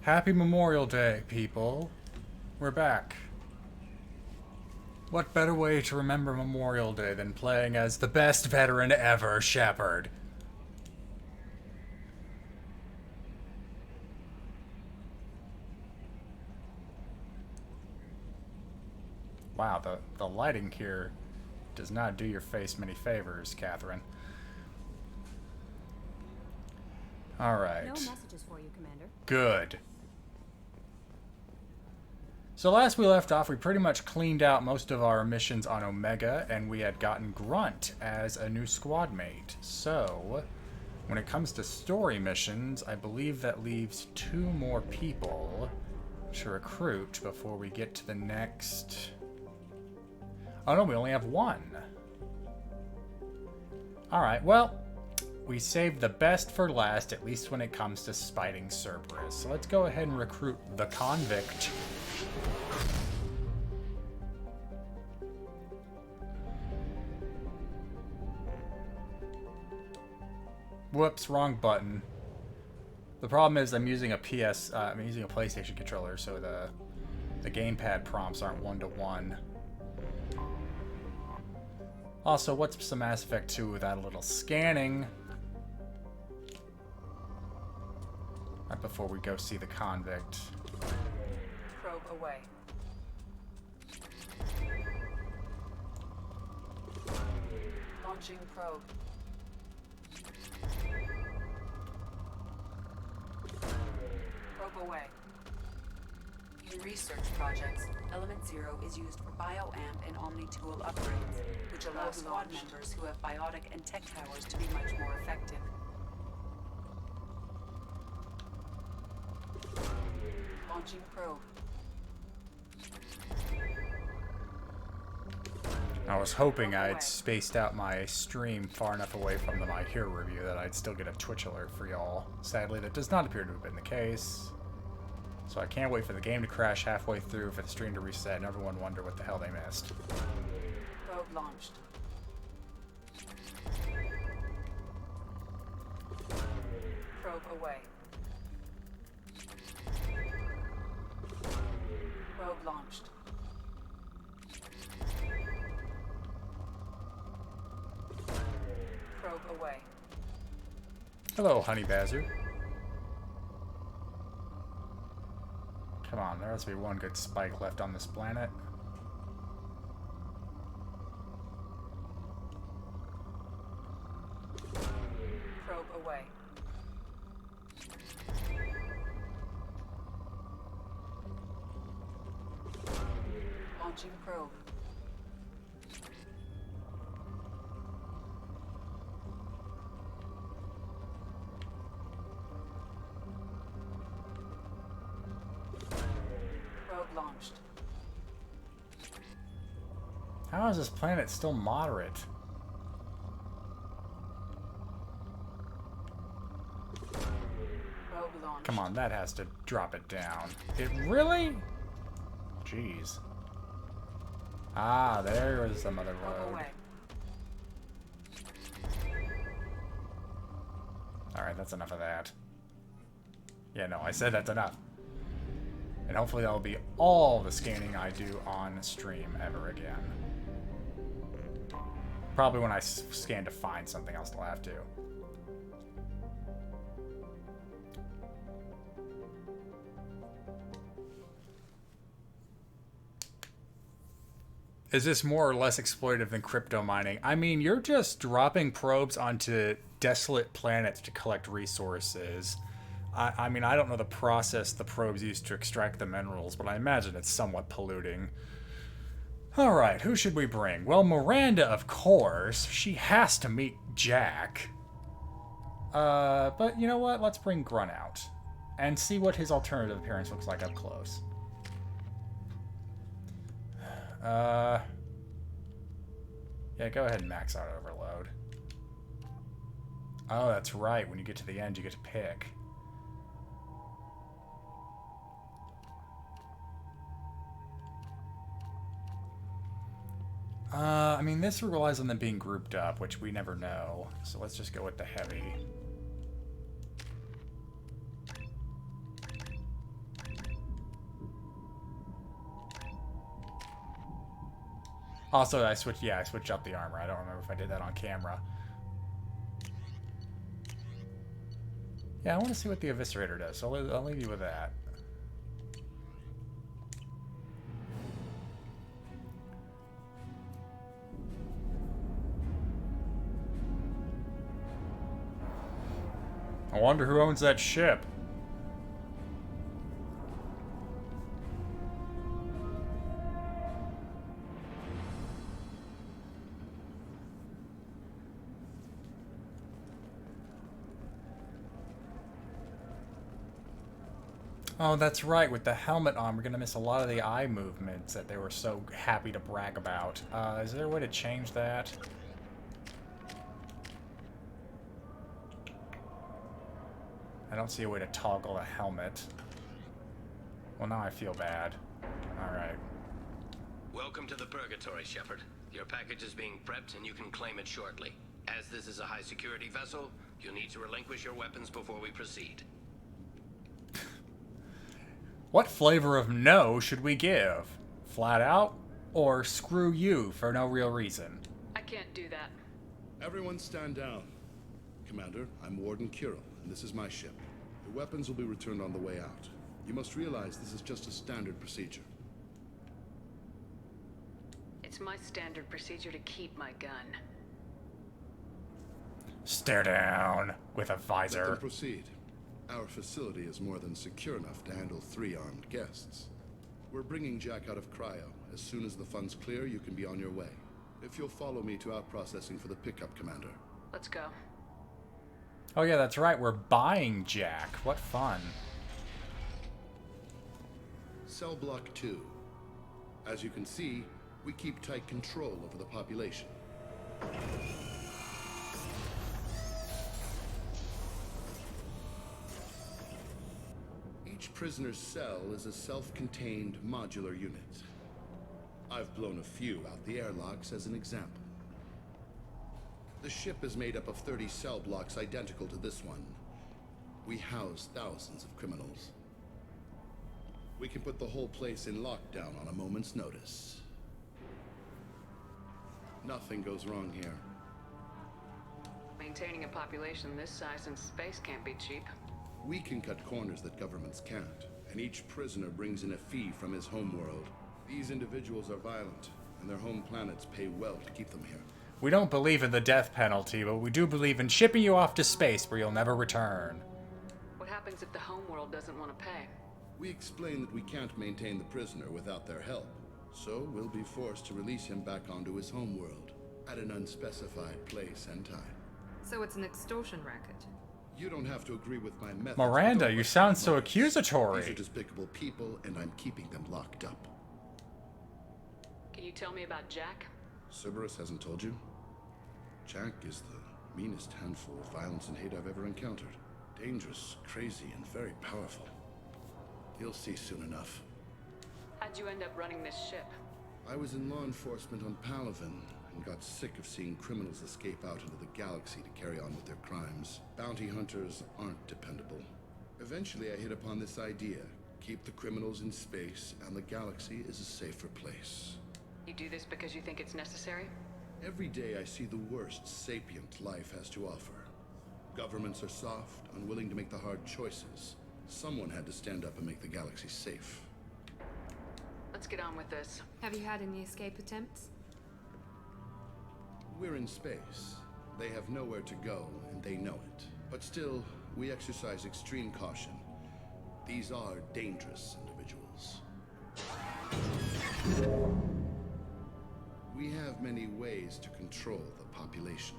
Happy Memorial Day, people. We're back. What better way to remember Memorial Day than playing as the best veteran ever, Shepard? Wow, the lighting here does not do your face many favors, Catherine. Alright. No messages for you, Commander. Good. So last we left off, we pretty much cleaned out most of our missions on Omega, and we had gotten Grunt as a new squad mate. So, when it comes to story missions, I believe that leaves 2 more people to recruit before we get to the next... Oh no, we only have 1. Alright, well, we saved the best for last, at least when it comes to spiting Cerebus. So let's go ahead and recruit the convict. Whoops, wrong button. The problem is I'm using a PlayStation controller, so the gamepad prompts aren't one-to-one. Also, what's some Mass Effect 2 without a little scanning? Right before we go see the convict. Probe away. Launching probe. Probe away. In research projects, Element Zero is used for bioamp and Omni-tool upgrades, which allow squad members who have biotic and tech powers to be much more effective. Launching probe. I was hoping I'd spaced out my stream far enough away from the My Hero review that I'd still get a Twitch alert for y'all. Sadly, that does not appear to have been the case. So I can't wait for the game to crash halfway through, for the stream to reset, and everyone wonder what the hell they missed. Probe launched. Probe away. Probe launched. Probe away. Hello, Honey Bazard. Come on, there has to be one good spike left on this planet. Probe away. Launching probe. Probe launched. How is this planet still moderate? Probe launched. Come on, that has to drop it down. It really? Jeez. Ah, there is some other Probe road. away. Alright, that's enough of that. Yeah, no, I said that's enough. And hopefully that'll be all the scanning I do on stream ever again. Probably when I scan to find something else, I'll have to. Is this more or less exploitative than crypto mining? I mean, you're just dropping probes onto desolate planets to collect resources. I mean, I don't know the process the probes use to extract the minerals, but I imagine it's somewhat polluting. Alright, who should we bring? Well, Miranda, of course. She has to meet Jack. But you know what? Let's bring Grunt out. And see what his alternative appearance looks like up close. Yeah, go ahead and max out overload. Oh, that's right. When you get to the end, you get to pick. I mean, this relies on them being grouped up, which we never know. So let's just go with the heavy. Also, I switched up the armor. I don't remember if I did that on camera. Yeah, I want to see what the Eviscerator does, so I'll leave you with that. I wonder who owns that ship. Oh, that's right. With the helmet on, we're going to miss a lot of the eye movements that they were so happy to brag about. Is there a way to change that? I don't see a way to toggle a helmet. Well, now I feel bad. Alright. Welcome to the Purgatory, Shepard. Your package is being prepped and you can claim it shortly. As this is a high-security vessel, you'll need to relinquish your weapons before we proceed. What flavor of no should we give? Flat out? Or screw you for no real reason? I can't do that. Everyone stand down. Commander, I'm Warden Kirill, and this is my ship. Your weapons will be returned on the way out. You must realize this is just a standard procedure. It's my standard procedure to keep my gun. Stare down with a Let them visor. proceed. Our facility is more than secure enough to handle 3 armed guests. We're bringing Jack out of cryo. As soon as the funds clear, you can be on your way. If you'll follow me to out-processing for the pickup, Commander. Let's go. Oh yeah, that's right. We're buying Jack. What fun. Cell Block 2. As you can see, we keep tight control over the population. Each prisoner's cell is a self-contained modular unit. I've blown a few out the airlocks as an example. The ship is made up of 30 cell blocks identical to this one. We house thousands of criminals. We can put the whole place in lockdown on a moment's notice. Nothing goes wrong here. Maintaining a population this size in space can't be cheap. We can cut corners that governments can't, and each prisoner brings in a fee from his homeworld. These individuals are violent, and their home planets pay well to keep them here. We don't believe in the death penalty, but we do believe in shipping you off to space where you'll never return. What happens if the homeworld doesn't want to pay? We explain that we can't maintain the prisoner without their help, so we'll be forced to release him back onto his homeworld at an unspecified place and time. So it's an extortion racket. You don't have to agree with my methods. Miranda, but don't you question sound so mine. accusatory. These are despicable people, and I'm keeping them locked up. Can you tell me about Jack? Cerebus hasn't told you? Jack is the meanest handful of violence and hate I've ever encountered. Dangerous, crazy, and very powerful. You'll see soon enough. How'd you end up running this ship? I was in law enforcement on Palaven and got sick of seeing criminals escape out into the galaxy to carry on with their crimes. Bounty hunters aren't dependable. Eventually I hit upon this idea. Keep the criminals in space and the galaxy is a safer place. You do this because you think it's necessary? Every day I see the worst sapient life has to offer. Governments are soft, unwilling to make the hard choices. Someone had to stand up and make the galaxy safe. Let's get on with this. Have you had any escape attempts? We're in space. They have nowhere to go, and they know it. But still, we exercise extreme caution. These are dangerous individuals. We have many ways to control the population.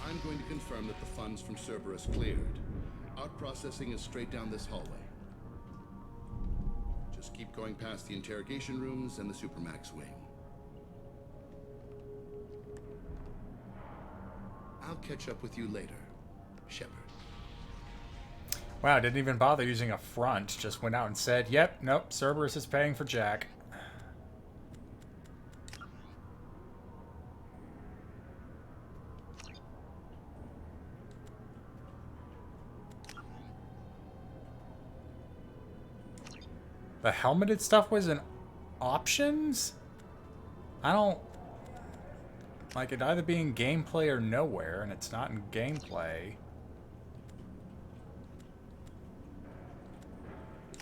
I'm going to confirm that the funds from Cerberus cleared. Out-processing is straight down this hallway. Just keep going past the interrogation rooms and the Supermax wing. I'll catch up with you later, Shepard. Wow, didn't even bother using a front. Just went out and said, yep, nope, Cerberus is paying for Jack. The helmeted stuff was in options? I don't... Like, it either be in gameplay or nowhere, and it's not in gameplay.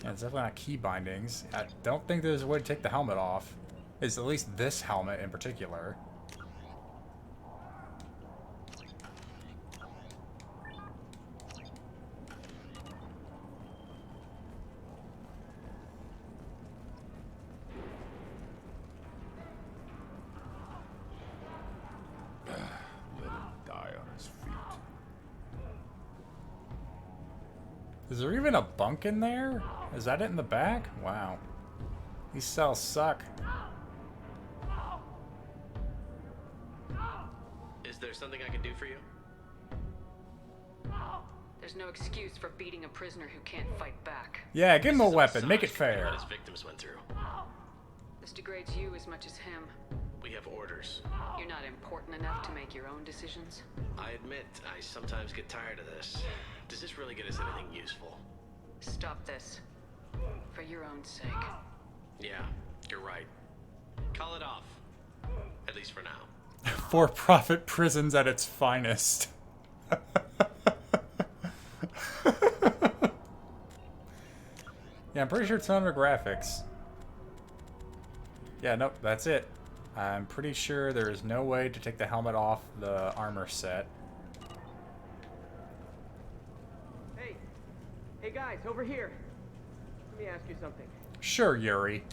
Yeah, it's definitely not key bindings. I don't think there's a way to take the helmet off. It's at least this helmet in particular. Is there even a bunk in there? Is that it in the back? Wow. These cells suck. Is there something I can do for you? There's no excuse for beating a prisoner who can't fight back. Yeah, give him a This is weapon. Make it massage compared to fair. what his victims went through. This degrades you as much as him. We have orders. You're not important enough to make your own decisions. I admit, I sometimes get tired of this. Does this really get us anything useful? Stop this. For your own sake. Yeah, you're right. Call it off. At least for now. For-profit prisons at its finest. Yeah, I'm pretty sure it's under graphics. Yeah, nope, that's it. I'm pretty sure there is no way to take the helmet off the armor set. Hey guys, over here. Let me ask you something. Sure, Yuri.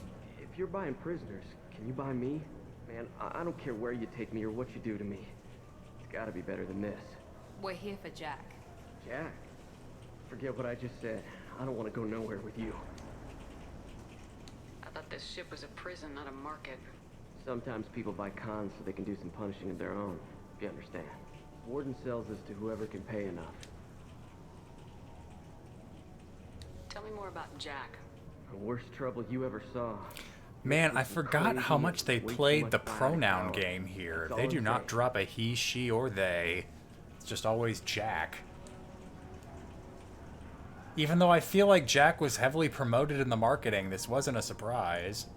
If you're buying prisoners, can you buy me? Man, I don't care where you take me or what you do to me. It's gotta be better than this. We're here for Jack. Jack? Forget what I just said. I don't want to go nowhere with you. I thought this ship was a prison, not a market. Sometimes people buy cons so they can do some punishing of their own, if you understand. Warden sells this to whoever can pay enough. Tell me more about Jack. The worst trouble you ever saw. Man, I forgot how much they Way too played much the fighting pronoun power. game here. That's all They I'm do not saying. drop a he, she, or they. It's just always Jack. Even though I feel like Jack was heavily promoted in the marketing, this wasn't a surprise.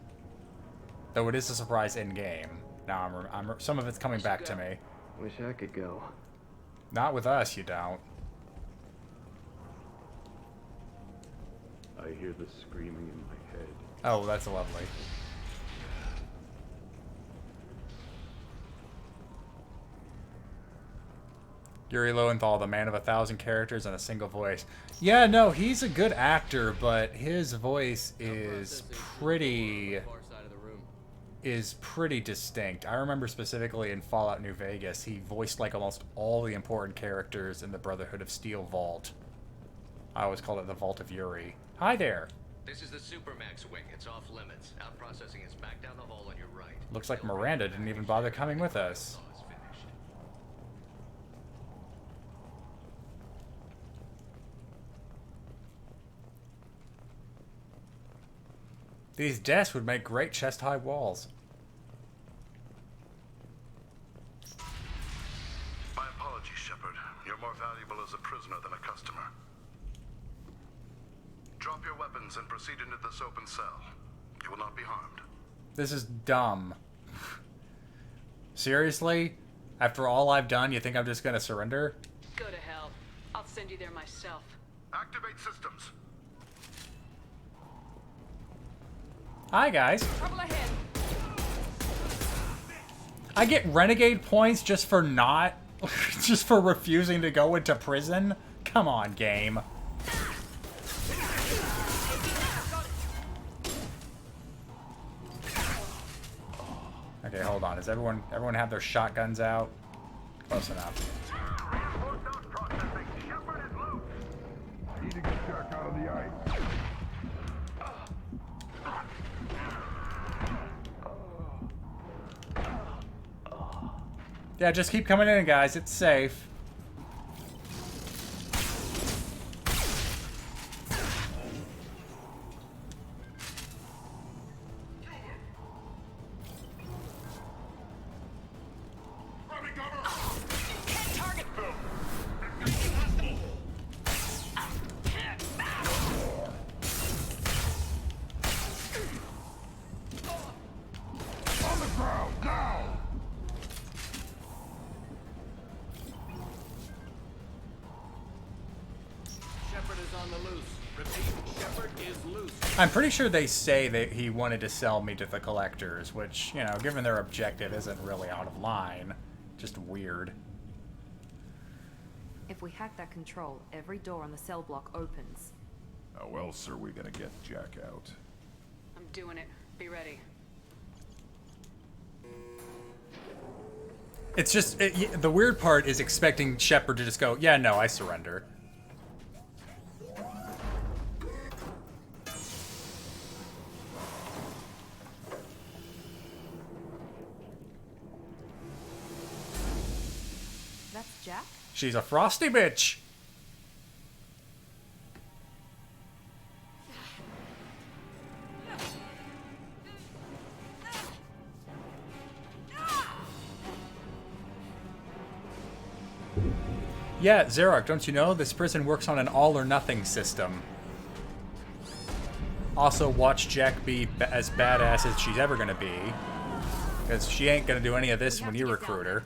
Though it is a surprise in-game. Now, some of it's coming back to me. Wish I could go. Not with us, you don't. I hear the screaming in my head. Oh, that's lovely. Yuri Lowenthal, the man of 1,000 characters and a single voice. Yeah, no, he's a good actor, but his voice is pretty distinct. I remember specifically in Fallout New Vegas, he voiced like almost all the important characters in the Brotherhood of Steel Vault. I always called it the Vault of Yuri. Hi there. This is the Supermax wing. It's off limits. Out processing is back down the hall on your right. Looks like Miranda didn't even bother coming with us. Thaw is finished. These desks would make great chest-high walls. My apologies, Shepard. You're more valuable as a prisoner than a customer. Drop your weapons and proceed into this open cell. You will not be harmed. This is dumb. Seriously? After all I've done, you think I'm just gonna surrender? Go to hell. I'll send you there myself. Activate systems. Hi, guys. Trouble ahead. I get renegade points just for not... just for refusing to go into prison? Come on, game. Okay, hold on. Does everyone have their shotguns out? Close enough. Closed processing. Shepard is loose. Need to get Jack out of the ice. Yeah, just keep coming in, guys. It's safe. On the ground! loose. Repeat, Shepard is loose. I'm pretty sure they say that he wanted to sell me to the collectors, which, you know, given their objective, isn't really out of line. Just weird. If we hack that control, every door on the cell block opens. How else are we gonna get Jack out? I'm doing it. Be ready. It's just, the weird part is expecting Shepard to just go, yeah, no, I surrender. That's Jack? She's a frosty bitch. Yeah, Xerox, don't you know? This prison works on an all-or-nothing system. Also, watch Jack be as badass as she's ever gonna be. Because she ain't gonna do any of this when you recruit her.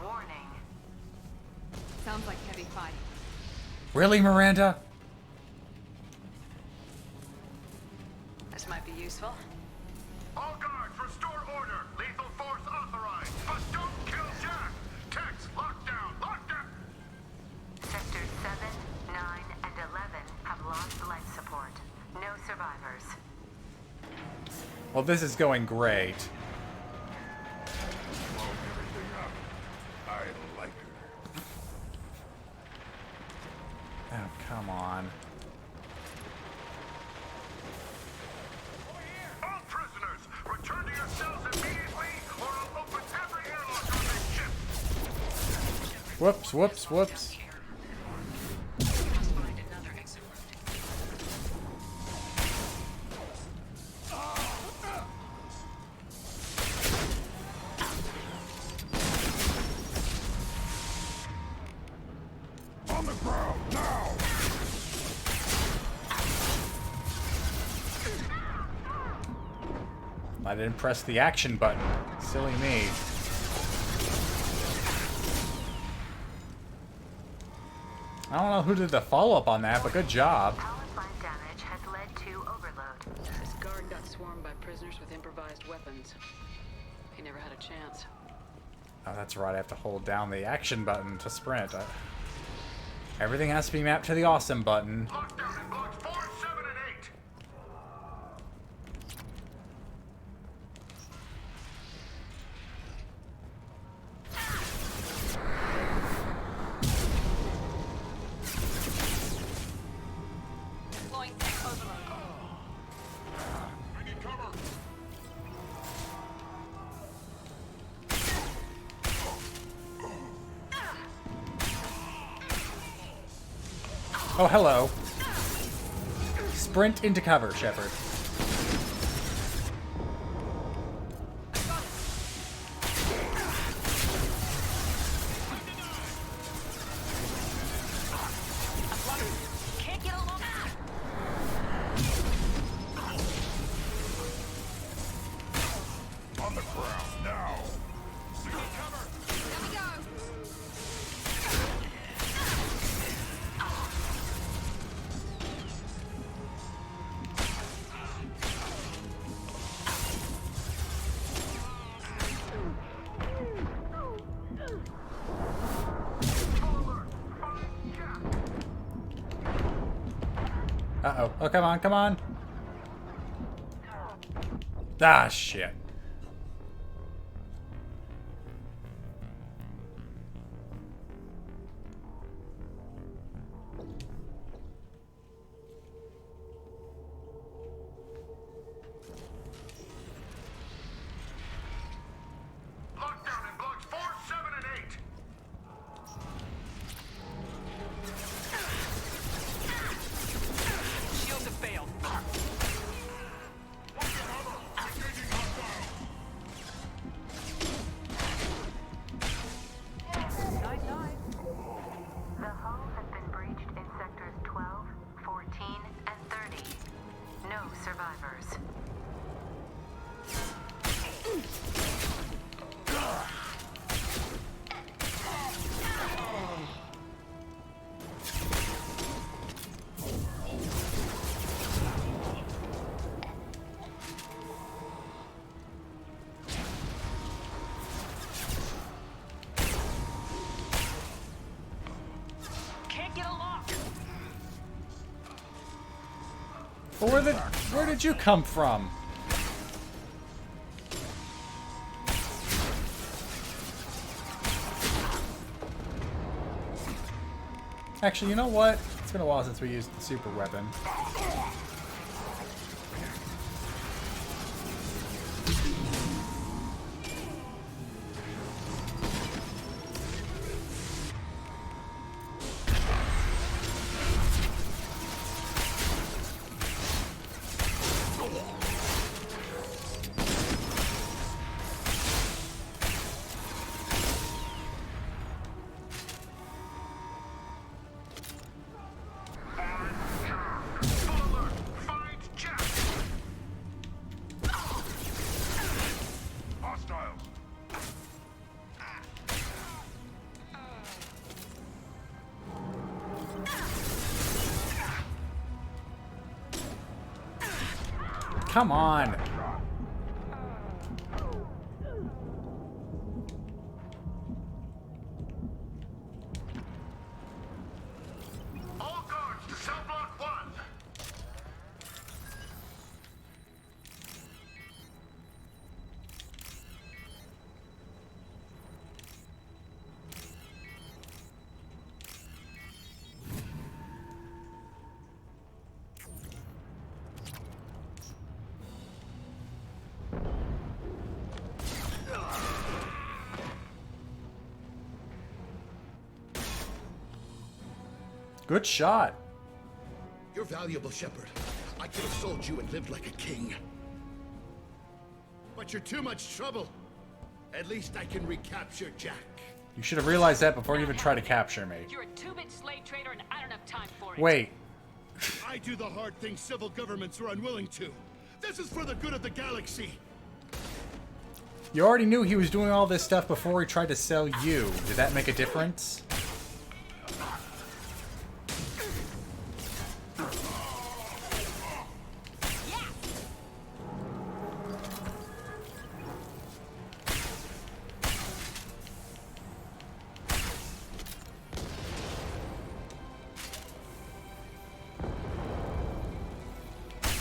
Warning. Sounds like heavy fighting. Really, Miranda? This might be useful. All guards, restore order. Lethal force authorized. But don't kill Jack. Tex, lockdown. Lockdown. Sectors 7, 9, and 11 have lost life support. No survivors. Well, this is going great. Blow everything up. I like her. Oh, come on. All prisoners, return to your cells immediately, or I'll open every airlock on this ship. Whoops, whoops, whoops. We must find another exit route. On the ground, now! I didn't press the action button. Silly me. I don't know who did the follow-up on that, but good job. Power plant damage has led to overload. This guard got swarmed by prisoners with improvised weapons. He never had a chance. Oh, that's right. I have to hold down the action button to sprint. Everything has to be mapped to the awesome button. Lockdown in blocks 4, 7, and 8. Deploying tech overload. I need cover! Oh, hello. Sprint into cover, Shepard. Can't get along. On the ground, now! Uh-oh. Oh, come on, come on. Ah, shit. Lockdown in blocks 4, 7, and 8. Shields have failed. Engaging hostile! But where did you come from? Actually, you know what? It's been a while since we used the super weapon. Come on. All guards to cell block 1. Good shot. You're valuable, Shepard. I could have sold you and lived like a king. But you're too much trouble. At least I can recapture Jack. You should have realized that before you even try to capture me. You're a two-bit slave trader and I don't have time for it. Wait. I do the hard things civil governments are unwilling to. This is for the good of the galaxy. You already knew he was doing all this stuff before he tried to sell you. Did that make a difference?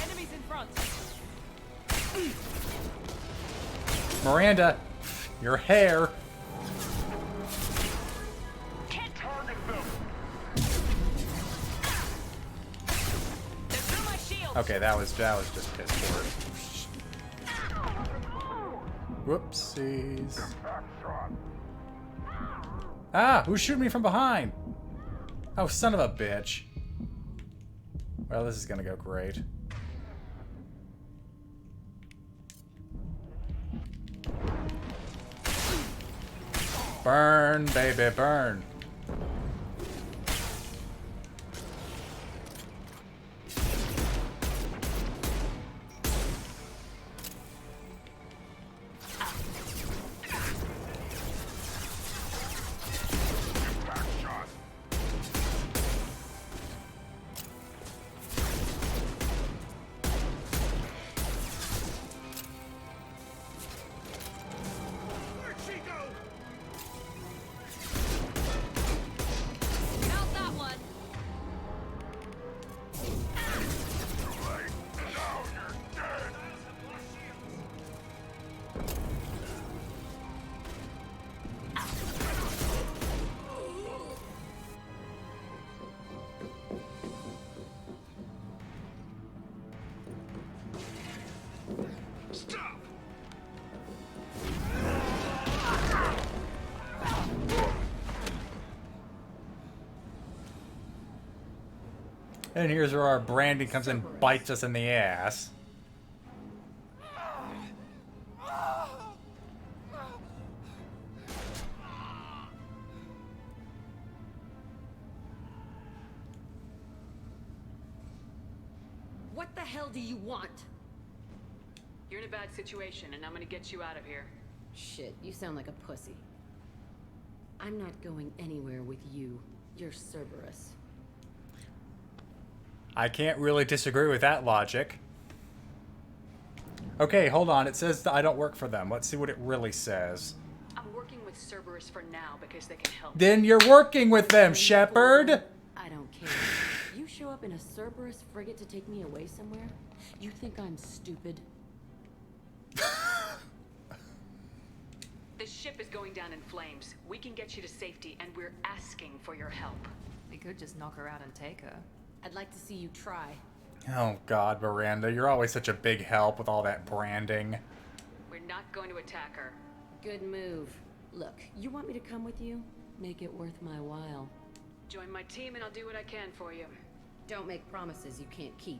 Enemies in front. Miranda, your hair. Okay, that was just piss poor. Whoopsies. Ah, who's shooting me from behind? Oh, son of a bitch. Well, this is gonna go great. Burn, baby, burn. And here's where our branding comes and bites us in the ass. What the hell do you want? You're in a bad situation and I'm gonna get you out of here. Shit, you sound like a pussy. I'm not going anywhere with you. You're Cerberus. I can't really disagree with that logic. Okay, hold on. It says that I don't work for them. Let's see what it really says. I'm working with Cerberus for now because they can help. Then you're working with them, Shepard! I don't care. You show up up in a Cerberus frigate to take me away somewhere? You think I'm stupid? The ship is going down in flames. We can get you to safety, and we're asking for your help. We could just knock her out and take her. I'd like to see you try. Oh God, Miranda, you're always such a big help with all that branding. We're not going to attack her. Good move. Look, you want me to come with you? Make it worth my while. Join my team and I'll do what I can for you. Don't make promises you can't keep.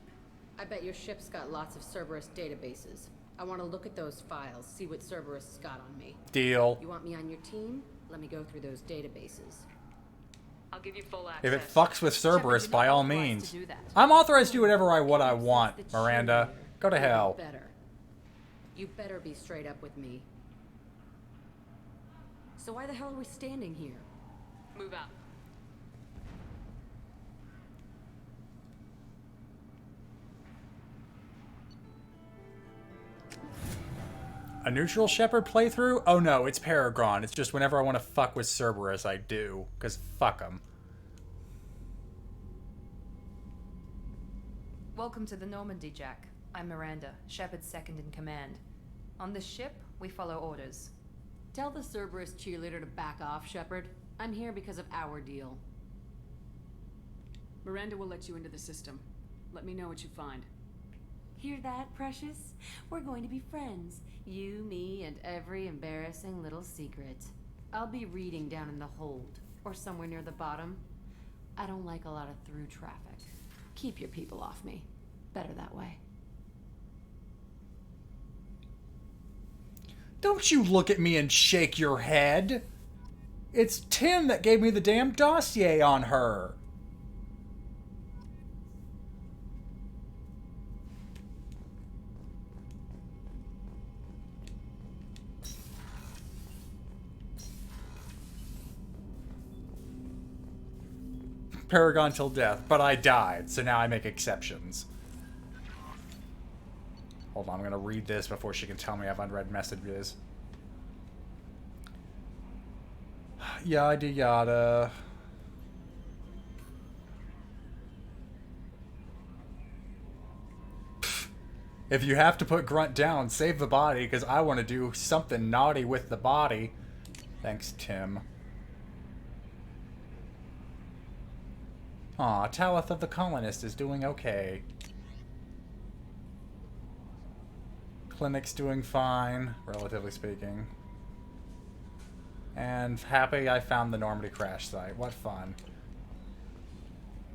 I bet your ship's got lots of Cerberus databases. I want to look at those files, see what Cerberus has got on me. Deal. You want me on your team? Let me go through those databases. I'll give you full access. If it fucks with Cerberus, Shepard, by you're not all authorized means. to do that. I'm authorized to do whatever I Says want, the Miranda. cheerleader. Go to You hell. better. You better be straight up with me. So why the hell are we standing here? Move out. A neutral Shepard playthrough? Oh no, it's Paragon. It's just whenever I want to fuck with Cerberus, I do. Because fuck them. Welcome to the Normandy, Jack. I'm Miranda, Shepard's second in command. On this ship, we follow orders. Tell the Cerberus cheerleader to back off, Shepard. I'm here because of our deal. Miranda will let you into the system. Let me know what you find. Hear that, Precious? We're going to be friends. You, me, and every embarrassing little secret. I'll be reading down in the hold, or somewhere near the bottom. I don't like a lot of through traffic. Keep your people off me. Better that way. Don't you look at me and shake your head. It's Tim that gave me the damn dossier on her. Paragon till death, but I died, so now I make exceptions. Hold on, I'm gonna read this before she can tell me I have unread messages. Yada yada. Pfft. If you have to put Grunt down, save the body, because I want to do something naughty with the body. Thanks, Tim. Aw, Talith of the Colonist is doing okay. Clinic's doing fine, relatively speaking. And happy I found the Normandy crash site. What fun.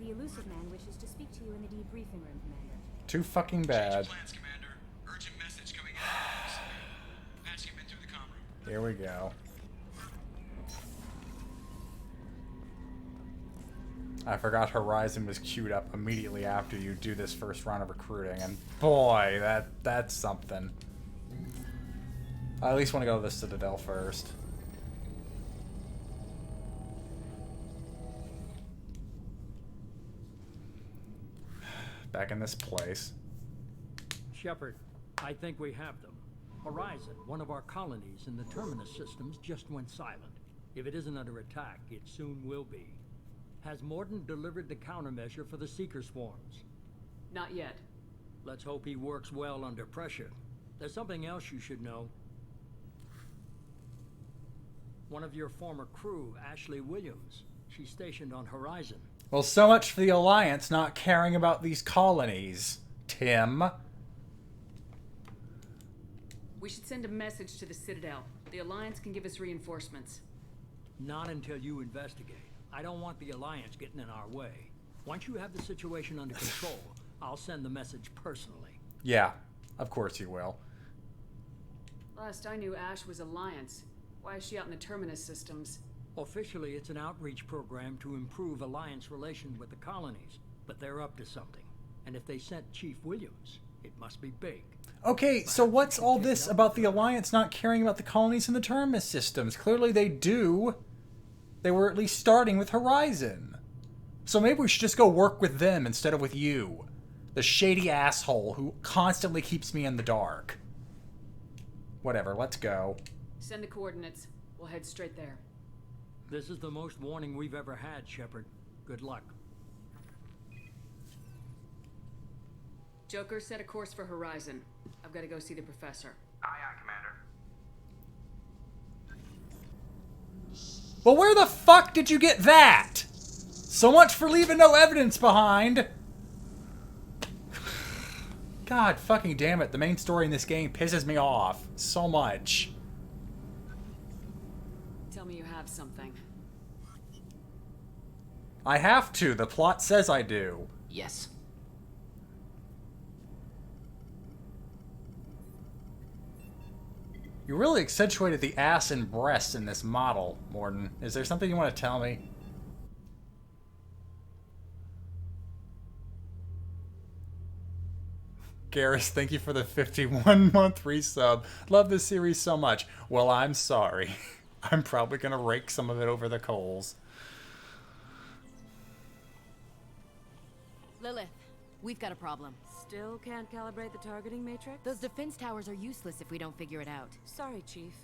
The elusive man wishes to speak to you in the debriefing room, Commander. Too fucking bad. Plans, Commander. Urgent message coming in. Patching him in through the comm room. Here we go. I forgot Horizon was queued up immediately after you do this first round of recruiting, and boy, that's something. I at least want to go to the Citadel first. Back in this place. Shepard, I think we have them. Horizon, one of our colonies in the Terminus systems, just went silent. If it isn't under attack, it soon will be. Has Mordin delivered the countermeasure for the Seeker swarms? Not yet. Let's hope he works well under pressure. There's something else you should know. One of your former crew, Ashley Williams, she's stationed on Horizon. Well, so much for the Alliance not caring about these colonies, Tim. We should send a message to the Citadel. The Alliance can give us reinforcements. Not until you investigate. I don't want the Alliance getting in our way. Once you have the situation under control, I'll send the message personally. Yeah, of course you will. Last I knew, Ash was Alliance. Why is she out in the Terminus systems? Officially, it's an outreach program to improve Alliance relations with the colonies, but they're up to something. And if they sent Chief Williams, it must be big. Okay, so what's all this about the Alliance not caring about the colonies in the Terminus systems? Clearly they do. They were at least starting with Horizon. So maybe we should just go work with them instead of with you. The shady asshole who constantly keeps me in the dark. Whatever, let's go. Send the coordinates. We'll head straight there. This is the most warning we've ever had, Shepard. Good luck. Joker, set a course for Horizon. I've got to go see the professor. Aye, aye, Commander. Well, where the fuck did you get that? So much for leaving no evidence behind. God fucking damn it. The main story in this game pisses me off so much. Tell me you have something. I have to. The plot says I do. Yes. You really accentuated the ass and breasts in this model, Morden. Is there something you want to tell me? Garrus, thank you for the 51-month resub. Love this series so much. Well, I'm sorry. I'm probably going to rake some of it over the coals. Lilith, we've got a problem. Still can't calibrate the targeting matrix? Those defense towers are useless if we don't figure it out. Sorry, Chief.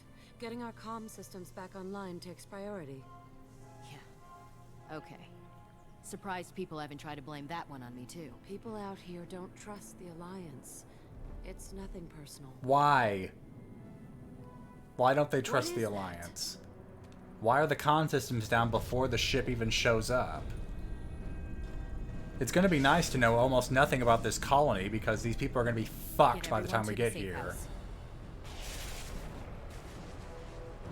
Getting our comm systems back online takes priority. Yeah. Okay. Surprised people haven't tried to blame that one on me, too. People out here don't trust the Alliance. It's nothing personal. Why? Why don't they trust the Alliance? Why are the comm systems down before the ship even shows up? It's going to be nice to know almost nothing about this colony because these people are going to be fucked by the time we get here.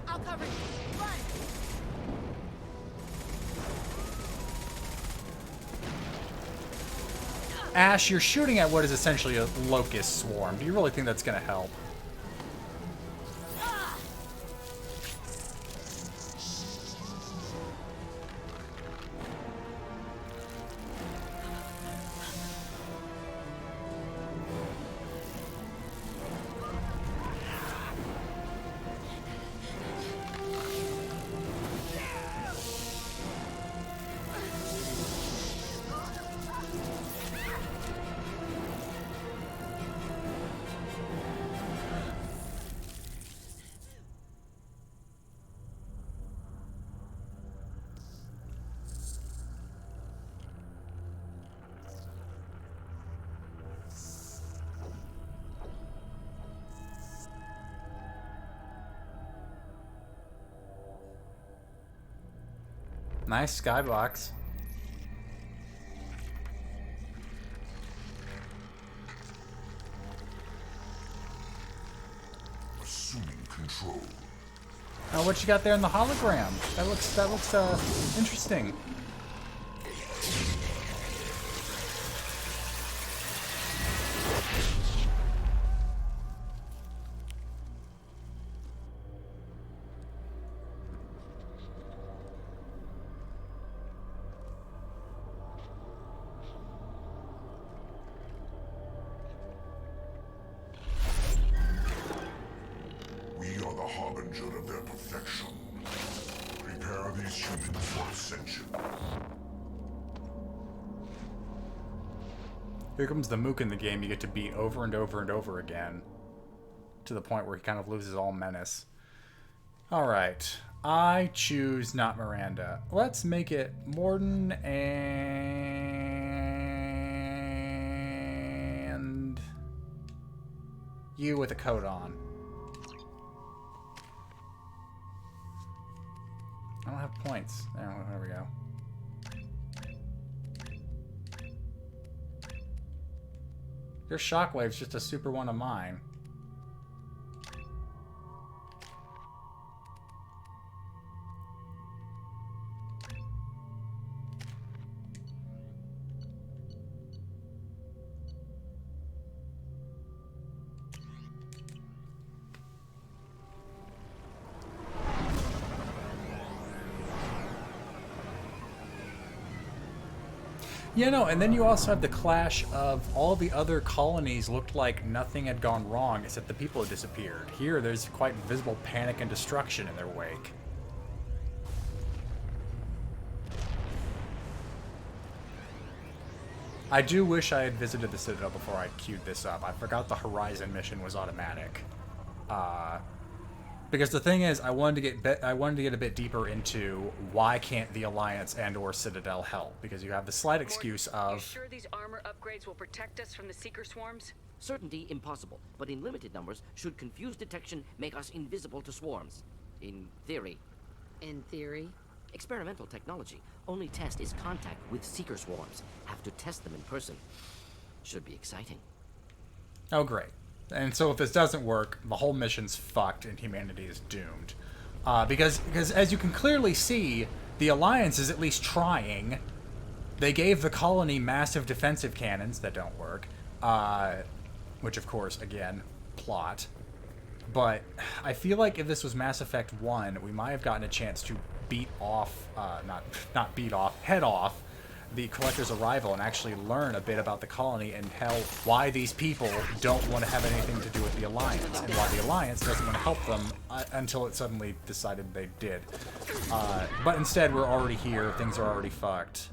I'll cover you. Run! Ash, you're shooting at what is essentially a locust swarm. Do you really think that's going to help? Nice skybox. Assuming control. Oh, what you got there in the hologram? That looks interesting. Of their perfection. Prepare these humans for ascension. Here comes the mook in the game you get to beat over and over and over again. To the point where he kind of loses all menace. Alright. I choose not Miranda. Let's make it Morden and you with a coat on. I don't have points. There we go. Your shockwave's just a super one of mine. Yeah, no, and then you also have the clash of all the other colonies looked like nothing had gone wrong except the people had disappeared. Here, there's quite visible panic and destruction in their wake. I do wish I had visited the Citadel before I queued this up. I forgot the Horizon mission was automatic. Because the thing is, I wanted to get a bit deeper into why can't the Alliance and/or Citadel help? Because you have the slight excuse of. You sure these armor upgrades will protect us from the Seeker swarms? Certainty impossible, but in limited numbers, should confused detection make us invisible to swarms. In theory. In theory? Experimental technology. Only test is contact with Seeker swarms. Have to test them in person. Should be exciting. Oh, great. And so if this doesn't work, the whole mission's fucked and humanity is doomed. Because as you can clearly see, the Alliance is at least trying. They gave the colony massive defensive cannons that don't work. Which, of course, again, plot. But I feel like if this was Mass Effect 1, we might have gotten a chance to beat off, not beat off, head off the Collector's arrival and actually learn a bit about the colony and why these people don't want to have anything to do with the Alliance, and why the Alliance doesn't want to help them until it suddenly decided they did. But instead, we're already here, things are already fucked.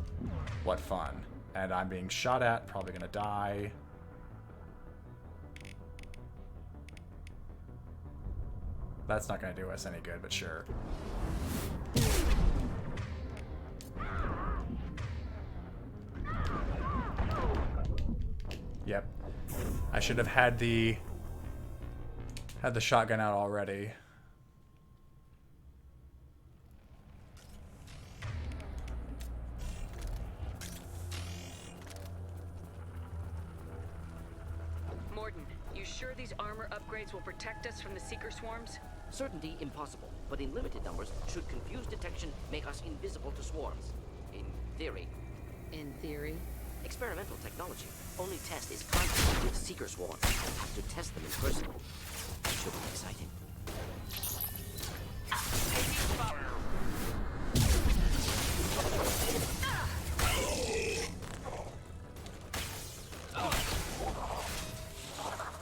What fun. And I'm being shot at, probably gonna die. That's not gonna do us any good, but sure. Yep. I should have had the shotgun out already. Mordin, you sure these armor upgrades will protect us from the Seeker swarms? Certainty impossible, but in limited numbers, should confused detection make us invisible to swarms. In theory. In theory? Experimental technology. Only test is contact with Seeker swarms. Have to test them in person. Should be exciting.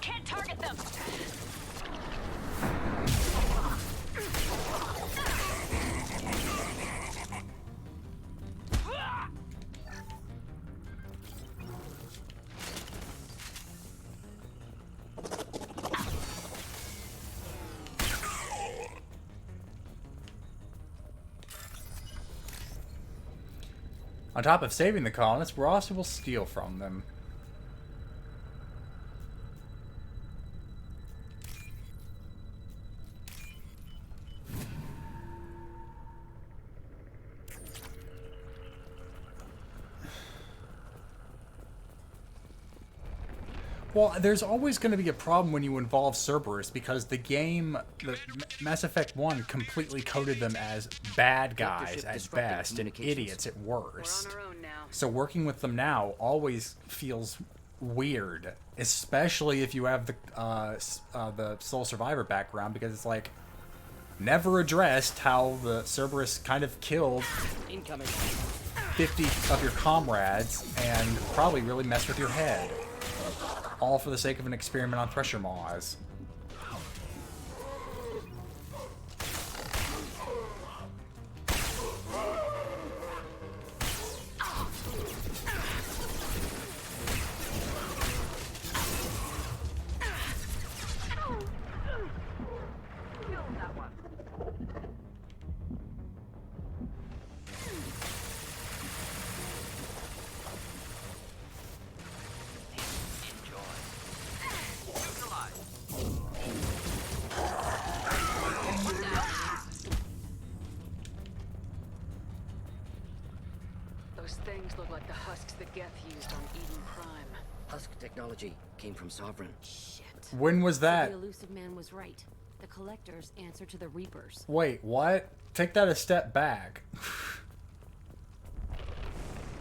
Can't target them! On top of saving the colonists, we also will steal from them. Well, there's always going to be a problem when you involve Cerberus because the game, Mass Effect 1, completely coded them as bad guys at best and idiots at worst. We're on our own now. So working with them now always feels weird, especially if you have the sole survivor background, because it's like never addressed how the Cerberus kind of killed 50 of your comrades and probably really messed with your head. All for the sake of an experiment on pressure maws. Those things look like the husks that Geth used on Eden Prime. Husk technology came from Sovereign. Shit. When was that? So the elusive man was right. The Collectors answer to the Reapers. Wait, what? Take that a step back.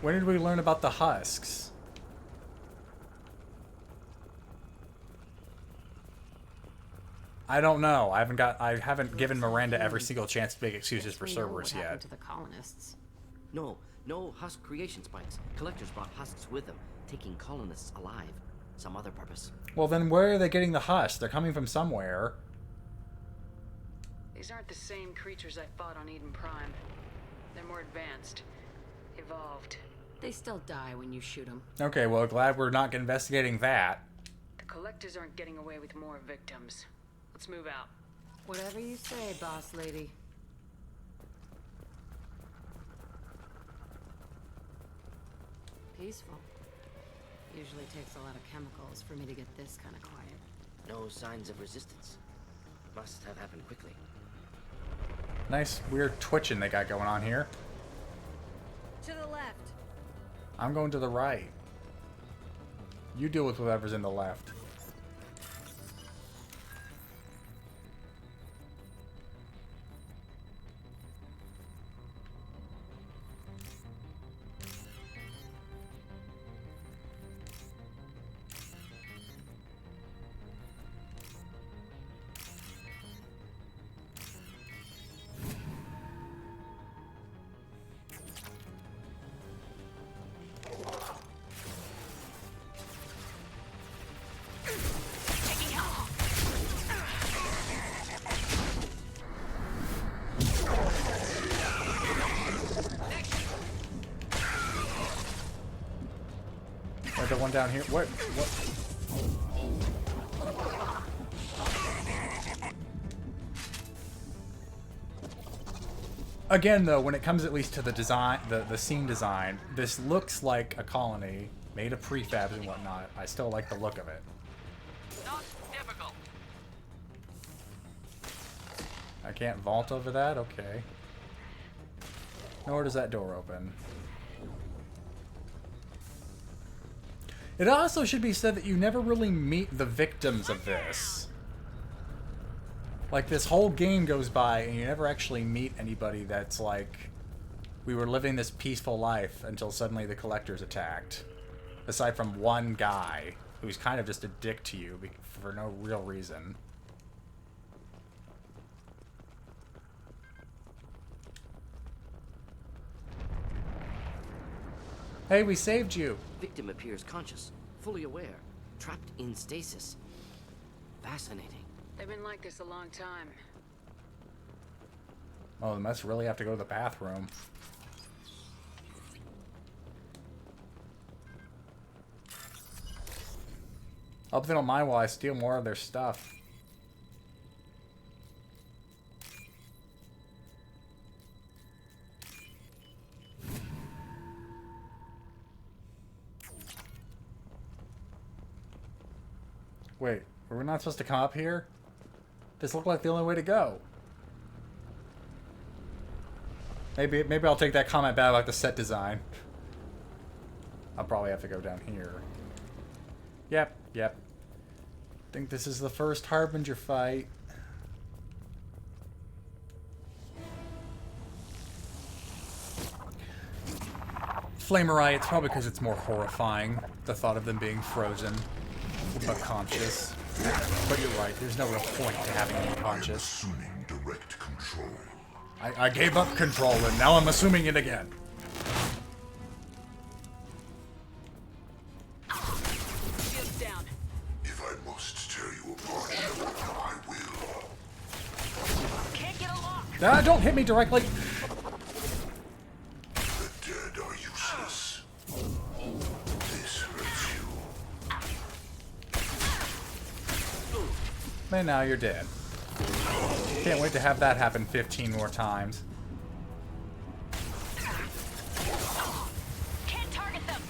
When did we learn about the husks? I don't know. I haven't given Miranda every single chance to make excuses for Cerberus yet. To the colonists. No husk creation spikes. Collectors brought husks with them, taking colonists alive. Some other purpose. Well, then where are they getting the husks? They're coming from somewhere. These aren't the same creatures I fought on Eden Prime. They're more advanced. Evolved. They still die when you shoot them. Okay, well, glad we're not investigating that. The Collectors aren't getting away with more victims. Let's move out. Whatever you say, boss lady. Peaceful. Usually takes a lot of chemicals for me to get this kind of quiet. No signs of resistance. Must have happened quickly. Nice weird twitching they got going on here. To the left. I'm going to the right. You deal with whatever's in the left. The one down here. What? Again, though, when it comes at least to the design, the scene design, this looks like a colony made of prefabs and whatnot. I still like the look of it. Not difficult. I can't vault over that? Okay. Nor does that door open. It also should be said that you never really meet the victims of this. Like, this whole game goes by and you never actually meet anybody that's like, we were living this peaceful life until suddenly the collectors attacked. Aside from one guy who's kind of just a dick to you for no real reason. Hey, we saved you. Victim appears conscious, fully aware, trapped in stasis. Fascinating. They've been like this a long time. Oh, they must really have to go to the bathroom. I hope they don't mind while I steal more of their stuff. Wait, were we not supposed to come up here? This looked like the only way to go. Maybe I'll take that comment back about the set design. I'll probably have to go down here. Yep. Think this is the first Harbinger fight. Flamerai, it's probably because it's more horrifying, the thought of them being frozen, but conscious. But you're right, there's no real point to having them conscious. Assuming direct control. I gave up control and now I'm assuming it again. Down. If I must tear you apart, I will. Can't get a lock. Ah, don't hit me directly. The dead are useless. This hurts you. Man, now you're dead. Can't wait to have that happen 15 more times. Can't target them.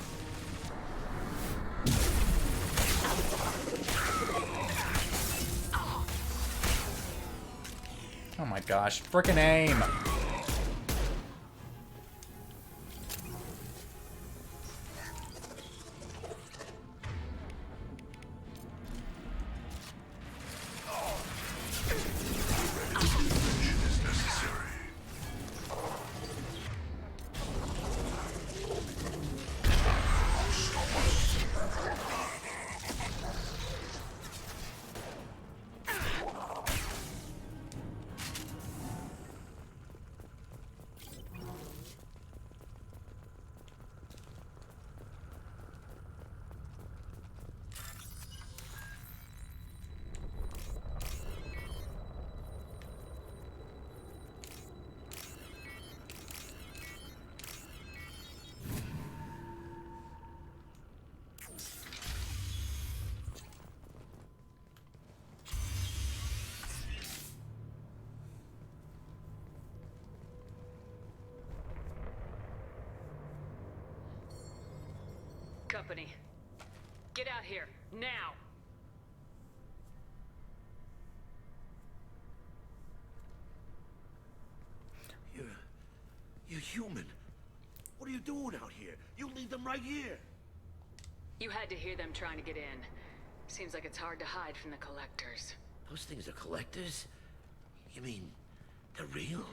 Oh my gosh, frickin' aim! Company. Get out here, now! You're human. What are you doing out here? You leave them right here. You had to hear them trying to get in. Seems like it's hard to hide from the collectors. Those things are collectors? You mean, they're real?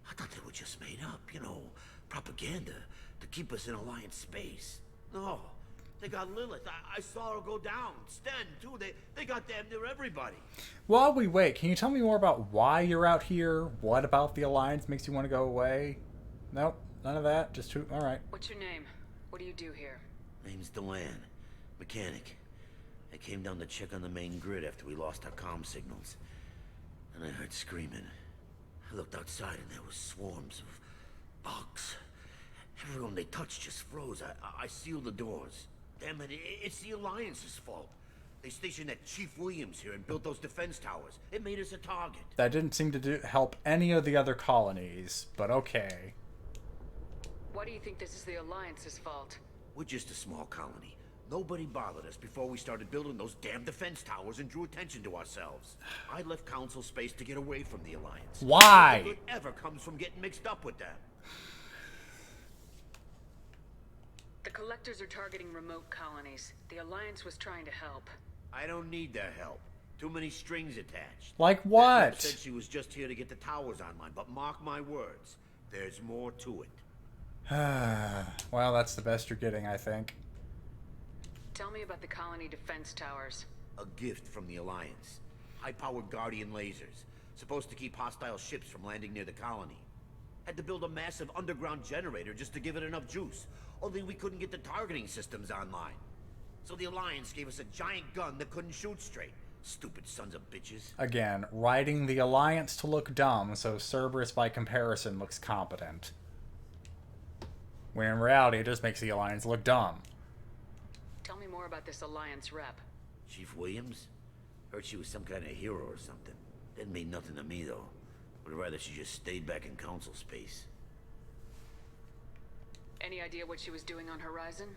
I thought they were just made up, you know, propaganda to keep us in Alliance space. No, they got Lilith. I saw her go down. Sten, too. They got damn near everybody. While we wait, can you tell me more about why you're out here? What about the Alliance makes you want to go away? Nope, none of that. Just who? All right. What's your name? What do you do here? Name's Delan, mechanic. I came down to check on the main grid after we lost our comm signals. And I heard screaming. I looked outside and there was swarms of bugs. Everyone they touched just froze. I sealed the doors. Damn it, it's the Alliance's fault. They stationed that Chief Williams here and built those defense towers. It made us a target. That didn't seem to help any of the other colonies, but okay. Why do you think this is the Alliance's fault? We're just a small colony. Nobody bothered us before we started building those damn defense towers and drew attention to ourselves. I left Council space to get away from the Alliance. Why? Nothing good ever comes from getting mixed up with them. The collectors are targeting remote colonies. The Alliance was trying to help. I don't need their help. Too many strings attached. Like what? That said she was just here to get the towers online, but mark my words, there's more to it. Well, that's the best you're getting, I think. Tell me about the colony defense towers. A gift from the Alliance. High-powered Guardian lasers. Supposed to keep hostile ships from landing near the colony. Had to build a massive underground generator just to give it enough juice. Only we couldn't get the targeting systems online. So the Alliance gave us a giant gun that couldn't shoot straight. Stupid sons of bitches. Again, writing the Alliance to look dumb, so Cerberus by comparison looks competent. When in reality, it just makes the Alliance look dumb. Tell me more about this Alliance rep. Chief Williams? Heard she was some kind of hero or something. Didn't mean nothing to me, though. Would rather she just stayed back in Council space. Any idea what she was doing on Horizon?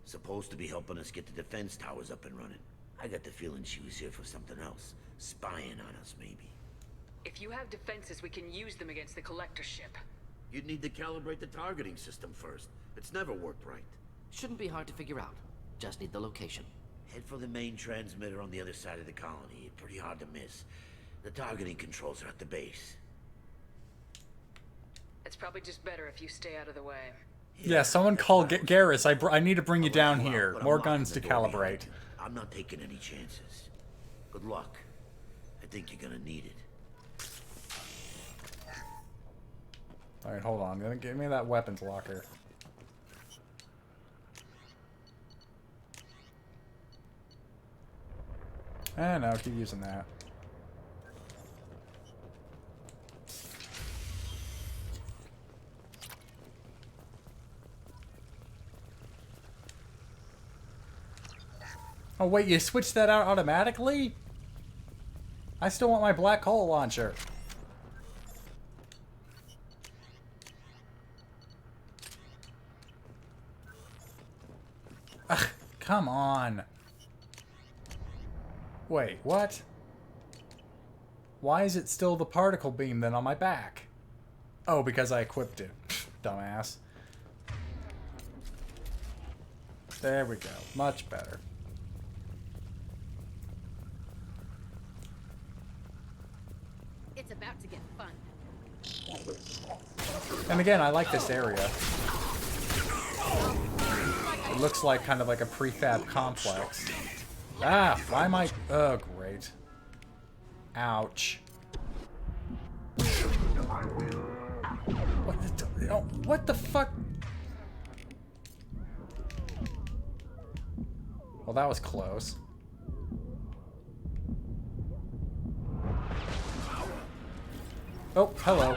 Supposed to be helping us get the defense towers up and running. I got the feeling she was here for something else. Spying on us, maybe. If you have defenses, we can use them against the collector ship. You'd need to calibrate the targeting system first. It's never worked right. Shouldn't be hard to figure out. Just need the location. Head for the main transmitter on the other side of the colony. Pretty hard to miss. The targeting controls are at the base. It's probably just better if you stay out of the way. Yeah, someone call Garrus. I need to bring you down here. More guns to calibrate. I'm not taking any chances. Good luck. I think you're gonna need it. Alright, hold on. Give me that weapons locker. No, keep using that. Oh wait, you switched that out automatically? I still want my black hole launcher. Ugh, come on. Wait, what? Why is it still the particle beam then on my back? Oh, because I equipped it. Dumbass. There we go. Much better. It's about to get fun. And again, I like this area. It looks like kind of like a prefab complex. Ah, why am I... Oh, great. Ouch. What the fuck? Well, that was close. Oh, hello.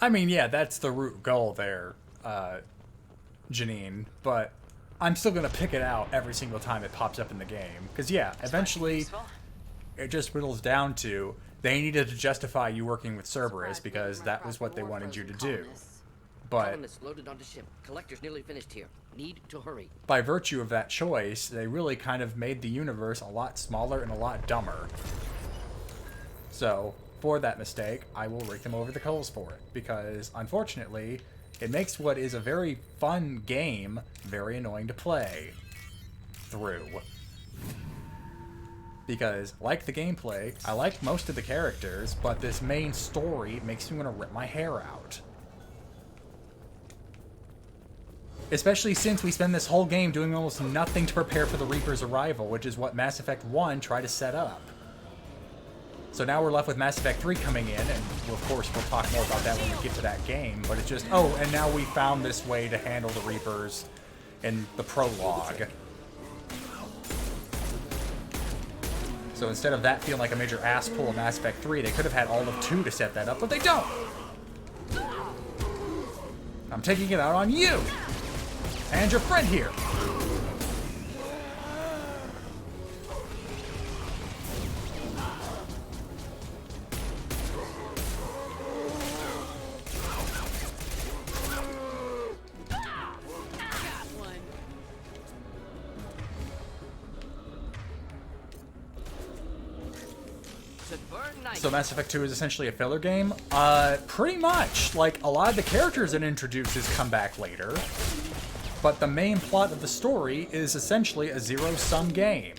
I mean, yeah, that's the root goal there, Janine, but I'm still going to pick it out every single time it pops up in the game. Because, yeah, eventually it just whittles down to they needed to justify you working with Cerberus because that was what they wanted you to do. But Colonists loaded onto ship. Collector's nearly finished here. Need to hurry. by virtue of that choice, they really kind of made the universe a lot smaller and a lot dumber. So, for that mistake, I will rake them over the coals for it. Because, unfortunately, it makes what is a very fun game very annoying to play through. Because, like the gameplay, I like most of the characters, but this main story makes me want to rip my hair out. Especially since we spend this whole game doing almost nothing to prepare for the Reaper's arrival, which is what Mass Effect 1 tried to set up. So now we're left with Mass Effect 3 coming in, and of course we'll talk more about that when we get to that game, but it's just, oh, and now we found this way to handle the Reapers in the prologue. So instead of that feeling like a major ass pull in Mass Effect 3, they could have had all of 2 to set that up, but they don't! I'm taking it out on you! And your friend here! So Mass Effect 2 is essentially a filler game? Pretty much. Like, a lot of the characters it introduces come back later. But the main plot of the story is essentially a zero-sum game.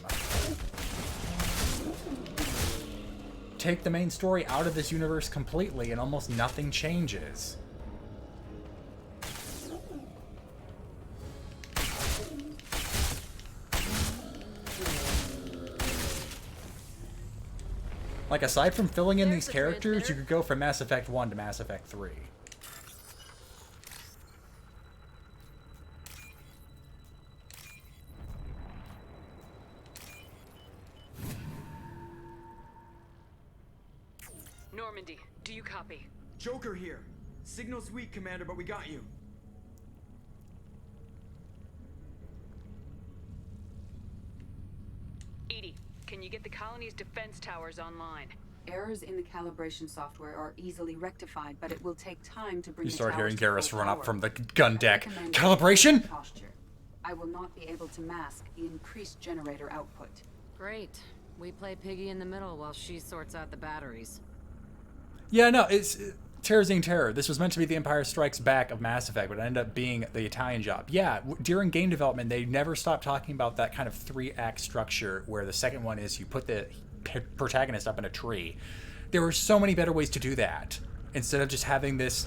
Take the main story out of this universe completely and almost nothing changes. Like, aside from filling in these characters, you could go from Mass Effect 1 to Mass Effect 3. Normandy, do you copy? Joker here. Signal's weak, Commander, but we got you. Edie, can you get the colony's defense towers online? Errors in the calibration software are easily rectified, but it will take time to bring You the start hearing towers to Garrus full run up power. from the gun deck. I recommend Calibration? posture. I will not be able to mask the increased generator output. Great. We play piggy in the middle while she sorts out the batteries. Yeah, no, it's Terrorzine Terror. This was meant to be the Empire Strikes Back of Mass Effect, but it ended up being the Italian job. Yeah, during game development, they never stopped talking about that kind of 3-act structure where the second one is you put the protagonist up in a tree. There were so many better ways to do that. Instead of just having this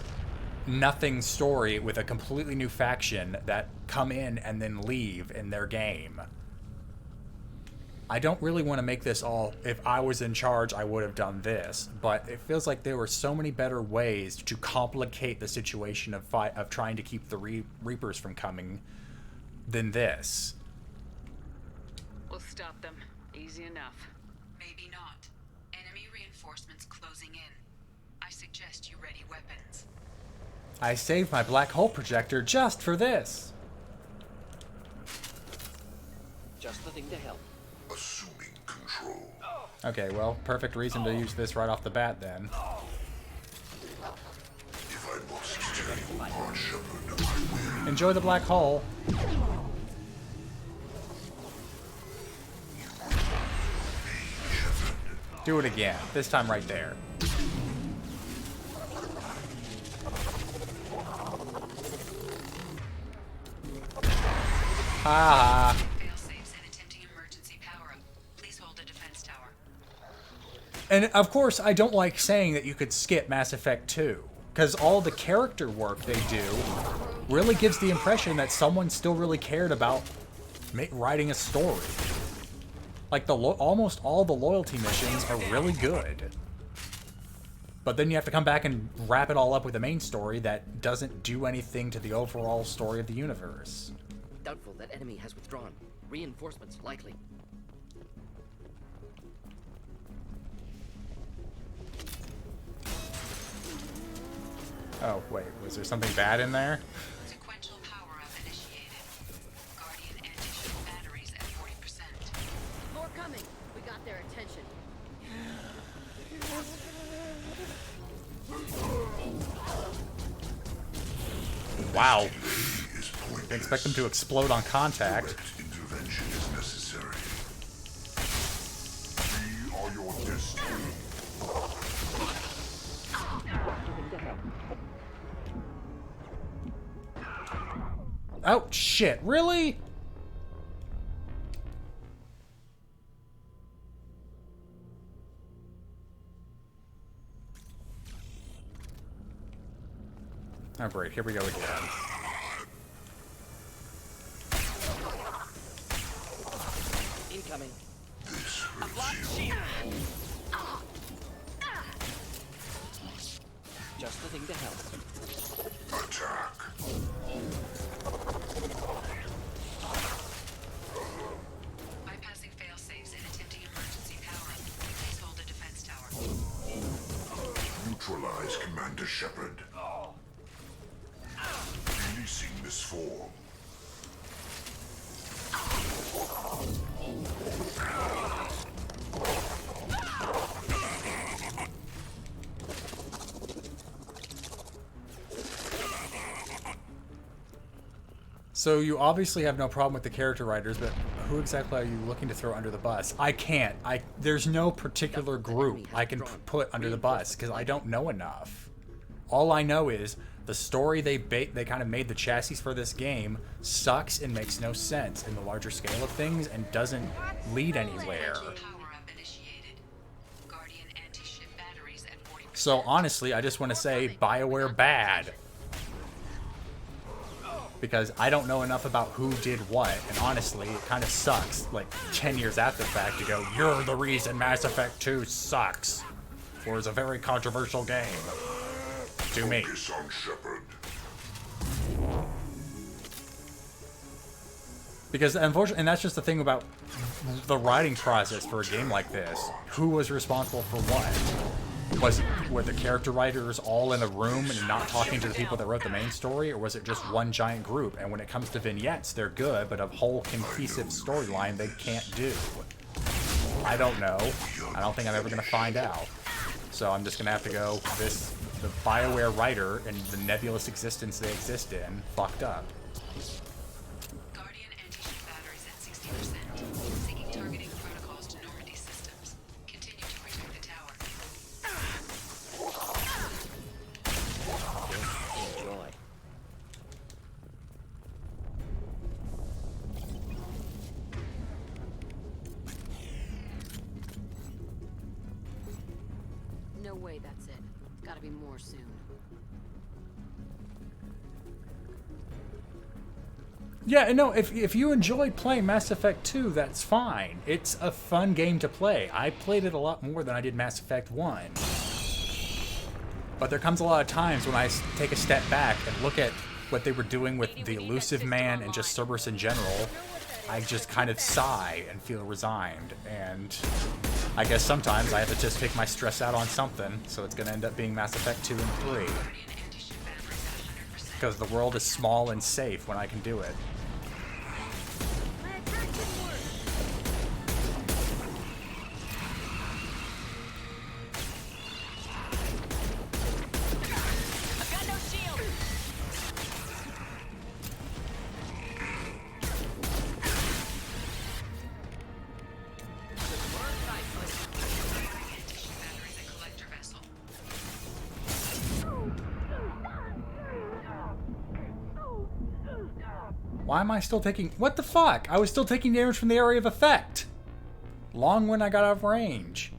nothing story with a completely new faction that come in and then leave in their game. I don't really want to make this all, if I was in charge, I would have done this, but it feels like there were so many better ways to complicate the situation of trying to keep the Reapers from coming than this. We'll stop them. Easy enough. Maybe not. Enemy reinforcements closing in. I suggest you ready weapons. I saved my black hole projector just for this. Just the thing to help. Assuming control. Okay, well, perfect reason to use this right off the bat then. If I must tear you apart, Shepard, I will. Enjoy the black hole. Do it again. This time right there. Ha ha. Failsafes and attempting emergency power-up. Please hold a defense tower. And of course, I don't like saying that you could skip Mass Effect 2, because all the character work they do really gives the impression that someone still really cared about writing a story. Like, almost all the loyalty missions are really good. But then you have to come back and wrap it all up with a main story that doesn't do anything to the overall story of the universe. Doubtful that enemy has withdrawn. Reinforcements likely. Oh, wait, was there something bad in there? Sequential power-up initiated. Guardian anti-ship batteries at 40%. More coming. We got their attention. Wow. Didn't expect them to explode on contact. Intervention is necessary. We are your destiny. Oh, shit. Really? Oh, great. Here we go again. Incoming. A block shield. Just the thing to help. Attack. Bypassing fail-safes and attempting emergency powering. Please hold a defense tower. Neutralize Commander Shepard. Releasing this form. So you obviously have no problem with the character writers, but who exactly are you looking to throw under the bus? I can't. There's no particular group I can put under the bus because I don't know enough. All I know is the story they kind of made the chassis for this game sucks and makes no sense in the larger scale of things and doesn't lead anywhere. So honestly, I just want to say BioWare bad. Because I don't know enough about who did what, and honestly, it kind of sucks, like 10 years after the fact, to go, you're the reason Mass Effect 2 sucks, or is a very controversial game. To me. Focus on Shepard. Because unfortunately, and that's just the thing about the writing process for a game like this. Who was responsible for what? Were the character writers all in a room and not talking to the people that wrote the main story, or was it just one giant group? And when it comes to vignettes, they're good, but a whole cohesive storyline they can't do. I don't know. I don't think I'm ever going to find out. So I'm just going to have to go, the BioWare writer and the nebulous existence they exist in fucked up. Guardian anti-ship batteries at 60%. Seeking targeting protocols to Normandy systems. Continue to protect the tower. Enjoy. No way that's it. It's gotta be more soon. Yeah, no, if you enjoyed playing Mass Effect 2, that's fine. It's a fun game to play. I played it a lot more than I did Mass Effect 1. But there comes a lot of times when I take a step back and look at what they were doing with the Elusive Man and just Cerebus in general, I just kind of sigh and feel resigned. And I guess sometimes I have to just take my stress out on something, so it's going to end up being Mass Effect 2 and 3. Because the world is small and safe when I can do it. Why am I still taking... What the fuck? I was still taking damage from the area of effect. Long when I got out of range.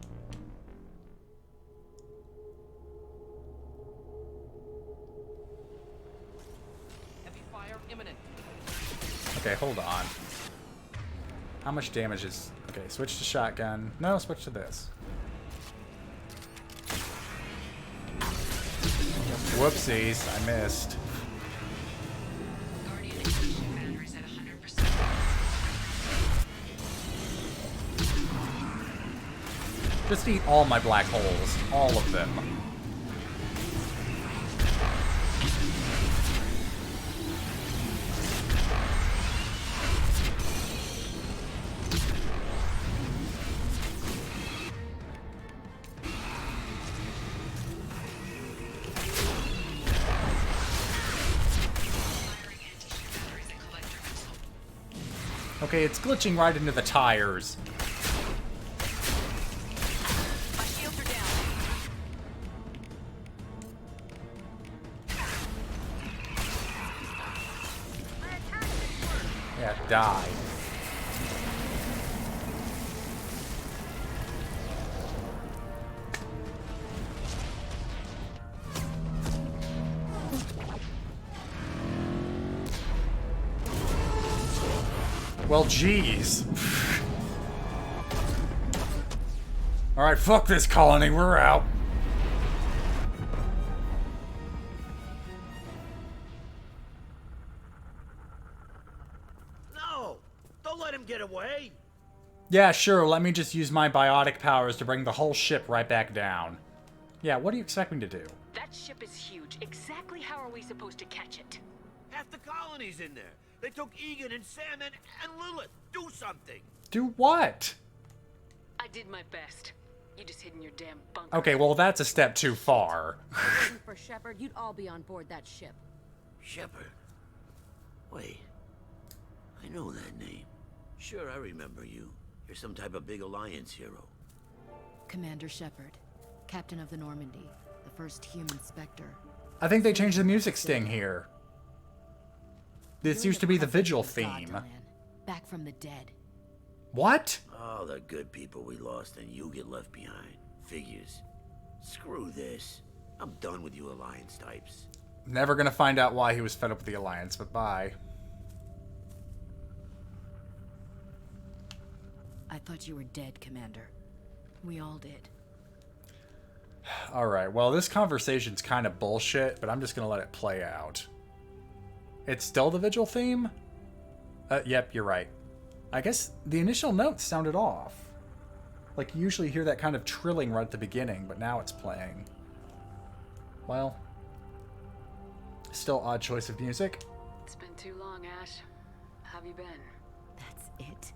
Heavy fire imminent. Okay, hold on. How much damage is... Okay, switch to shotgun. No, switch to this. Whoopsies, I missed. Just eat all my black holes. All of them. Okay, it's glitching right into the tires. My shields are down. Yeah, die. Well, geez. Alright, fuck this colony, we're out. No! Don't let him get away! Yeah, sure, let me just use my biotic powers to bring the whole ship right back down. Yeah, what do you expect me to do? That ship is huge. Exactly how are we supposed to catch it? Half the colony's in there. They took Egan and Sam and Lilith. Do something. Do what? I did my best. You just hid in your damn bunker. Okay, well that's a step too far. If it wasn't for Shepard, you'd all be on board that ship. Shepard? Wait. I know that name. Sure, I remember you. You're some type of big Alliance hero. Commander Shepard, Captain of the Normandy, the first human Spectre. I think they changed the music sting here. This You're used to be the Vigil presence of God, theme. Delenn. Back from the dead. What? All the good people we lost and you get left behind. Figures. Screw this. I'm done with you Alliance types. Never gonna find out why he was fed up with the Alliance, but bye. I thought you were dead, Commander. We all did. Alright, well this conversation's kind of bullshit, but I'm just gonna let it play out. It's still the Vigil theme? Yep, you're right. I guess the initial notes sounded off. Like, you usually hear that kind of trilling right at the beginning, but now it's playing. Well, still odd choice of music. It's been too long, Ash. How have you been? That's it?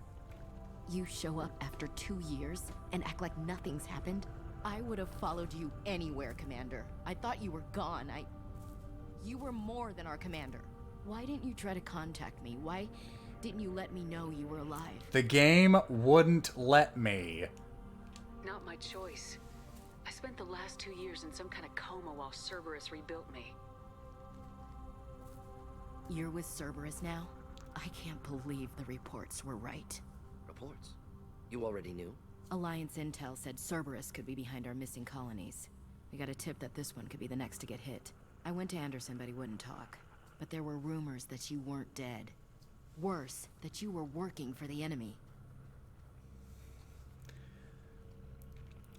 You show up after 2 years and act like nothing's happened? I would have followed you anywhere, Commander. I thought you were gone. You were more than our commander. Why didn't you try to contact me? Why didn't you let me know you were alive? The game wouldn't let me. Not my choice. I spent the last 2 years in some kind of coma while Cerberus rebuilt me. You're with Cerberus now? I can't believe the reports were right. Reports? You already knew? Alliance intel said Cerberus could be behind our missing colonies. We got a tip that this one could be the next to get hit. I went to Anderson, but he wouldn't talk. But there were rumors that you weren't dead. Worse, that you were working for the enemy.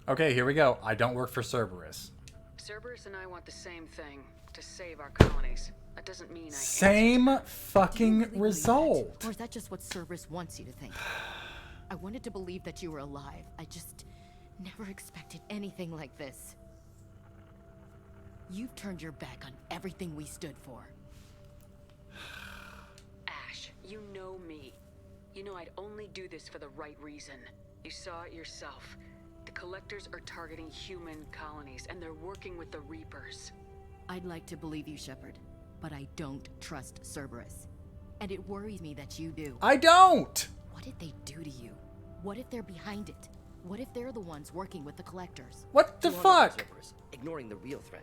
Okay, here we go. I don't work for Cerberus. Cerberus and I want the same thing, to save our colonies. That doesn't mean Same fucking result. Or is that just what Cerberus wants you to think? I wanted to believe that you were alive. I just never expected anything like this. You've turned your back on everything we stood for. Ash, you know me. You know I'd only do this for the right reason. You saw it yourself. The Collectors are targeting human colonies, and they're working with the Reapers. I'd like to believe you, Shepard, but I don't trust Cerberus. And it worries me that you do. I don't! What did they do to you? What if they're behind it? What if they're the ones working with the Collectors? What the fuck? Ignoring the real threat.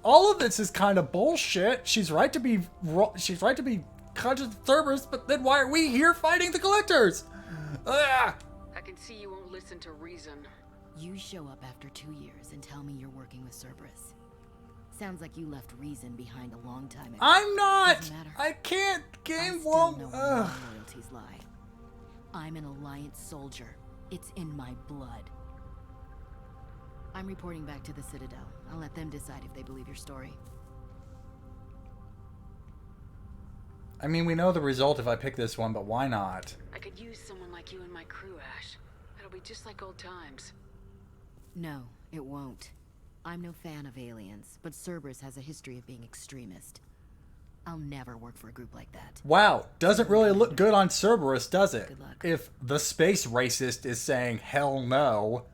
All of this is kind of bullshit. She's right to be conscious of Cerberus, but then why are we here fighting the Collectors? Ugh. I can see you won't listen to reason. You show up after 2 years and tell me you're working with Cerberus. Sounds like you left reason behind a long time ago. I'm not! Doesn't matter. I can't! Game I won't... still know where my loyalties lie. I'm an Alliance soldier. It's in my blood. I'm reporting back to the Citadel. I'll let them decide if they believe your story. I mean, we know the result if I pick this one, but why not? I could use someone like you in my crew, Ash. It'll be just like old times. No, it won't. I'm no fan of aliens, but Cerberus has a history of being extremist. I'll never work for a group like that. Wow, doesn't really look good on Cerberus, does it? Good luck. If the space racist is saying hell no.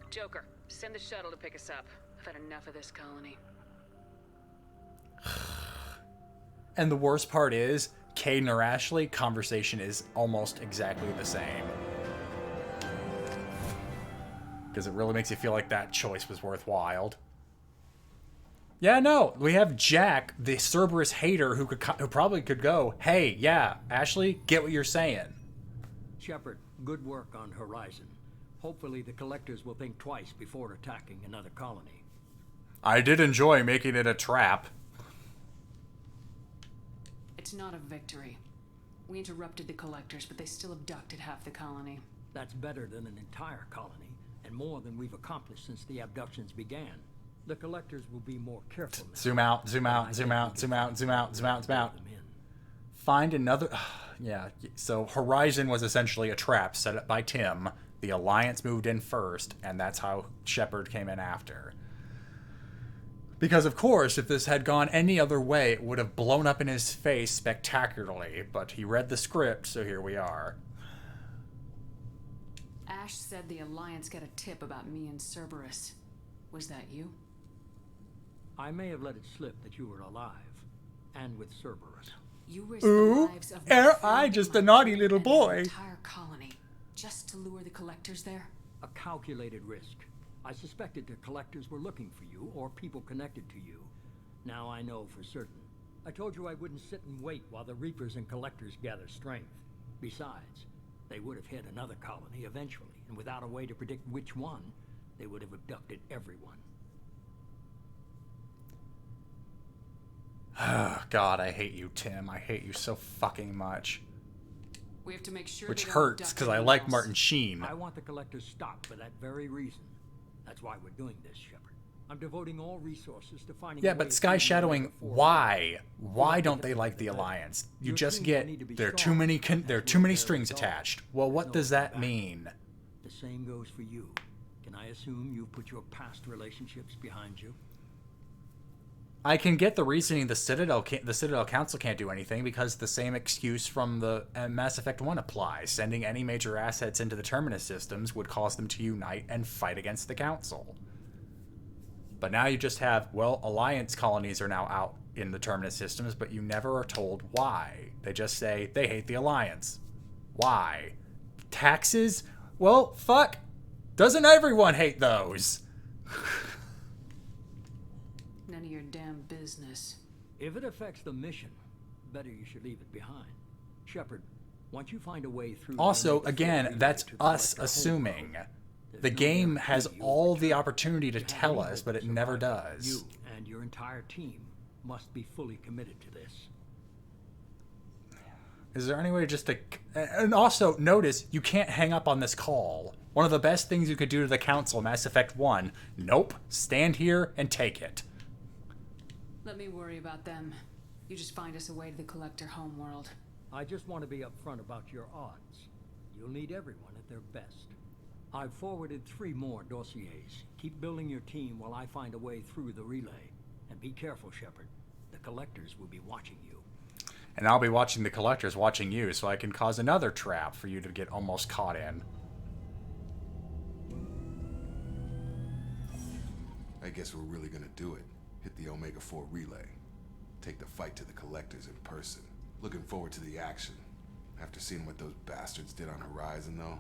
Joker, send the shuttle to pick us up. I've had enough of this colony. And the worst part is, Caden or Ashley, conversation is almost exactly the same. Because it really makes you feel like that choice was worthwhile. Yeah, no, we have Jack, the Cerberus hater, who probably could go, hey, yeah, Ashley, get what you're saying. Shepard, good work on Horizon. Hopefully the collectors will think twice before attacking another colony. I did enjoy making it a trap. It's not a victory. We interrupted the collectors, but they still abducted half the colony. That's better than an entire colony, and more than we've accomplished since the abductions began. The collectors will be more careful now. Zoom out, zoom out, zoom out, zoom out, zoom out, zoom out, zoom out. Find another... Yeah, so Horizon was essentially a trap set up by Tim. The Alliance moved in first, and that's how Shepard came in after. Because, of course, if this had gone any other way, it would have blown up in his face spectacularly. But he read the script, so here we are. Ash said the Alliance got a tip about me and Cerberus. Was that you? I may have let it slip that you were alive, and with Cerberus. You risked the lives of I just a naughty little boy. Entire colony, just to lure the collectors there. A calculated risk. I suspected the collectors were looking for you, or people connected to you. Now I know for certain. I told you I wouldn't sit and wait while the Reapers and collectors gather strength. Besides, they would have hit another colony eventually, and without a way to predict which one, they would have abducted everyone. God, I hate you, Tim. I hate you so fucking much. We have to make sure. Which hurts, because I like Martin Sheen. I want the collectors stopped for that very reason. That's why we're doing this, Shepard. I'm devoting all resources to finding. Yeah, but Sky Shadowing, why? Why don't they like the Alliance? You just get there are too many strings attached. Well, what does that mean? The same goes for you. Can I assume you've put your past relationships behind you? I can get the reasoning the Citadel Council can't do anything because the same excuse from the Mass Effect 1 applies. Sending any major assets into the Terminus systems would cause them to unite and fight against the Council. But now you just have, well, Alliance colonies are now out in the Terminus systems, but you never are told why. They just say they hate the Alliance. Why? Taxes? Well, fuck. Doesn't everyone hate those? None of your damn business. If it affects the mission, better you should leave it behind. Shepard, once you find a way through... Also, again, that's us assuming. The game has all the opportunity to tell us, but it never does. You and your entire team must be fully committed to this. Is there any way just to... And also, notice, you can't hang up on this call. One of the best things you could do to the Council, Mass Effect 1. Nope. Stand here and take it. Let me worry about them. You just find us a way to the Collector homeworld. I just want to be upfront about your odds. You'll need everyone at their best. I've forwarded 3 more dossiers. Keep building your team while I find a way through the relay. And be careful, Shepard. The Collectors will be watching you. And I'll be watching the Collectors watching you, so I can cause another trap for you to get almost caught in. I guess we're really gonna do it. Hit the Omega-4 relay. Take the fight to the Collectors in person. Looking forward to the action. After seeing what those bastards did on Horizon, though,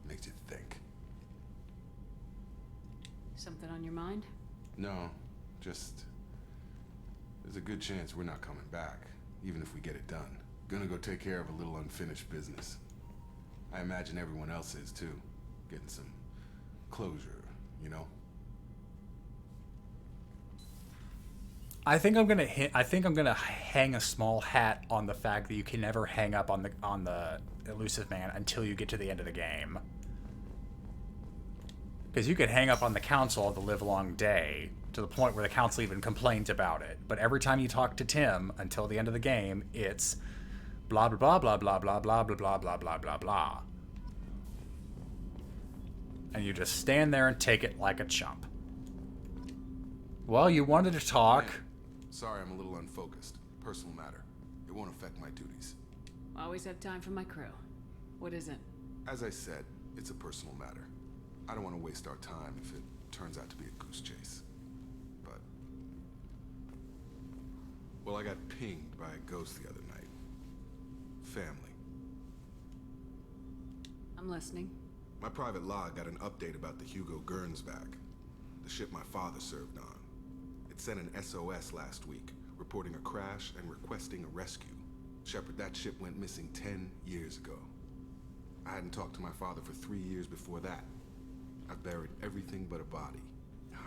makes you think. Something on your mind? No, just... there's a good chance we're not coming back, even if we get it done. Gonna go take care of a little unfinished business. I imagine everyone else is, too. Getting some closure, you know? I think I'm gonna hang a small hat on the fact that you can never hang up on the Elusive Man until you get to the end of the game. Because you could hang up on the Council all the livelong day, to the point where the Council even complains about it. But every time you talk to Tim until the end of the game, it's blah blah blah blah blah blah blah blah blah blah blah blah blah. And you just stand there and take it like a chump. Well, you wanted to talk. Man, sorry, I'm a little unfocused. Personal matter. It won't affect my duties. Always have time for my crew. What is it? As I said, it's a personal matter. I don't want to waste our time if it turns out to be a goose chase. But... Well, I got pinged by a ghost the other night. Family. I'm listening. My private log got an update about the Hugo Gernsback, the ship my father served on. It sent an SOS last week, reporting a crash and requesting a rescue. Shepard, that ship went missing 10 years ago. I hadn't talked to my father for 3 years before that. I've buried everything but a body.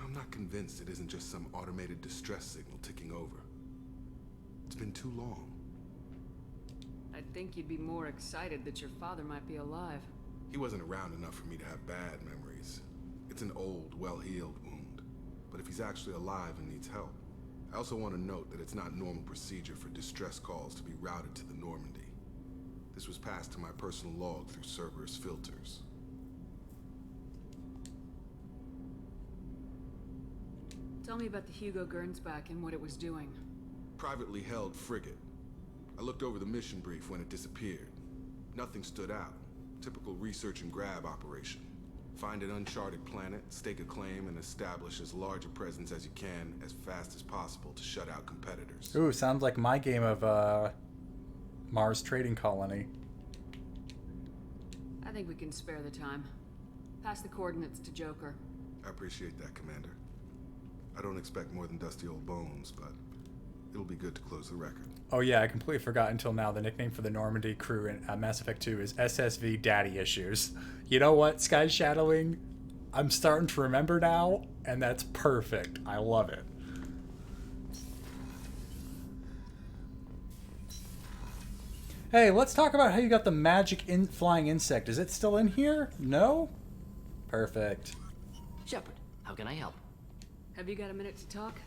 I'm not convinced it isn't just some automated distress signal ticking over. It's been too long. I'd think you'd be more excited that your father might be alive. He wasn't around enough for me to have bad memories. It's an old, well-healed wound. But if he's actually alive and needs help, I also want to note that it's not normal procedure for distress calls to be routed to the Normandy. This was passed to my personal log through Cerberus filters. Tell me about the Hugo Gernsback and what it was doing. Privately held frigate. I looked over the mission brief when it disappeared. Nothing stood out. Typical research and grab operation. Find an uncharted planet, stake a claim, and establish as large a presence as you can as fast as possible to shut out competitors. Ooh, sounds like my game of Mars Trading Colony. I think we can spare the time. Pass the coordinates to Joker. I appreciate that, Commander. I don't expect more than dusty old bones, but it'll be good to close the record. Oh yeah, I completely forgot until now. The nickname for the Normandy crew in Mass Effect 2 is SSV Daddy Issues. You know what, Sky Shadowing? I'm starting to remember now, and that's perfect. I love it. Hey, let's talk about how you got the magic flying insect. Is it still in here? No? Perfect. Shepard, how can I help? Have you got a minute to talk?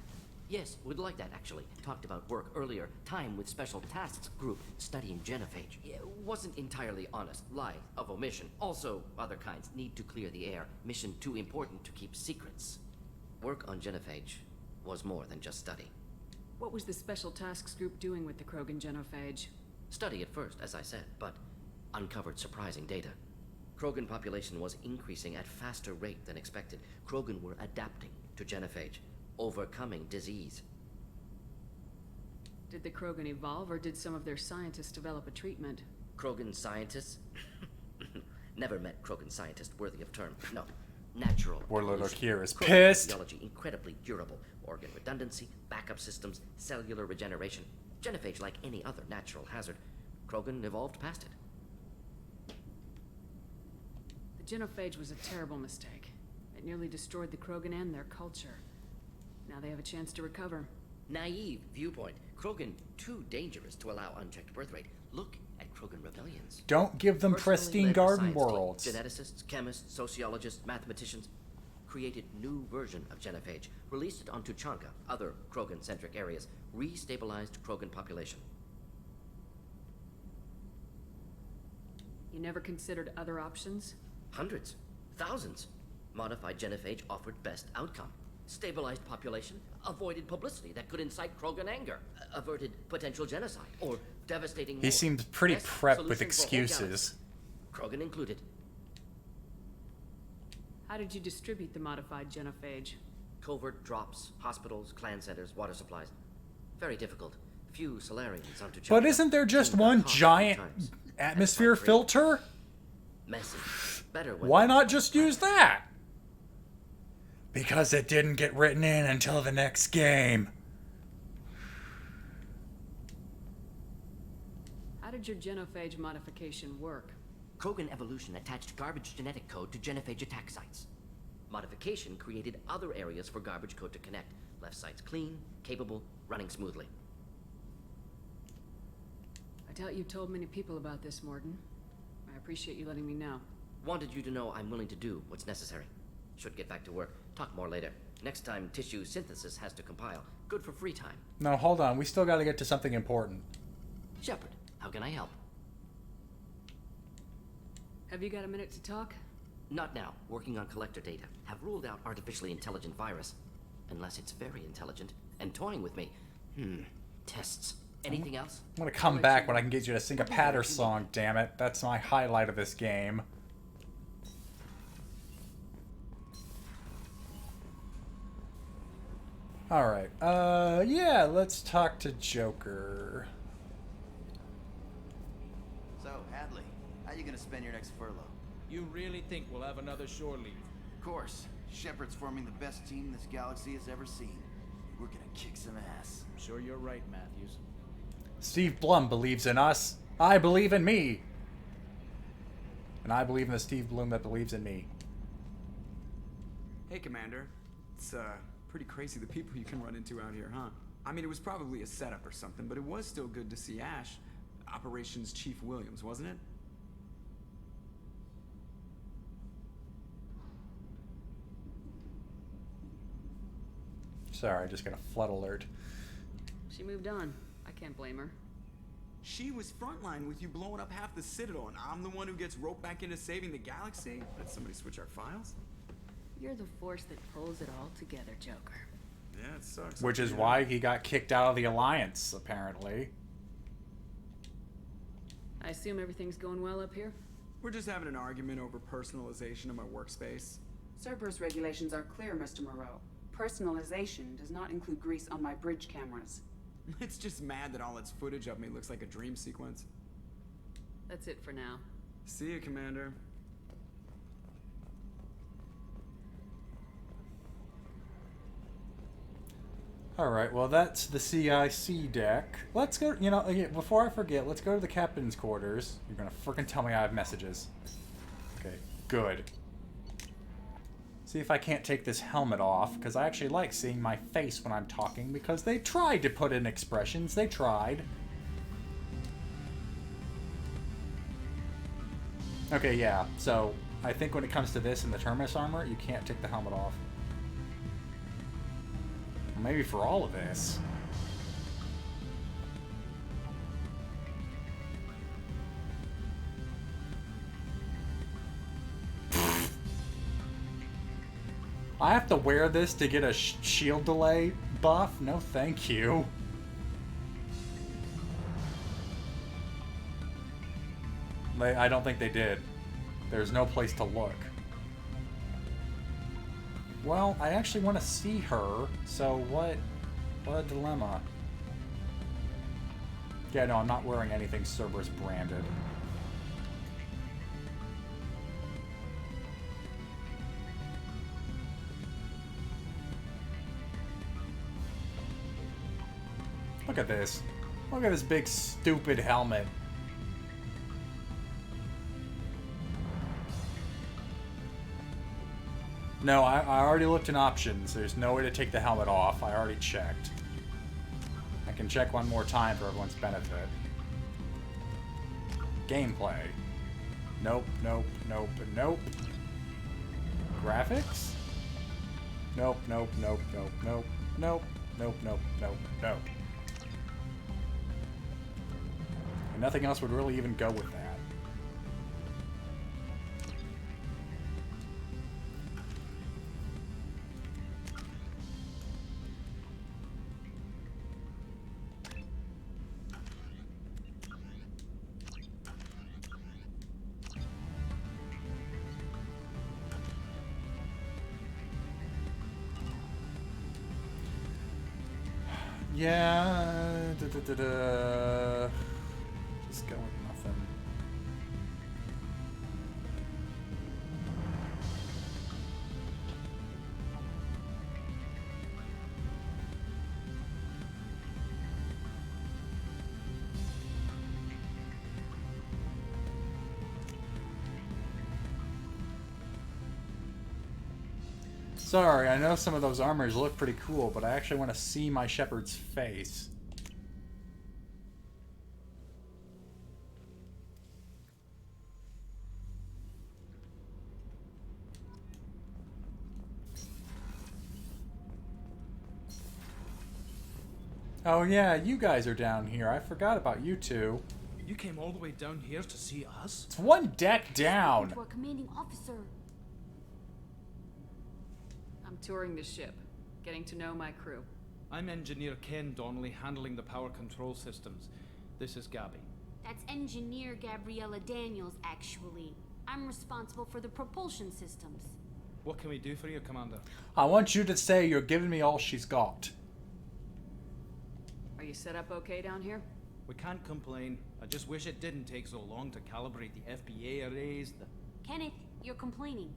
Yes, would like that, actually. Talked about work earlier. Time with Special Tasks Group, studying genophage. Wasn't entirely honest. Lie of omission. Also, other kinds. Need to clear the air. Mission too important to keep secrets. Work on genophage was more than just study. What was the Special Tasks Group doing with the Krogan genophage? Study at first, as I said, but uncovered surprising data. Krogan population was increasing at faster rate than expected. Krogan were adapting to genophage, overcoming disease. Did the Krogan evolve, or did some of their scientists develop a treatment? Krogan scientists? Never met Krogan scientist worthy of term. No. Natural. Warlord Okir is Krogan pissed. Physiology incredibly durable. Organ redundancy, backup systems, cellular regeneration. Genophage like any other natural hazard. Krogan evolved past it. The genophage was a terrible mistake. It nearly destroyed the Krogan and their culture. Now they have a chance to recover. Naive viewpoint. Krogan too dangerous to allow unchecked birth rate. Look at Krogan rebellions. Don't give them Personally pristine led garden science worlds. team, geneticists, chemists, sociologists, mathematicians created new version of genophage, released it onto Chanka, other Krogan-centric areas, restabilized Krogan population. You never considered other options? Hundreds, thousands. Modified genophage offered best outcome. Stabilized population, avoided publicity that could incite Krogan anger, averted potential genocide, or devastating war. He seems pretty Best prepped with solution for whole excuses. galaxy. Krogan included. How did you distribute the modified genophage? Covert drops, hospitals, clan centers, water supplies. Very difficult. Few Solarians onto But Chanka. isn't there just Seemed one to cost giant times. atmosphere That's filter? Messy. Better when Why not just use that? Because it didn't get written in until the next game. How did your genophage modification work? Krogan evolution attached garbage genetic code to genophage attack sites. Modification created other areas for garbage code to connect. Left sites clean, capable, running smoothly. I doubt you told many people about this, Morden. I appreciate you letting me know. Wanted you to know I'm willing to do what's necessary. Should get back to work. Talk more later. Next time tissue synthesis has to compile. Good for free time. No, hold on. We still got to get to something important. Shepard, how can I help? Have you got a minute to talk? Not now. Working on collector data. Have ruled out artificially intelligent virus. Unless it's very intelligent and toying with me. Tests. Anything else? I'm going to come back when I can get you to sing a patter song, damn it. That's my highlight of this game. Alright, yeah, let's talk to Joker. So, Hadley, how you gonna spend your next furlough? You really think we'll have another shore leave? Of course. Shepard's forming the best team this galaxy has ever seen. We're gonna kick some ass. I'm sure you're right, Matthews. Steve Blum believes in us. I believe in me. And I believe in the Steve Blum that believes in me. Hey, Commander. It's, pretty crazy the people you can run into out here, huh? I mean, it was probably a setup or something, but it was still good to see Ash. Operations Chief Williams, wasn't it? Sorry, I just got a flood alert. She moved on. I can't blame her. She was frontline with you blowing up half the Citadel, and I'm the one who gets roped back into saving the galaxy? Did somebody switch our files? You're the force that pulls it all together, Joker. Yeah, it sucks. Which is why he got kicked out of the Alliance, apparently. I assume everything's going well up here? We're just having an argument over personalization of my workspace. Cerberus regulations are clear, Mr. Moreau. Personalization does not include grease on my bridge cameras. It's just mad that all its footage of me looks like a dream sequence. That's it for now. See you, Commander. Alright, well that's the CIC deck. Let's go, you know, before I forget, let's go to the captain's quarters. You're gonna frickin' tell me I have messages. Okay, good. See if I can't take this helmet off, because I actually like seeing my face when I'm talking, because they tried to put in expressions. They tried. Okay, yeah, so I think when it comes to this and the Terminus armor, you can't take the helmet off. Maybe for all of this. I have to wear this to get a shield delay buff? No, thank you. I don't think they did. There's no place to look. Well, I actually want to see her, so what a dilemma. Yeah, no, I'm not wearing anything Cerberus branded. Look at this. Look at this big stupid helmet. No, I already looked in options. There's no way to take the helmet off. I already checked. I can check one more time for everyone's benefit. Gameplay. Nope, nope, nope, nope. Graphics? Nope, nope, nope, nope, nope, nope, nope, nope, nope, nope. And nothing else would really even go with that. Yeah, just go with nothing. Sorry, I know some of those armors look pretty cool, but I actually want to see my Shepard's face. Oh yeah, you guys are down here. I forgot about you two. You came all the way down here to see us? It's one deck down. To our commanding officer. I'm touring the ship, getting to know my crew. I'm Engineer Ken Donnelly, handling the power control systems. This is Gabby. That's Engineer Gabriella Daniels, actually. I'm responsible for the propulsion systems. What can we do for you, Commander? I want you to say you're giving me all she's got. you set up okay down here? We can't complain. I just wish it didn't take so long to calibrate the FBA arrays, Kenneth, you're complaining.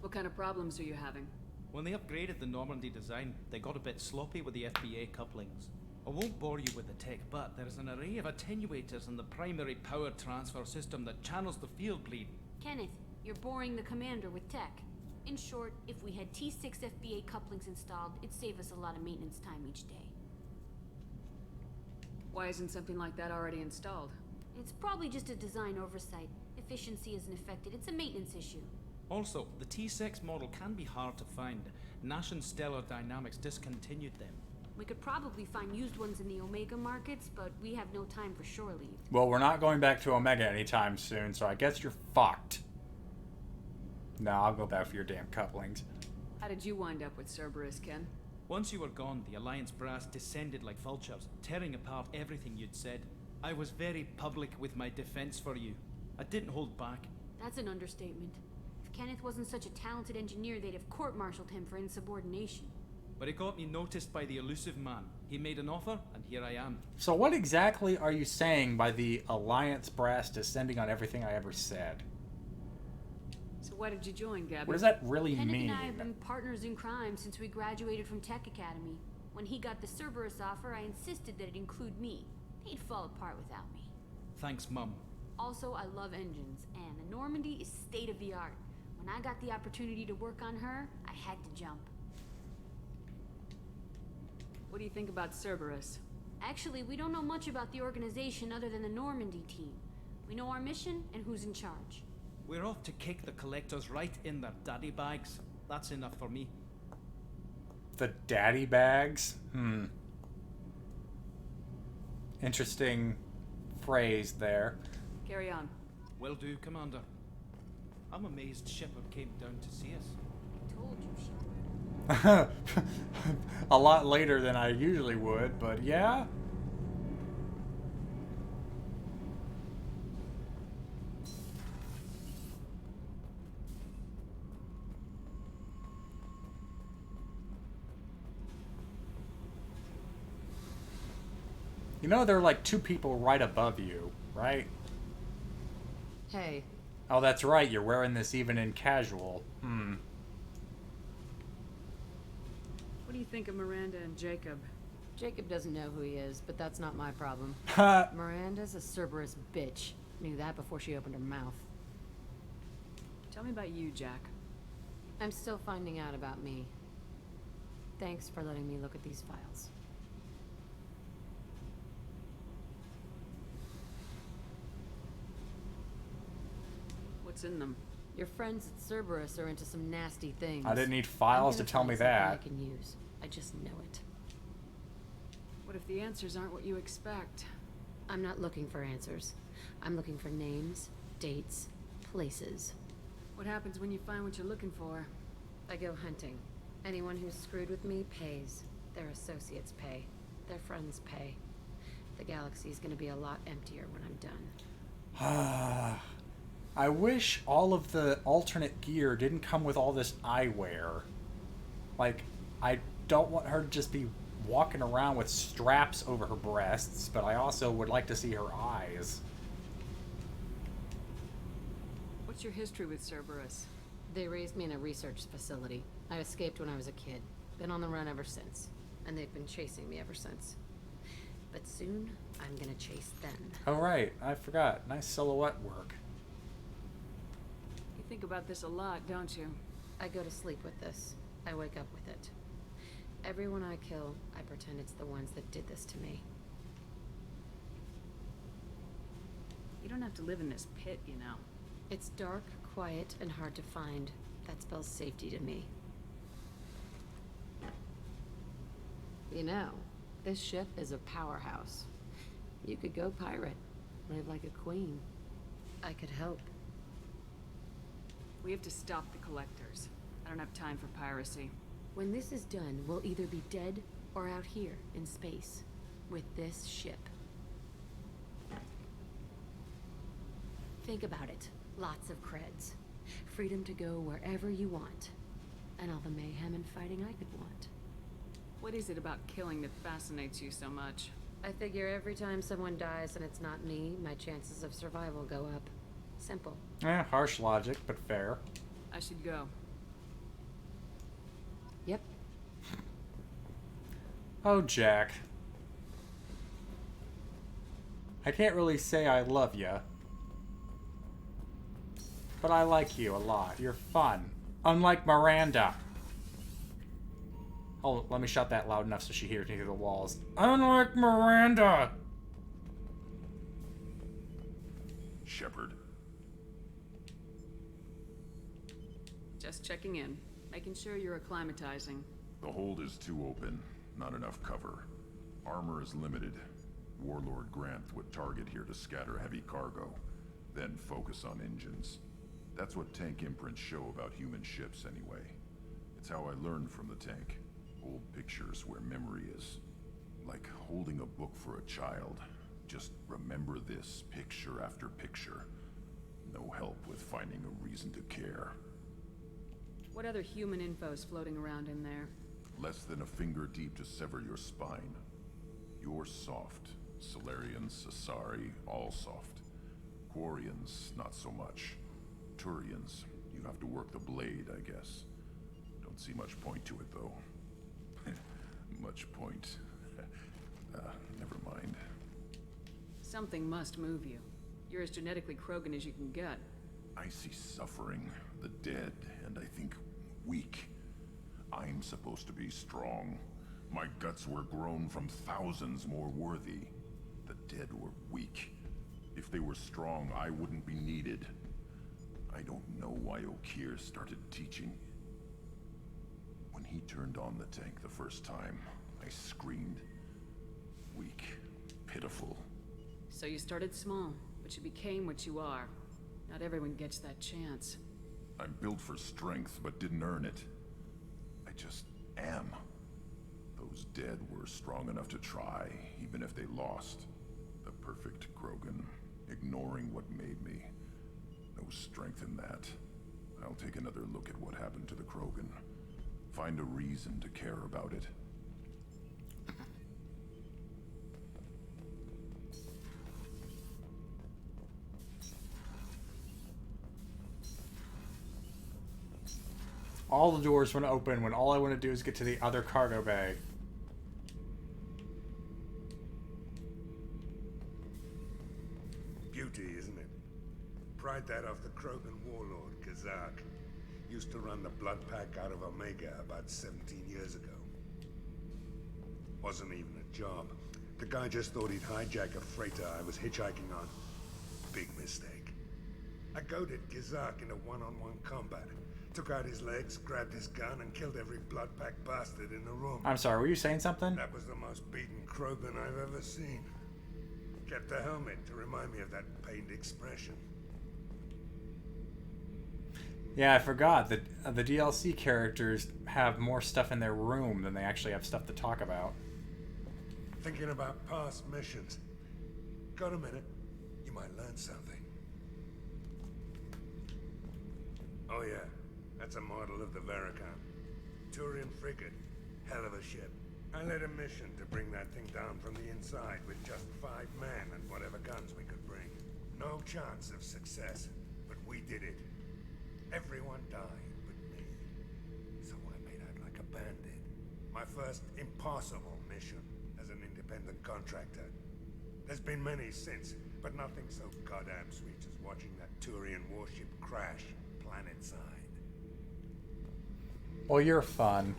What kind of problems are you having? When they upgraded the Normandy design, they got a bit sloppy with the FBA couplings. I won't bore you with the tech, but there's an array of attenuators in the primary power transfer system that channels the field bleed. Kenneth, you're boring the commander with tech. In short, if we had T6 FBA couplings installed, it'd save us a lot of maintenance time each day. Why isn't something like that already installed? It's probably just a design oversight. Efficiency isn't affected. It's a maintenance issue. Also, the T6 model can be hard to find. Nash and Stellar Dynamics discontinued them. We could probably find used ones in the Omega markets, but we have no time for shore leave. Well, we're not going back to Omega anytime soon, so I guess you're fucked. No, I'll go back for your damn couplings. How did you wind up with Cerberus, Ken? Once you were gone, the Alliance brass descended like vultures, tearing apart everything you'd said. I was very public with my defense for you. I didn't hold back. That's an understatement. If Kenneth wasn't such a talented engineer, they'd have court-martialed him for insubordination. But it got me noticed by the elusive man. He made an offer, and here I am. So what exactly are you saying by the Alliance brass descending on everything I ever said? So why did you join, Gabby? What does that really Kenneth mean? and I have been partners in crime since we graduated from Tech Academy. When he got the Cerberus offer, I insisted that it include me. He'd fall apart without me. Thanks, Mum. Also, I love engines, and the Normandy is state-of-the-art. When I got the opportunity to work on her, I had to jump. What do you think about Cerberus? Actually, we don't know much about the organization other than the Normandy team. We know our mission and who's in charge. We're off to kick the collectors right in their daddy bags. That's enough for me. The daddy bags? Interesting phrase there. Carry on. Will do, Commander. I'm amazed Shepard came down to see us. Told you, Shepard. A lot later than I usually would, but yeah. You know, there are like two people right above you, right? Hey. Oh, that's right. You're wearing this even in casual. What do you think of Miranda and Jacob? Jacob doesn't know who he is, but that's not my problem. Miranda's a Cerberus bitch. Knew that before she opened her mouth. Tell me about you, Jack. I'm still finding out about me. Thanks for letting me look at these files. What's in them? Your friends at Cerberus are into some nasty things. I didn't need files to tell me that. I can use. I just know it. What if the answers aren't what you expect? I'm not looking for answers. I'm looking for names, dates, places. What happens when you find what you're looking for? I go hunting. Anyone who's screwed with me pays. Their associates pay. Their friends pay. The galaxy's gonna be a lot emptier when I'm done. I wish all of the alternate gear didn't come with all this eyewear. Like, I don't want her to just be walking around with straps over her breasts, but I also would like to see her eyes. What's your history with Cerberus? They raised me in a research facility. I escaped when I was a kid. Been on the run ever since. And they've been chasing me ever since. But soon, I'm gonna chase them. Oh right, I forgot. Nice silhouette work. You think about this a lot, don't you? I go to sleep with this. I wake up with it. Everyone I kill, I pretend it's the ones that did this to me. You don't have to live in this pit, you know. It's dark, quiet, and hard to find. That spells safety to me. You know, this ship is a powerhouse. You could go pirate. Live like a queen. I could help. We have to stop the collectors. I don't have time for piracy. When this is done, we'll either be dead or out here in space with this ship. Think about it. Lots of creds. Freedom to go wherever you want. And all the mayhem and fighting I could want. What is it about killing that fascinates you so much? I figure every time someone dies and it's not me, my chances of survival go up. Simple. Harsh logic, but fair. I should go. Yep. Oh, Jack. I can't really say I love you, but I like you a lot. You're fun. Unlike Miranda. Oh, let me shout that loud enough so she hears me through the walls. Unlike Miranda! Shepard. Just checking in. Making sure you're acclimatizing. The hold is too open. Not enough cover. Armor is limited. Warlord Grant would target here to scatter heavy cargo, then focus on engines. That's what tank imprints show about human ships anyway. It's how I learned from the tank. Old pictures where memory is. Like holding a book for a child. Just remember this picture after picture. No help with finding a reason to care. What other human info's floating around in there? Less than a finger deep to sever your spine. You're soft. Solarians, Asari, all soft. Quarians, not so much. Turians, you have to work the blade, I guess. Don't see much point to it, though. Much point. Never mind. Something must move you. You're as genetically Krogan as you can get. I see suffering, the dead, and I think weak. I'm supposed to be strong. My guts were grown from thousands more worthy. The dead were weak. If they were strong, I wouldn't be needed. I don't know why Okeer started teaching. When he turned on the tank the first time, I screamed. Weak. Pitiful. So you started small, but you became what you are. Not everyone gets that chance. I'm built for strength, but didn't earn it. I just am. Those dead were strong enough to try, even if they lost. The perfect Krogan, ignoring what made me. No strength in that. I'll take another look at what happened to the Krogan. Find a reason to care about it. All the doors want to open when all I want to do is get to the other cargo bay. Beauty, isn't it? Pried that off the Krogan warlord, Kazak. Used to run the blood pack out of Omega about 17 years ago. Wasn't even a job. The guy just thought he'd hijack a freighter I was hitchhiking on. Big mistake. I goaded Kazak into one-on-one combat. Took out his legs, grabbed his gun, and killed every blood pack bastard in the room. I'm sorry, were you saying something? That was the most beaten Krogan I've ever seen. Kept the helmet to remind me of that pained expression. Yeah, I forgot that the DLC characters have more stuff in their room than they actually have stuff to talk about. Thinking about past missions. Got a minute? You might learn something. Oh yeah, that's a model of the Veracon. Turian frigate. Hell of a ship. I led a mission to bring that thing down from the inside with just 5 men and whatever guns we could bring. No chance of success, but we did it. Everyone died but me. So I made out like a bandit. My first impossible mission as an independent contractor. There's been many since, but nothing so goddamn sweet as watching that Turian warship crash planet-side. Well, you're fun.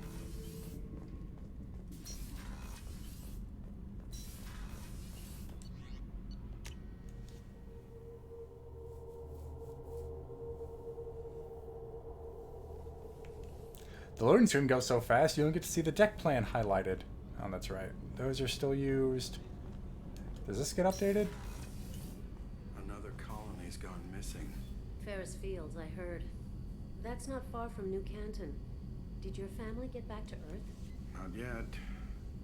The loading screen goes so fast, you don't get to see the deck plan highlighted. Oh, that's right. Those are still used. Does this get updated? Another colony's gone missing. Ferris Fields, I heard. That's not far from New Canton. Did your family get back to Earth? Not yet.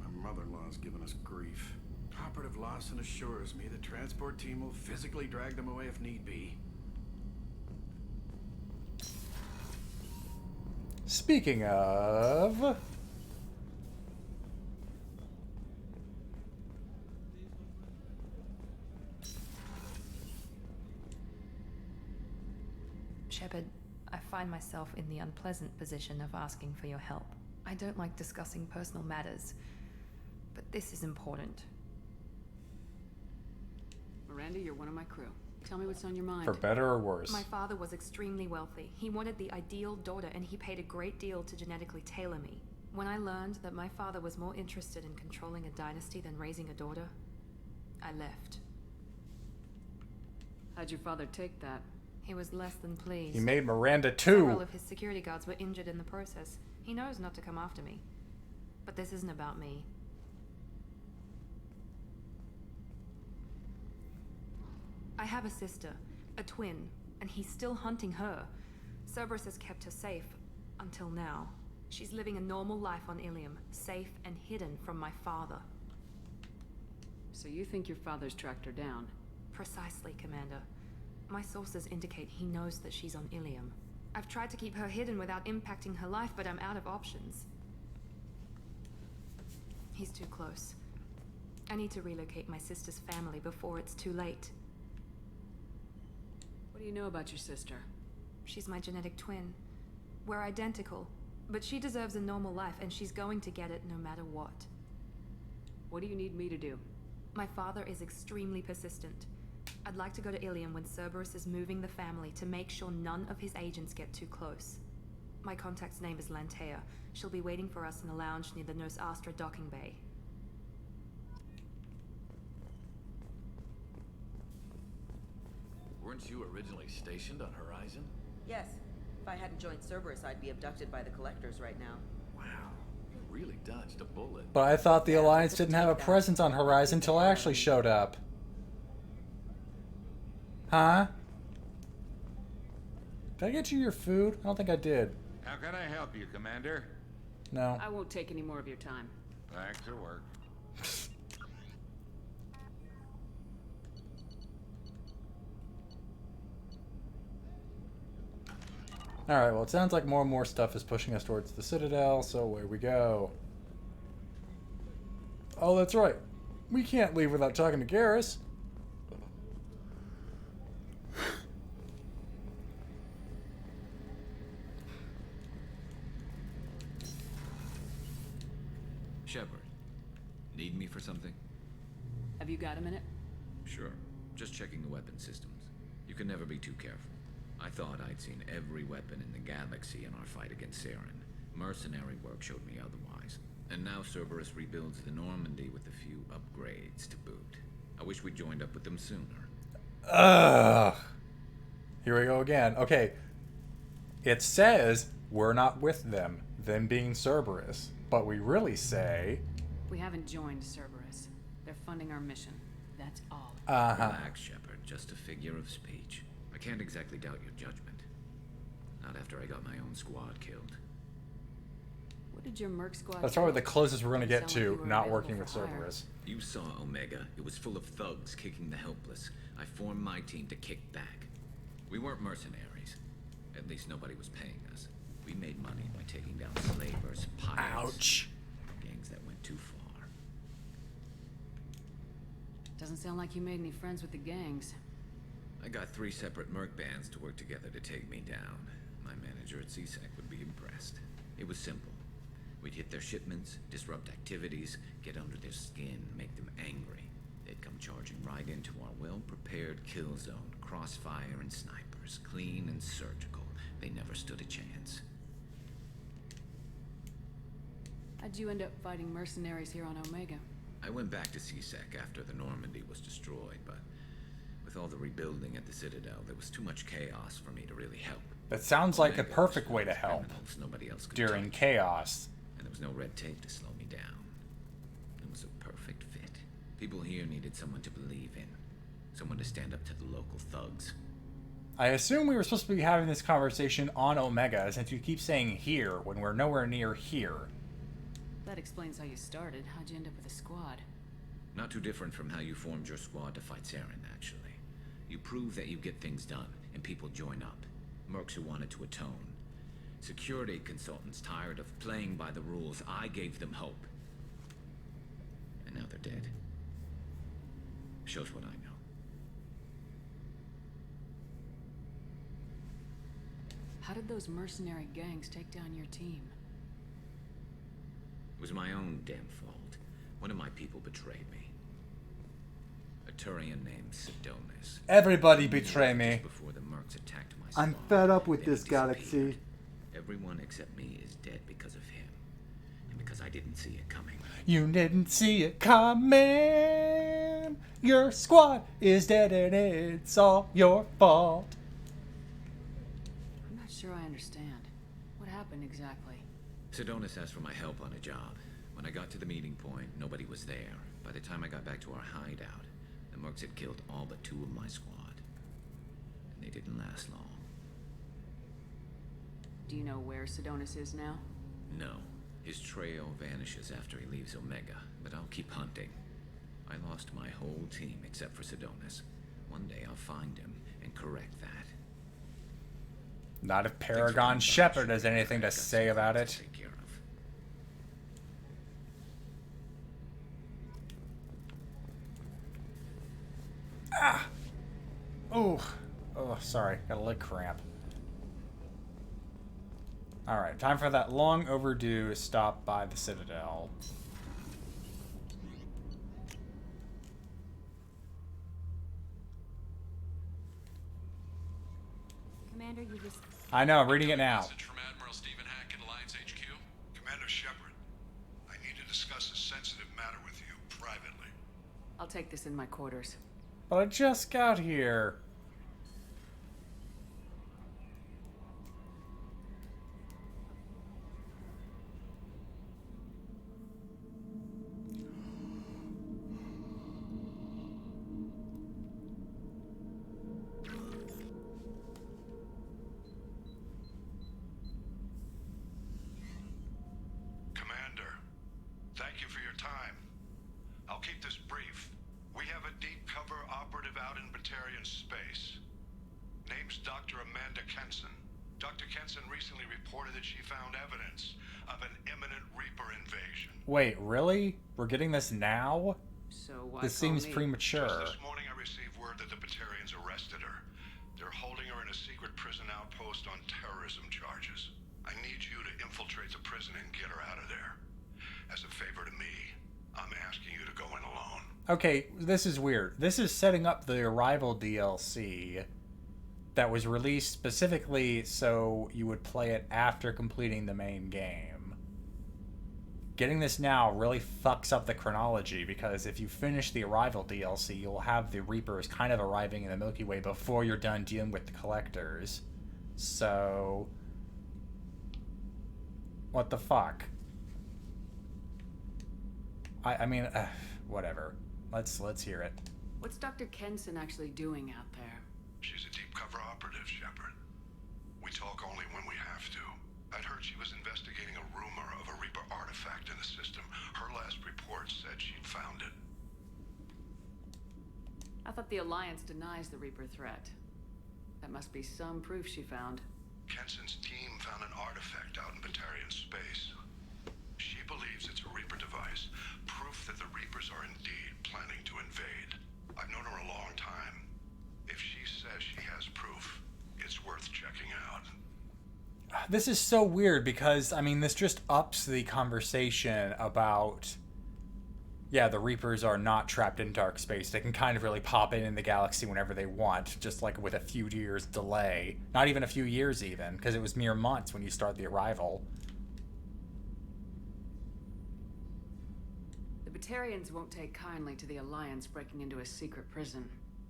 My mother-in-law's given us grief. Operative Lawson assures me the transport team will physically drag them away if need be. Speaking of... find myself in the unpleasant position of asking for your help. I don't like discussing personal matters, but this is important. Miranda, you're one of my crew. Tell me what's on your mind. For better or worse. My father was extremely wealthy. He wanted the ideal daughter, and he paid a great deal to genetically tailor me. When I learned that my father was more interested in controlling a dynasty than raising a daughter, I left. How'd your father take that? He was less than pleased. He made Miranda Several too. of his security guards were injured in the process. He knows not to come after me. But this isn't about me. I have a sister, a twin, and he's still hunting her. Cerberus has kept her safe, until now. She's living a normal life on Ilium, safe and hidden from my father. So you think your father's tracked her down? Precisely, Commander. My sources indicate he knows that she's on Ilium. I've tried to keep her hidden without impacting her life, but I'm out of options. He's too close. I need to relocate my sister's family before it's too late. What do you know about your sister? She's my genetic twin. We're identical, but she deserves a normal life, and she's going to get it no matter what. What do you need me to do? My father is extremely persistent. I'd like to go to Ilium when Cerberus is moving the family to make sure none of his agents get too close. My contact's name is Lantea. She'll be waiting for us in a lounge near the Nos Astra docking bay. Weren't you originally stationed on Horizon? Yes. If I hadn't joined Cerberus, I'd be abducted by the Collectors right now. Wow, you really dodged a bullet. But I thought the Alliance didn't have a presence on Horizon until I actually showed up. Huh? Did I get you your food? I don't think I did. How can I help you, Commander? No. I won't take any more of your time. Back to work. Alright, well, it sounds like more and more stuff is pushing us towards the Citadel, so away we go. Oh, that's right. We can't leave without talking to Garrus. Shepard, need me for something? Have you got a minute? Sure. Just checking the weapon systems. You can never be too careful. I thought I'd seen every weapon in the galaxy in our fight against Saren. Mercenary work showed me otherwise. And now Cerberus rebuilds the Normandy with a few upgrades to boot. I wish we joined up with them sooner. Ugh. Here we go again. Okay. It says we're not with them being Cerberus. But we really say... We haven't joined Cerberus. They're funding our mission. That's all. Relax, Shepard. Just a figure of speech. I can't exactly doubt your judgment. Not after I got my own squad killed. What did your merc squad That's probably do? the closest we're going to get Sound like to you were not available working with for hire. Cerberus. You saw Omega. It was full of thugs kicking the helpless. I formed my team to kick back. We weren't mercenaries. At least nobody was paying us. We made money by taking down slavers, pirates. Ouch. Gangs that went too far. Doesn't sound like you made any friends with the gangs. I got 3 separate merc bands to work together to take me down. My manager at CSEC would be impressed. It was simple. We'd hit their shipments, disrupt activities, get under their skin, make them angry. They'd come charging right into our well-prepared kill zone, crossfire and snipers, clean and surgical. They never stood a chance. How'd you end up fighting mercenaries here on Omega? I went back to CSEC after the Normandy was destroyed, but with all the rebuilding at the Citadel, there was too much chaos for me to really help. That sounds like a Omega perfect was way to full of help criminals nobody else could during touch. chaos. And there was no red tape to slow me down. It was a perfect fit. People here needed someone to believe in. Someone to stand up to the local thugs. I assume we were supposed to be having this conversation on Omega, since you keep saying here when we're nowhere near here. That explains how you started. How'd you end up with a squad? Not too different from how you formed your squad to fight Saren, actually. You prove that you get things done, and people join up. Mercs who wanted to atone. Security consultants tired of playing by the rules. I gave them hope. And now they're dead. Shows what I know. How did those mercenary gangs take down your team? It was my own damn fault. One of my people betrayed me. A Turian named Cerebus. Everybody betray me. Before the mercs attacked my I'm squad, fed up with then this he galaxy. disappeared. Everyone except me is dead because of him. And because I didn't see it coming. You didn't see it coming. Your squad is dead and it's all your fault. I'm not sure I understand. What happened exactly? Cerebus asked for my help on a job. When I got to the meeting point, nobody was there. By the time I got back to our hideout, the mercs had killed all but 2 of my squad. And they didn't last long. Do you know where Cerebus is now? No. His trail vanishes after he leaves Omega, but I'll keep hunting. I lost my whole team except for Cerebus. One day I'll find him and correct that. Not if Paragon Shepard has anything to say about it. Ah! Oh, sorry. Got a leg cramp. Alright, time for that long overdue stop by the Citadel. Commander, you just... I know, I'm reading it now. From Admiral Stephen Hack at Alliance HQ. Commander Shepard, I need to discuss a sensitive matter with you privately. I'll take this in my quarters. But I just got here. Commander, thank you for your time. I'll keep this brief. We have a deep cover operative out in Batarian space. Name's Dr. Amanda Kenson. Dr. Kenson recently reported that she found evidence of an imminent Reaper invasion. Wait, really? We're getting this now? So why This seems premature. Just this morning I received word that the Batarians arrested her. They're holding her in a secret prison outpost on terrorism charges. I need you to infiltrate the prison and get her out of there. As a favor to me, I'm asking you to go in alone. Okay, this is weird. This is setting up the Arrival DLC that was released specifically so you would play it after completing the main game. Getting this now really fucks up the chronology, because if you finish the Arrival DLC, you'll have the Reapers kind of arriving in the Milky Way before you're done dealing with the Collectors. So... what the fuck? I mean, whatever. Let's hear it. What's Dr. Kenson actually doing out there? She's a deep cover operative, Shepard. We talk only when we have to. I'd heard she was investigating a rumor of a Reaper artifact in the system. Her last report said she'd found it. I thought the Alliance denies the Reaper threat. That must be some proof she found. Kenson's team found an artifact out in Batarian space. She believes it's a Reaper device, proof that the Reapers are indeed planning to invade. I've known her a long time. If she says she has proof, it's worth checking out. This is so weird because, I mean, this just ups the conversation about, yeah, the Reapers are not trapped in dark space. They can kind of really pop in the galaxy whenever they want, just like with a few years delay. Not even a few years even, because it was mere months when you start the Arrival. The Batarians won't take kindly to the Alliance breaking into a secret prison.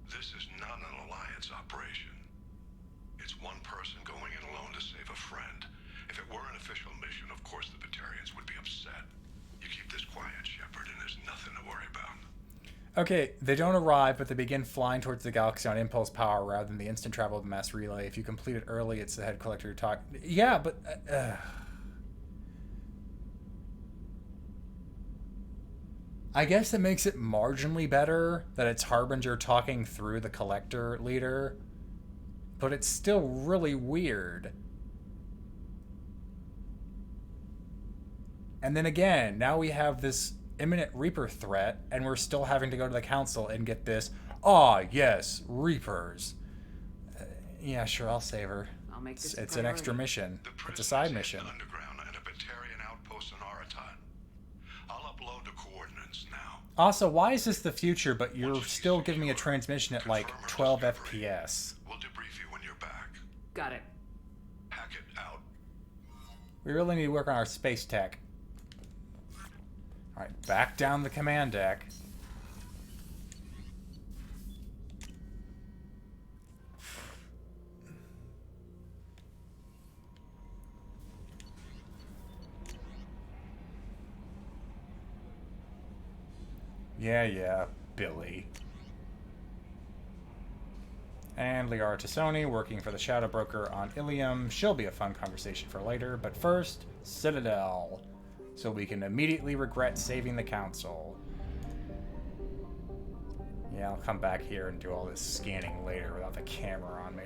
This is not an Alliance operation. It's one person going in alone to save a friend. If it were an official mission, of course the Batarians would be upset. You keep this quiet, Shepard, and there's nothing to worry about. Okay, they don't arrive, but they begin flying towards the galaxy on impulse power rather than the instant travel of the mass relay. If you complete it early, it's the head collector talk. Yeah, but... I guess it makes it marginally better that it's Harbinger talking through the collector leader, but it's still really weird. And then again, now we have this imminent Reaper threat, and we're still having to go to the council and get this, ah, yes, Reapers. Yeah, sure, I'll save her. I'll make this It's an extra mission. It's a side mission. Underground and a Batarian outpost in Araton. I'll upload the coordinates now. Also, why is this the future, but you're still giving me a transmission at like 12 FPS? We'll debrief you when you're back. Got it. Hackett out. We really need to work on our space tech. Alright, back down the command deck. Yeah, Billy. And Liara Tassoni working for the Shadow Broker on Ilium. She'll be a fun conversation for later, but first, Citadel. So we can immediately regret saving the Council. Yeah, I'll come back here and do all this scanning later without the camera on me.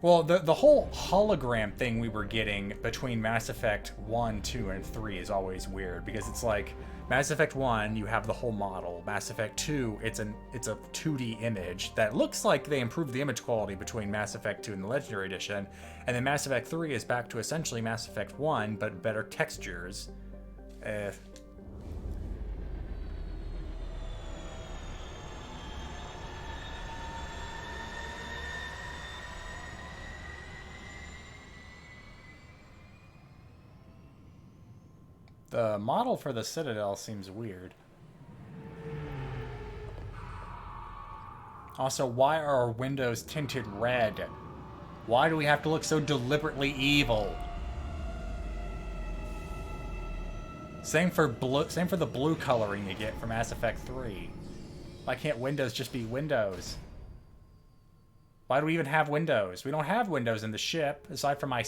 Well, the whole hologram thing we were getting between Mass Effect 1, 2, and 3 is always weird, because it's like, Mass Effect 1, you have the whole model. Mass Effect 2, it's a 2D image that looks like they improved the image quality between Mass Effect 2 and the Legendary Edition, and then Mass Effect 3 is back to essentially Mass Effect 1, but better textures. The model for the Citadel seems weird. Also, why are our windows tinted red? Why do we have to look so deliberately evil? Same for the blue coloring you get from Mass Effect 3. Why can't windows just be windows? Why do we even have windows? We don't have windows in the ship, aside from my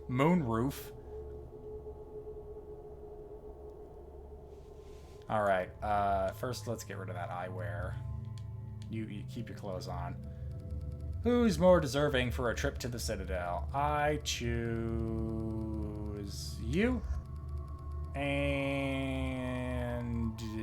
moon roof. Alright, first let's get rid of that eyewear. You keep your clothes on. Who's more deserving for a trip to the Citadel? I choose you. And you.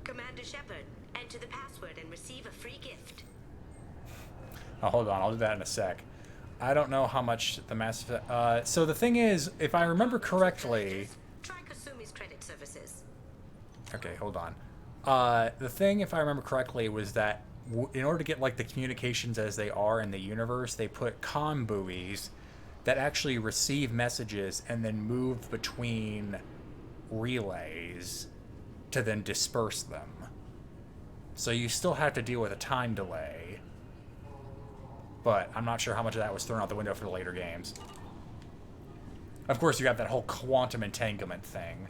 Commander Shepard, enter the password and receive a free gift. Oh, hold on, I'll do that in a sec. I don't know how much the Mass Effect... so the thing is, if I remember correctly... Try Kasumi's credit services. Okay, hold on. The thing, if I remember correctly, was that in order to get like the communications as they are in the universe, they put comm buoys that actually receive messages and then move between relays to then disperse them. So you still have to deal with a time delay. But I'm not sure how much of that was thrown out the window for the later games. Of course, you got that whole quantum entanglement thing.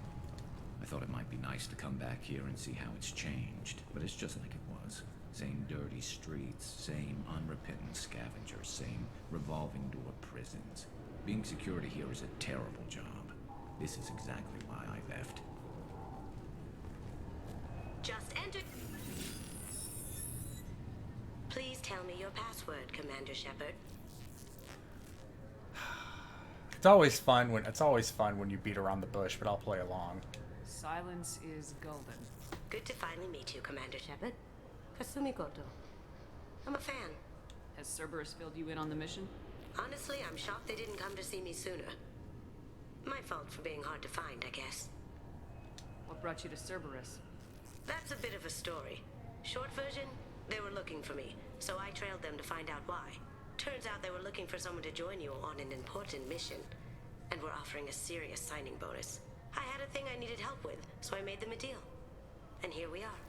I thought it might be nice to come back here and see how it's changed, but it's just like it was. Same dirty streets, same unrepentant scavengers, same revolving door prisons. Being security here is a terrible job. This is exactly why I left. Just enter. Please tell me your password, Commander Shepard. It's always fun when you beat around the bush, but I'll play along. Silence is golden. Good to finally meet you, Commander Shepard. Kasumi Goto. I'm a fan. Has Cerberus filled you in on the mission? Honestly, I'm shocked they didn't come to see me sooner. My fault for being hard to find, I guess. What brought you to Cerberus? That's a bit of a story. Short version, they were looking for me, so I trailed them to find out why. Turns out they were looking for someone to join you on an important mission, and were offering a serious signing bonus. I had a thing I needed help with, so I made them a deal. And here we are.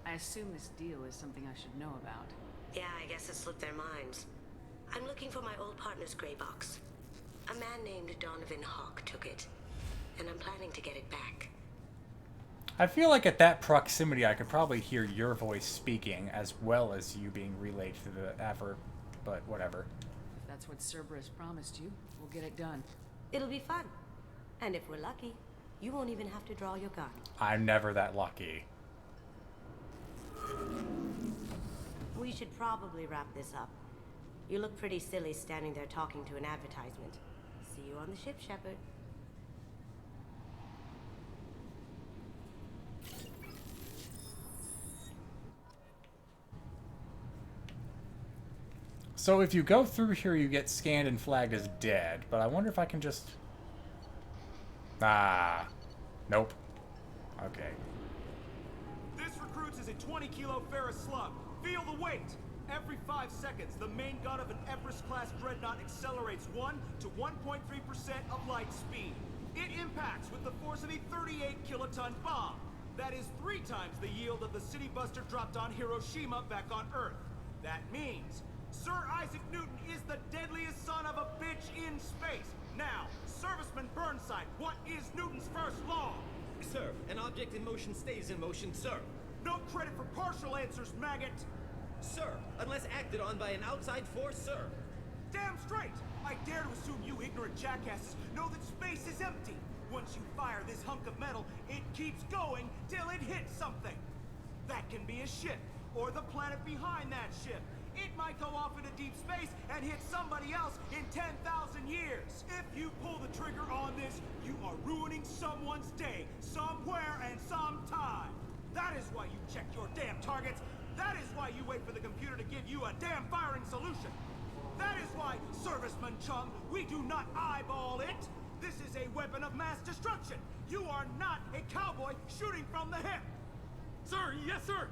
I assume this deal is something I should know about. Yeah, I guess it slipped their minds. I'm looking for my old partner's gray box. A man named Donovan Hawk took it, and I'm planning to get it back. I feel like at that proximity, I could probably hear your voice speaking as well as you being relayed through the effort, but whatever. If that's what Cerberus promised you, we'll get it done. It'll be fun. And if we're lucky, you won't even have to draw your gun. I'm never that lucky. We should probably wrap this up. You look pretty silly standing there talking to an advertisement. See you on the ship, Shepard. So if you go through here, you get scanned and flagged as dead, but I wonder if I can just... Ah. Nope. Okay. This recruits is a 20-kilo ferrous slug. Feel the weight! Every 5 seconds, the main gun of an Everest-class dreadnought accelerates 1 to 1.3% of light speed. It impacts with the force of a 38-kiloton bomb. That is 3 times the yield of the city buster dropped on Hiroshima back on Earth. That means Sir Isaac Newton is the deadliest son of a bitch in space. Now, Serviceman Burnside, what is Newton's first law? Sir, an object in motion stays in motion, sir. No credit for partial answers, maggot. Sir, unless acted on by an outside force, sir. Damn straight! I dare to assume you ignorant jackasses know that space is empty. Once you fire this hunk of metal, it keeps going till it hits something. That can be a ship, or the planet behind that ship. It might go off into deep space and hit somebody else in 10,000 years. If you pull the trigger on this, you are ruining someone's day, somewhere and sometime. That is why you check your damn targets. That is why you wait for the computer to give you a damn firing solution. That is why, Serviceman Chung, we do not eyeball it. This is a weapon of mass destruction. You are not a cowboy shooting from the hip. Sir, yes, sir.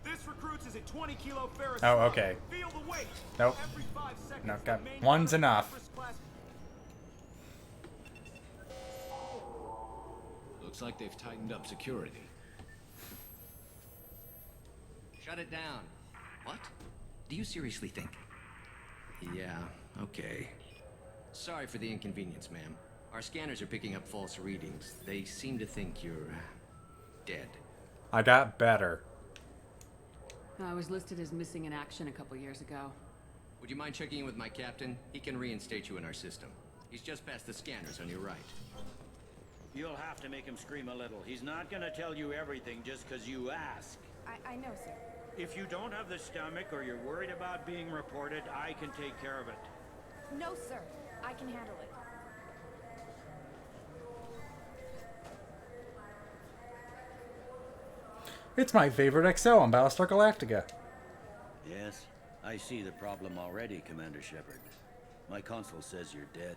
This recruits is a 20-kilo ferrous Oh, slug. okay. Feel the weight. Nope. Every 5 seconds, No, the got main one's gun of enough. Everest-class Looks like they've tightened up security. Shut it down. What? Do you seriously think? Yeah, okay. Sorry for the inconvenience, ma'am. Our scanners are picking up false readings. They seem to think you're dead. I got better. I was listed as missing in action a couple years ago. Would you mind checking in with my captain? He can reinstate you in our system. He's just past the scanners on your right. You'll have to make him scream a little. He's not gonna tell you everything just because you ask. I know, sir. If you don't have the stomach or you're worried about being reported, I can take care of it. No, sir. I can handle it. It's my favorite XO on Battlestar Galactica. Yes, I see the problem already, Commander Shepard. My console says you're dead.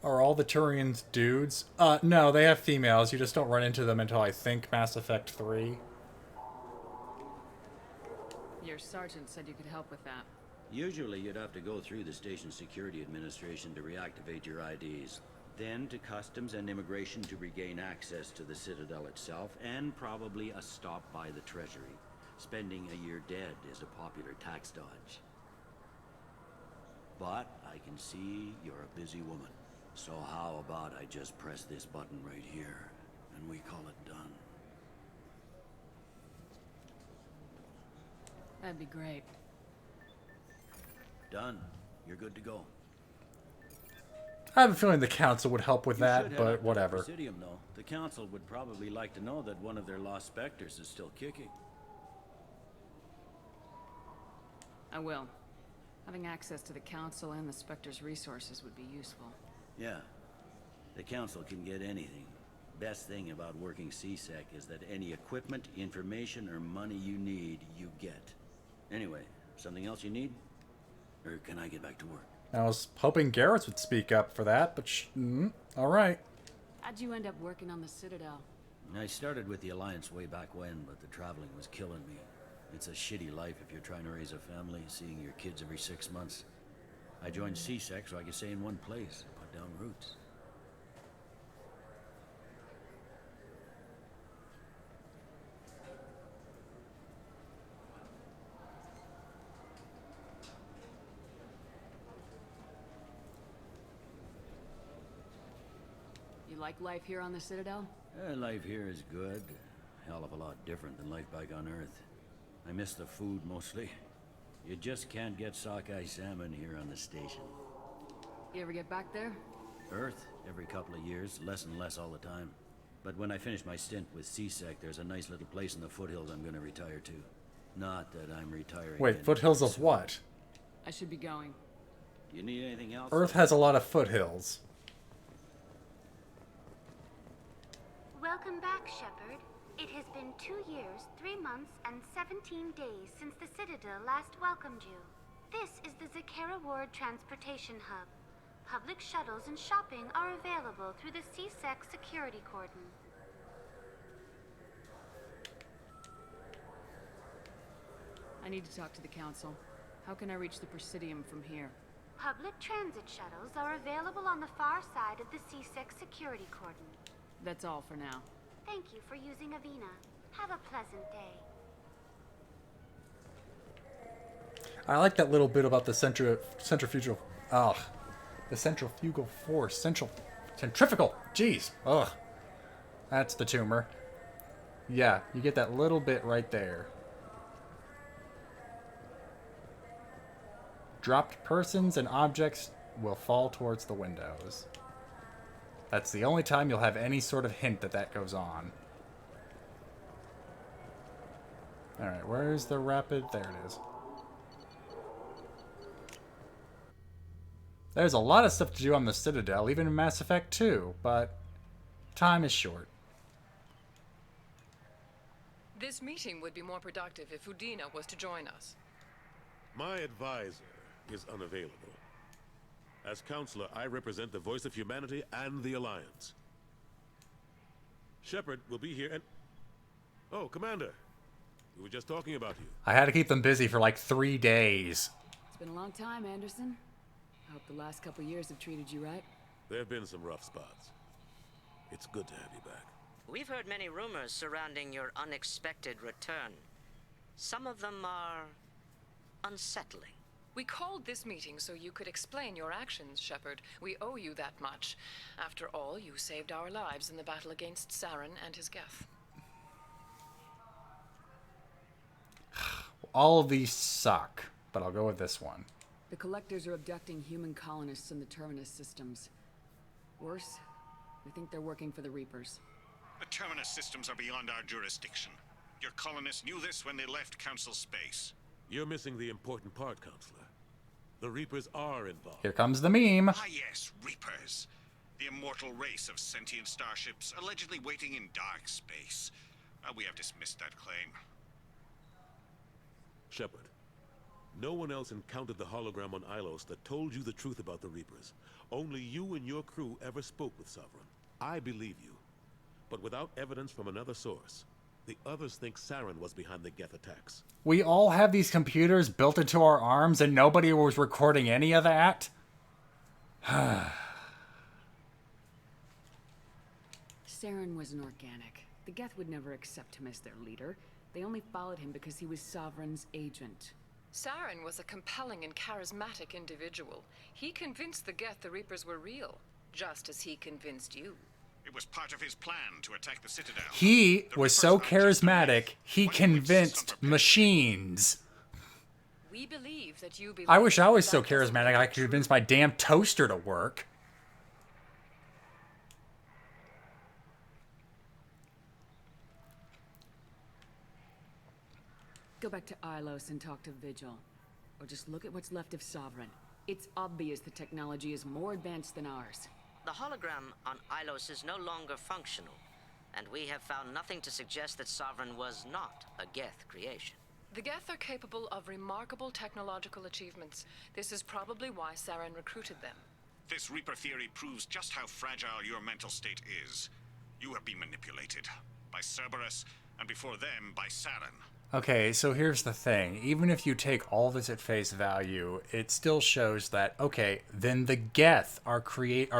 Are all the Turians dudes? No, they have females. You just don't run into them until I think Mass Effect 3. Your sergeant said you could help with that. Usually you'd have to go through the Station Security Administration to reactivate your IDs. Then to Customs and Immigration to regain access to the Citadel itself, and probably a stop by the Treasury. Spending a year dead is a popular tax dodge. But I can see you're a busy woman. So how about I just press this button right here, and we call it done? That'd be great. Done. You're good to go. I have a feeling the council would help with You should that, head up but to the whatever. Presidium, though. The council would probably like to know that one of their lost specters is still kicking. I will. Having access to the council and the Spectre's resources would be useful. Yeah. The council can get anything. Best thing about working CSEC is that any equipment, information, or money you need, you get. Anyway, something else you need? Or can I get back to work? I was hoping Garrett would speak up for that, but all right. How'd you end up working on the Citadel? I started with the Alliance way back when, but the traveling was killing me. It's a shitty life if you're trying to raise a family, seeing your kids every 6 months. I joined CSEC so I could stay in one place, put down roots. You like life here on the Citadel? Life here is good. Hell of a lot different than life back on Earth. I miss the food mostly. You just can't get sockeye salmon here on the station. You ever get back there? Earth, every couple of years, less and less all the time. But when I finish my stint with CSEC, there's a nice little place in the foothills I'm gonna retire to. Not that I'm retiring. Wait, foothills of what? I should be going. You need anything else? Earth has a lot of foothills. Welcome back, Shepard. It has been 2 years, 3 months, and 17 days since the Citadel last welcomed you. This is the Zakera Ward Transportation Hub. Public shuttles and shopping are available through the CSEC security cordon. I need to talk to the Council. How can I reach the Presidium from here? Public transit shuttles are available on the far side of the CSEC security cordon. That's all for now. Thank you for using Avina. Have a pleasant day. I like that little bit about the centrifugal. Ugh. The centrifugal force. Centrifugal. Jeez. Ugh. That's the tumor. Yeah, you get that little bit right there. Dropped persons and objects will fall towards the windows. That's the only time you'll have any sort of hint that that goes on. Alright, where's the rapid? There it is. There's a lot of stuff to do on the Citadel, even in Mass Effect 2, but time is short. This meeting would be more productive if Udina was to join us. My advisor is unavailable. As counselor, I represent the voice of humanity and the Alliance. Shepard will be here and... Oh, Commander. We were just talking about you. I had to keep them busy for like 3 days. It's been a long time, Anderson. I hope the last couple years have treated you right. There have been some rough spots. It's good to have you back. We've heard many rumors surrounding your unexpected return. Some of them are unsettling. We called this meeting so you could explain your actions, Shepard. We owe you that much. After all, you saved our lives in the battle against Saren and his Geth. All of these suck, but I'll go with this one. The Collectors are abducting human colonists in the Terminus systems. Worse, we think they're working for the Reapers. The Terminus systems are beyond our jurisdiction. Your colonists knew this when they left Council space. You're missing the important part, Counselor. The Reapers are involved. Here comes the meme. Ah yes, Reapers. The immortal race of sentient starships allegedly waiting in dark space. We have dismissed that claim. Shepard, no one else encountered the hologram on Ilos that told you the truth about the Reapers. Only you and your crew ever spoke with Sovereign. I believe you. But without evidence from another source, the others think Saren was behind the Geth attacks. We all have these computers built into our arms and nobody was recording any of that? Saren was an organic. The Geth would never accept him as their leader. They only followed him because he was Sovereign's agent. Saren was a compelling and charismatic individual. He convinced the Geth the Reapers were real, just as he convinced you. It was part of his plan to attack the Citadel. He was so charismatic, he convinced machines. We believe that you I wish I was so charismatic I could convince my damn toaster to work. Go back to Ilos and talk to Vigil. Or just look at what's left of Sovereign. It's obvious the technology is more advanced than ours. The hologram on Ilos is no longer functional, and we have found nothing to suggest that Sovereign was not a Geth creation. The Geth are capable of remarkable technological achievements. This is probably why Saren recruited them. This Reaper theory proves just how fragile your mental state is. You have been manipulated by Cerberus, and before them by Saren. Okay, so here's the thing. Even if you take all this at face value, it still shows that, okay, then the Geth are capable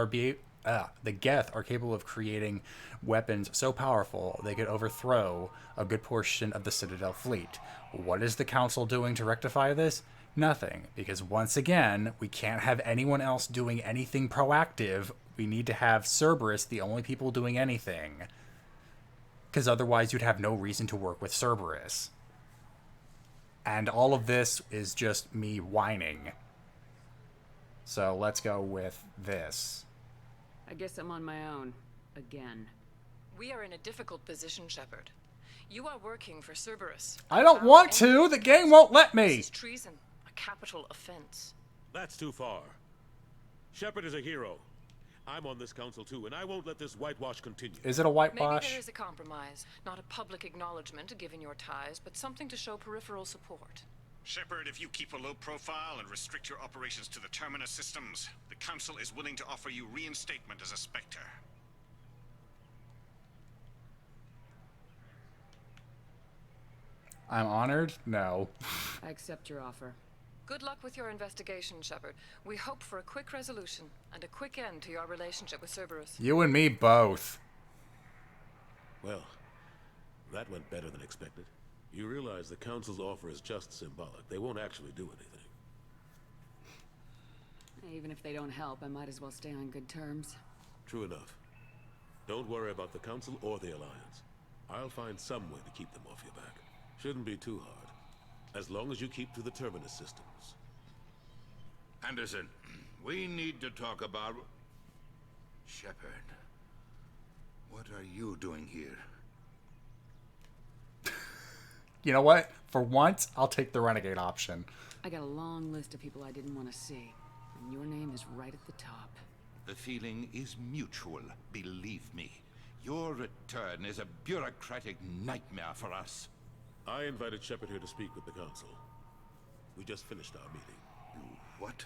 of creating weapons so powerful they could overthrow a good portion of the Citadel fleet. What is the Council doing to rectify this? Nothing, because once again, we can't have anyone else doing anything proactive. We need to have Cerberus the only people doing anything. because otherwise you'd have no reason to work with Cerberus. And all of this is just me whining. So let's go with this. I guess I'm on my own. Again. We are in a difficult position, Shepard. You are working for Cerberus. I don't want to! The game won't let me! This is treason. A capital offense. That's too far. Shepard is a hero. I'm on this council too, and I won't let this whitewash continue. Is it a whitewash? Maybe there is a compromise. Not a public acknowledgement given your ties, but something to show peripheral support. Shepard, if you keep a low profile and restrict your operations to the Terminus systems, the Council is willing to offer you reinstatement as a Spectre. I'm honored? No. I accept your offer. Good luck with your investigation, Shepard. We hope for a quick resolution and a quick end to your relationship with Cerberus. You and me both. Well, that went better than expected. You realize the Council's offer is just symbolic. They won't actually do anything. Even if they don't help, I might as well stay on good terms. True enough. Don't worry about the Council or the Alliance. I'll find some way to keep them off your back. Shouldn't be too hard. As long as you keep to the Terminus systems. Anderson, we need to talk about... Shepard. What are you doing here? You know what? For once, I'll take the Renegade option. I got a long list of people I didn't want to see. And your name is right at the top. The feeling is mutual, believe me. Your return is a bureaucratic nightmare for us. I invited Shepard here to speak with the Council. We just finished our meeting. You what?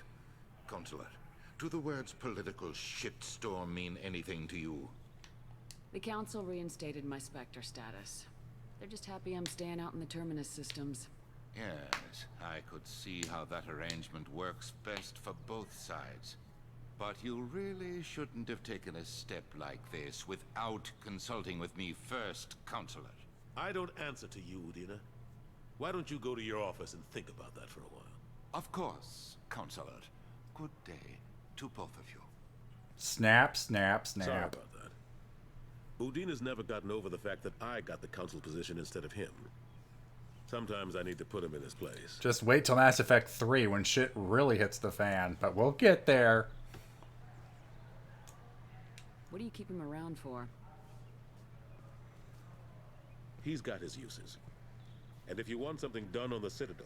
Consular, do the words political shitstorm mean anything to you? The Council reinstated my Spectre status. They're just happy I'm staying out in the Terminus systems. Yes, I could see how that arrangement works best for both sides. But you really shouldn't have taken a step like this without consulting with me first, Consular. I don't answer to you, Udina. Why don't you go to your office and think about that for a while? Of course, Consular. Good day to both of you. Snap, snap, snap. Sorry about that. Udina's never gotten over the fact that I got the Council position instead of him. Sometimes I need to put him in his place. Just wait till Mass Effect 3 when shit really hits the fan, but we'll get there. What do you keep him around for? He's got his uses. And if you want something done on the Citadel,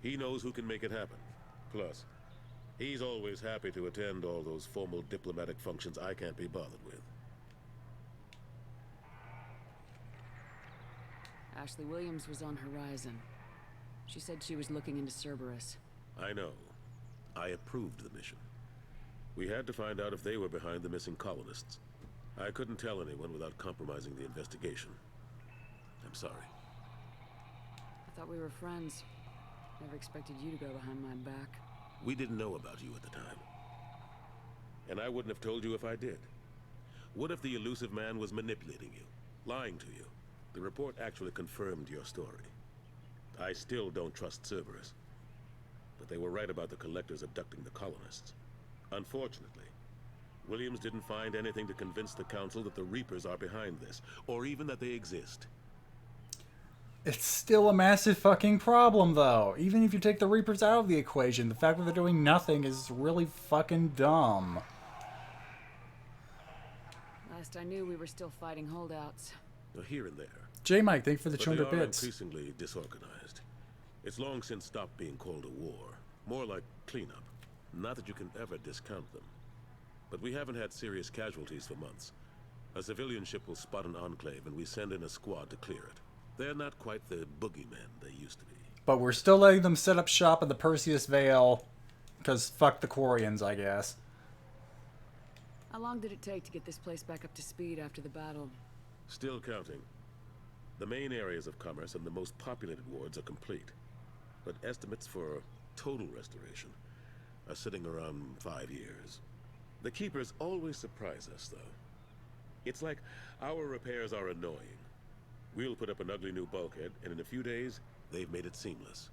he knows who can make it happen. Plus, he's always happy to attend all those formal diplomatic functions I can't be bothered with. Ashley Williams was on Horizon. She said she was looking into Cerberus. I know. I approved the mission. We had to find out if they were behind the missing colonists. I couldn't tell anyone without compromising the investigation. I'm sorry. I thought we were friends. Never expected you to go behind my back. We didn't know about you at the time. And I wouldn't have told you if I did. What if the elusive man was manipulating you, lying to you? The report actually confirmed your story. I still don't trust Cerberus. But they were right about the collectors abducting the colonists. Unfortunately, Williams didn't find anything to convince the Council that the Reapers are behind this, or even that they exist. It's still a massive fucking problem, though. Even if you take the Reapers out of the equation, the fact that they're doing nothing is really fucking dumb. Last I knew, we were still fighting holdouts. Here and there. J-Mike, thank you for the But 200 they are bits. increasingly disorganized. It's long since stopped being called a war. More like cleanup. Not that you can ever discount them. But we haven't had serious casualties for months. A civilian ship will spot an enclave and we send in a squad to clear it. They're not quite the boogeymen they used to be. But we're still letting them set up shop in the Perseus Vale. Because fuck the Quarians, I guess. How long did it take to get this place back up to speed after the battle? Still counting. The main areas of commerce and the most populated wards are complete. But estimates for total restoration are sitting around 5 years. The Keepers always surprise us, though. It's like our repairs are annoying. We'll put up an ugly new bulkhead, and in a few days, they've made it seamless.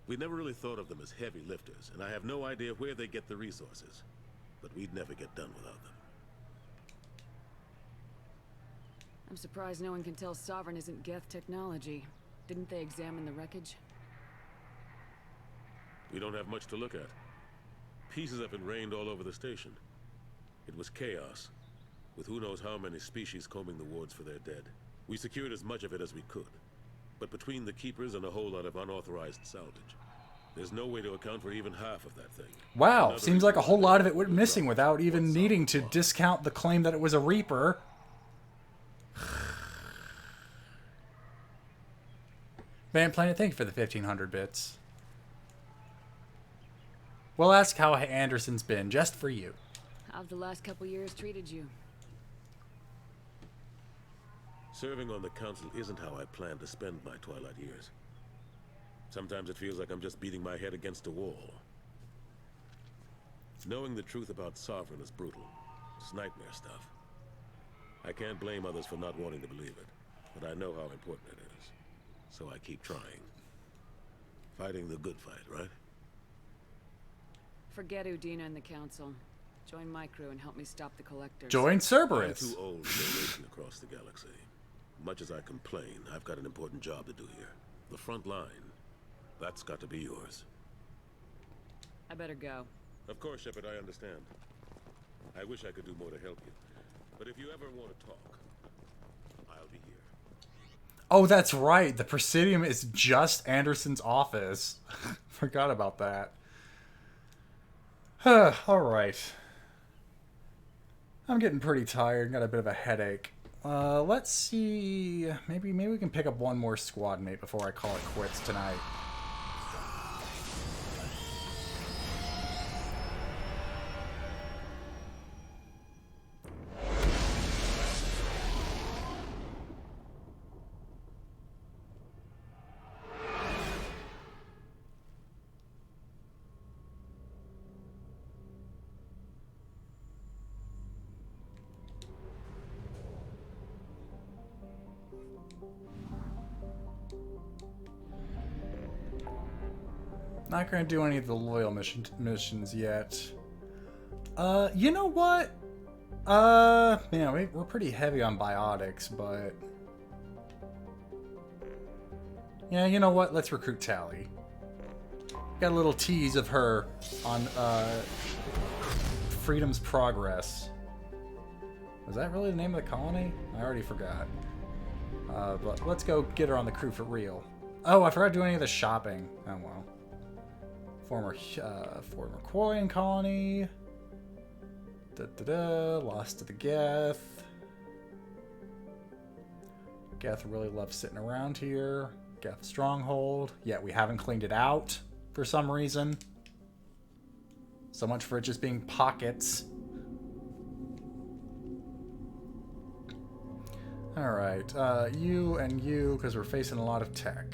We never really thought of them as heavy lifters, and I have no idea where they get the resources. But we'd never get done without them. I'm surprised no one can tell Sovereign isn't Geth technology. Didn't they examine the wreckage? We don't have much to look at. Pieces of it rained all over the station. It was chaos, with who knows how many species combing the wards for their dead. We secured as much of it as we could. But between the Keepers and a whole lot of unauthorized salvage, there's no way to account for even half of that thing. Wow, seems like a whole lot of it went missing without even needing to discount the claim that it was a Reaper. Van Planet, thank you for the 1500 bits. We'll ask how Anderson's been, just for you. How've the last couple years treated you? Serving on the council isn't how I plan to spend my twilight years. Sometimes it feels like I'm just beating my head against a wall. Knowing the truth about Sovereign is brutal. It's nightmare stuff. I can't blame others for not wanting to believe it, but I know how important it is. So I keep trying. Fighting the good fight, right? Forget Udina and the council. Join my crew and help me stop the Collectors. Join Cerebus. I'm too old to go racing across the galaxy. Much as I complain, I've got an important job to do here. The front line. That's got to be yours. I better go. Of course, Shepard, I understand. I wish I could do more to help you. But if you ever want to talk, I'll be here. Oh, that's right. The Presidium is just Anderson's office. Forgot about that. Alright. I'm getting pretty tired. Got a bit of a headache. Let's see. Maybe we can pick up one more squad mate before I call it quits tonight. Not gonna do any of the loyal missions yet. You know what? Yeah, we're pretty heavy on biotics, but yeah, you know what? Let's recruit Tally. Got a little tease of her on Freedom's Progress. Was that really the name of the colony? I already forgot. But let's go get her on the crew for real. Oh, I forgot to do any of the shopping. Oh well. Former Quarian colony. Lost to the Geth. Geth really loves sitting around here. Geth stronghold. Yet we haven't cleaned it out for some reason. So much for it just being pockets. Alright, you and you, because we're facing a lot of tech.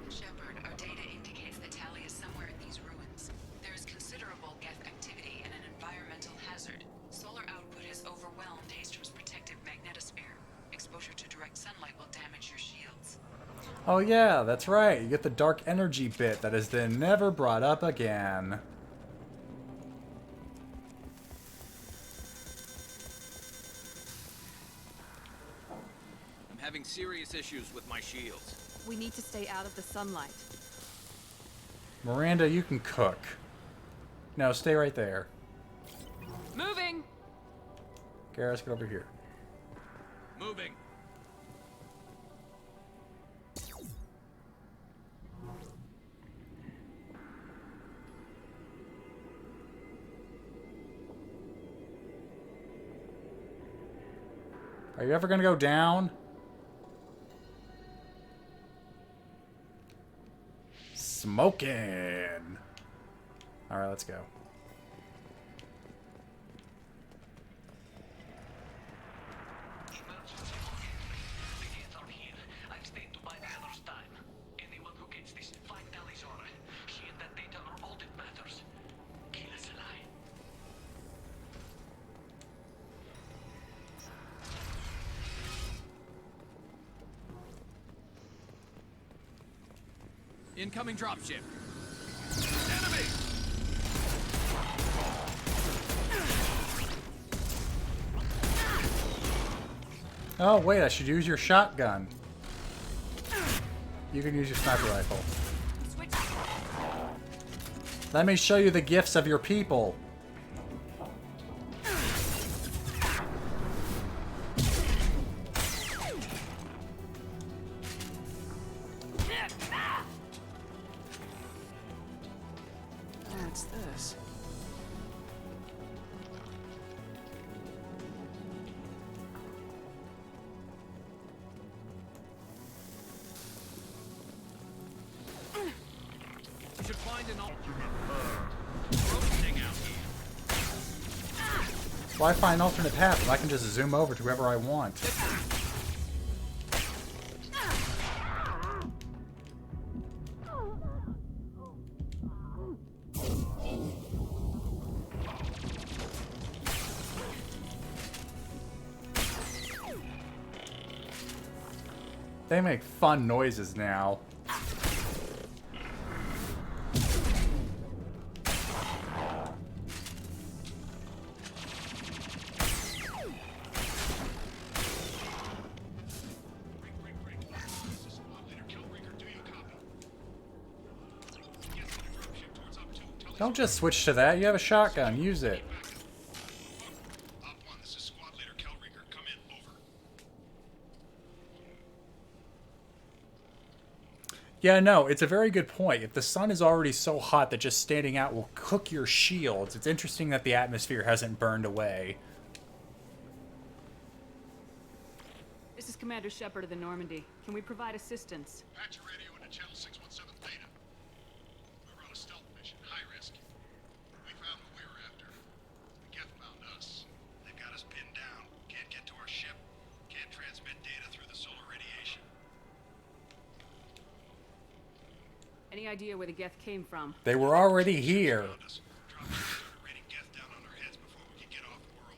Shepard, our data indicates that Tally is somewhere in these ruins. There is considerable Geth activity and an environmental hazard. Solar output has overwhelmed Hastrom's protective magnetosphere. Exposure to direct sunlight will damage your shields. Oh yeah, that's right. You get the dark energy bit that is then never brought up again. I'm having serious issues with my shields. We need to stay out of the sunlight. Miranda, you can cook. No, stay right there. Moving! Garrus, get over here. Moving. Are you ever gonna go down? Smoking! Alright, let's go. Incoming dropship. Enemy! Oh, wait, I should use your shotgun. You can use your sniper rifle. Let me show you the gifts of your people. What's this? We should find an roasting out here. Why find an alternate path if I can just zoom over to whoever I want? They make fun noises now. Don't just switch to that. You have a shotgun. Use it. Yeah, no, it's a very good point. If the sun is already so hot that just standing out will cook your shields, it's interesting that the atmosphere hasn't burned away. This is Commander Shepard of the Normandy. Can we provide assistance? Patch your radio into channel 617 Theta. We were on a stealth mission, high risk. We found what we were after. The Geth found us. They've got us pinned down. Can't get to our ship. Can't transmit data through the solar radiation. Any idea where the Geth came from? They were already here. Raining Geth down on our heads before we could get off world.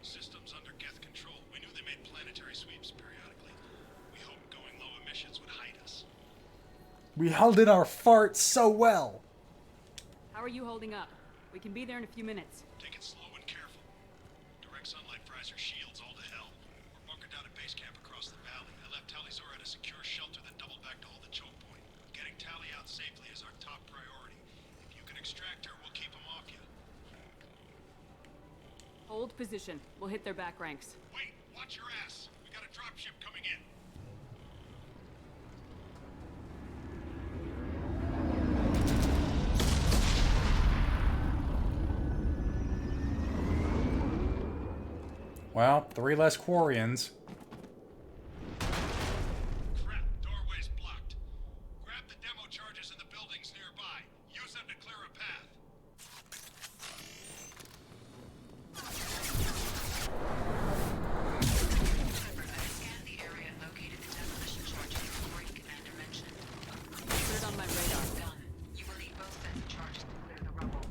Systems under Geth control. We knew they made planetary sweeps periodically. We hoped going low emissions would hide us. We held in our farts so well. How are you holding up? We can be there in a few minutes. Take it slow and careful. Direct sunlight fries our shields all to hell. We're bunkered down at base camp across the valley. I left Tali'Zorah at a secure shelter, then doubled back to hold the choke point. Getting Tali out safely is our top priority. If you can extract her, we'll keep them off you. Hold position. We'll hit their back ranks. Wait, watch your ass. We got a dropship coming in. Well, 3 less Quarians. Crap, doorway's blocked. Grab the demo charges in the buildings nearby. Use them to clear a path. Shepard, I scanned the area and located the demolition charges the Wherein commander mentioned. Put it on my radar. Done. You will need both sets of charges to clear the rubble.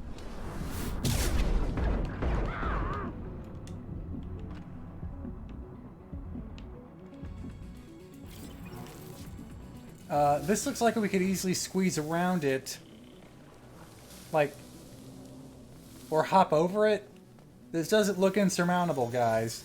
This looks like we could easily squeeze around it. Like, or hop over it. This doesn't look insurmountable, guys.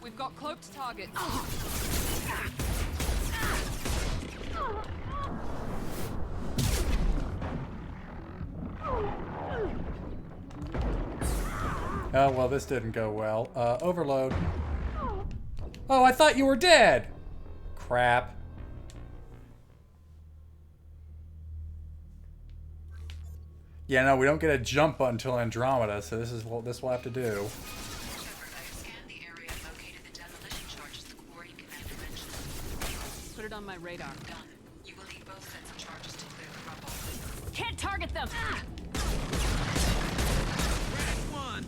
We've got cloaked targets. Oh, well, this didn't go well. Overload. Oh, I thought you were dead! Crap. Yeah, no, we don't get a jump until Andromeda, so this is what this will have to do. Shepard, I have scanned the area and located the demolition charges the Wherein commander mentioned. Put it on my radar. Done. You will need both sets of charges to clear the rubble. Can't target them! One.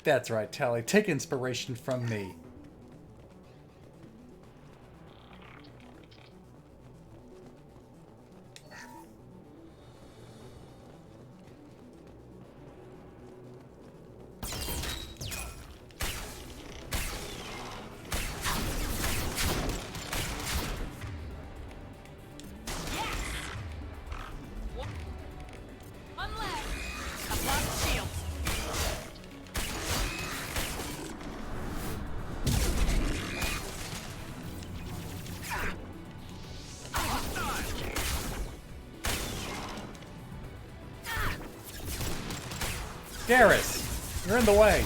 That's right, Tally. Take inspiration from me. Garrus, you're in the way.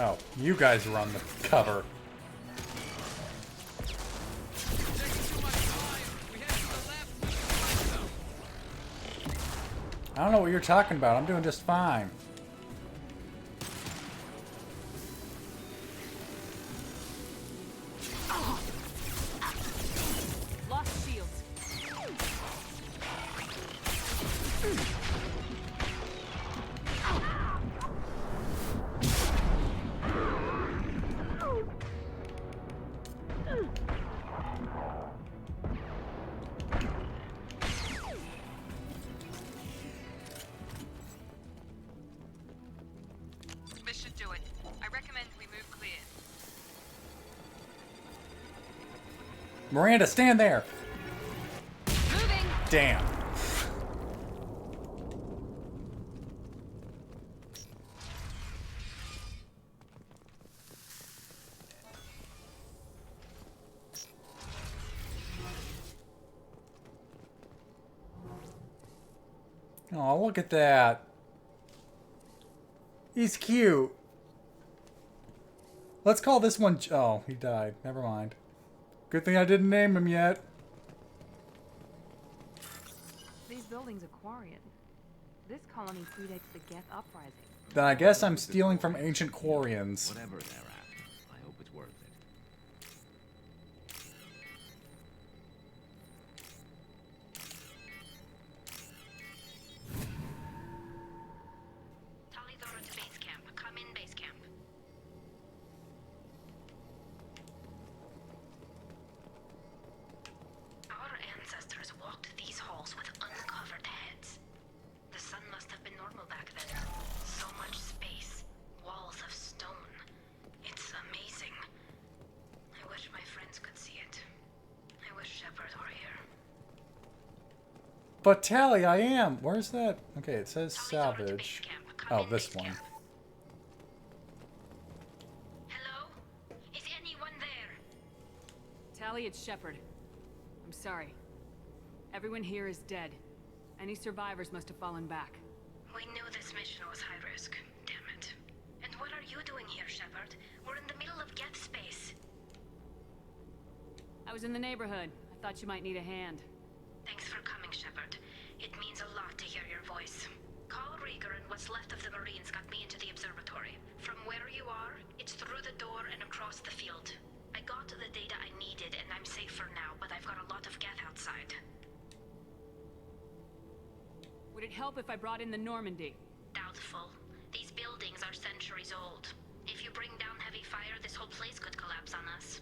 Oh, you guys are on the cover. I don't know what you're talking about. I'm doing just fine. Lost shields. This should do it. I recommend we move clear. Miranda, stand there. Moving. Damn. Oh, look at that. He's cute. Let's call this one... Oh, he died. Never mind. Good thing I didn't name him yet. These buildings are Quarian. This colony predates the Geth uprising. Then I guess I'm stealing from ancient Quarians. Whatever they're after, I hope it's worth it. Tallythora to base camp. Come in base camp. Our ancestors walked these halls with uncovered heads. The sun must have been normal back then. So much space. Walls of stone. It's amazing. I wish my friends could see it. I wish Shepard were here. But Tally, I am. Where's that? Okay, it says salvage. Oh, this one. Hello? Is anyone there? Tally, it's Shepard. I'm sorry. Everyone here is dead. Any survivors must have fallen back. We knew this mission was high risk. Damn it. And what are you doing here, Shepard? We're in the middle of Geth space. I was in the neighborhood. I thought you might need a hand. Thanks for coming, Shepard. It means a lot to hear your voice. Call Rieger and what's left of the Marines got me into the observatory. From where you are, it's through the door and across the field. I got the data I needed and I'm safe for now, but I've got a lot of Geth outside. Would it help if I brought in the Normandy? Doubtful. These buildings are centuries old. If you bring down heavy fire, this whole place could collapse on us.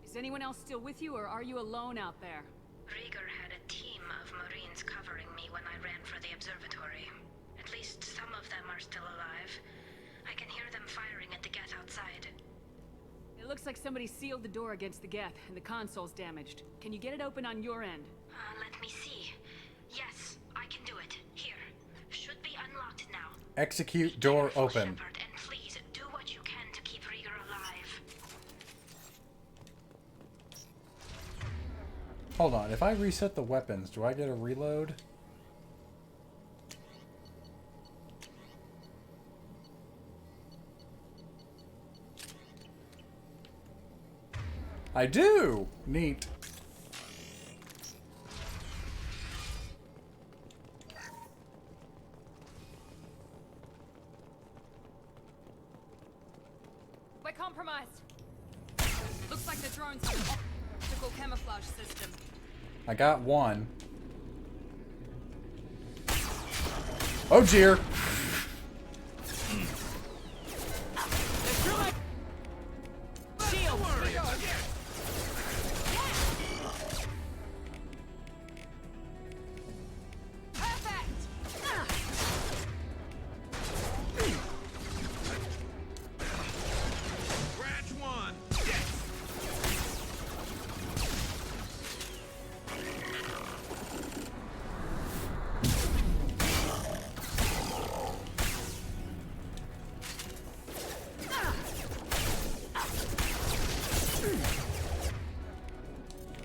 Is anyone else still with you, or are you alone out there? Rieger had a team of Marines covering me when I ran for the observatory. At least some of them are still alive. I can hear them firing at the Geth outside. It looks like somebody sealed the door against the Geth, and the console's damaged. Can you get it open on your end? Let me see. Yes, I can do it. Here. Should be unlocked now. Execute door open. Shepard, and please do what you can to keep Rieger alive. Hold on, if I reset the weapons, do I get a reload? I do! Neat. We're compromised. Looks like the drones have an optical camouflage system. I got one. Oh dear!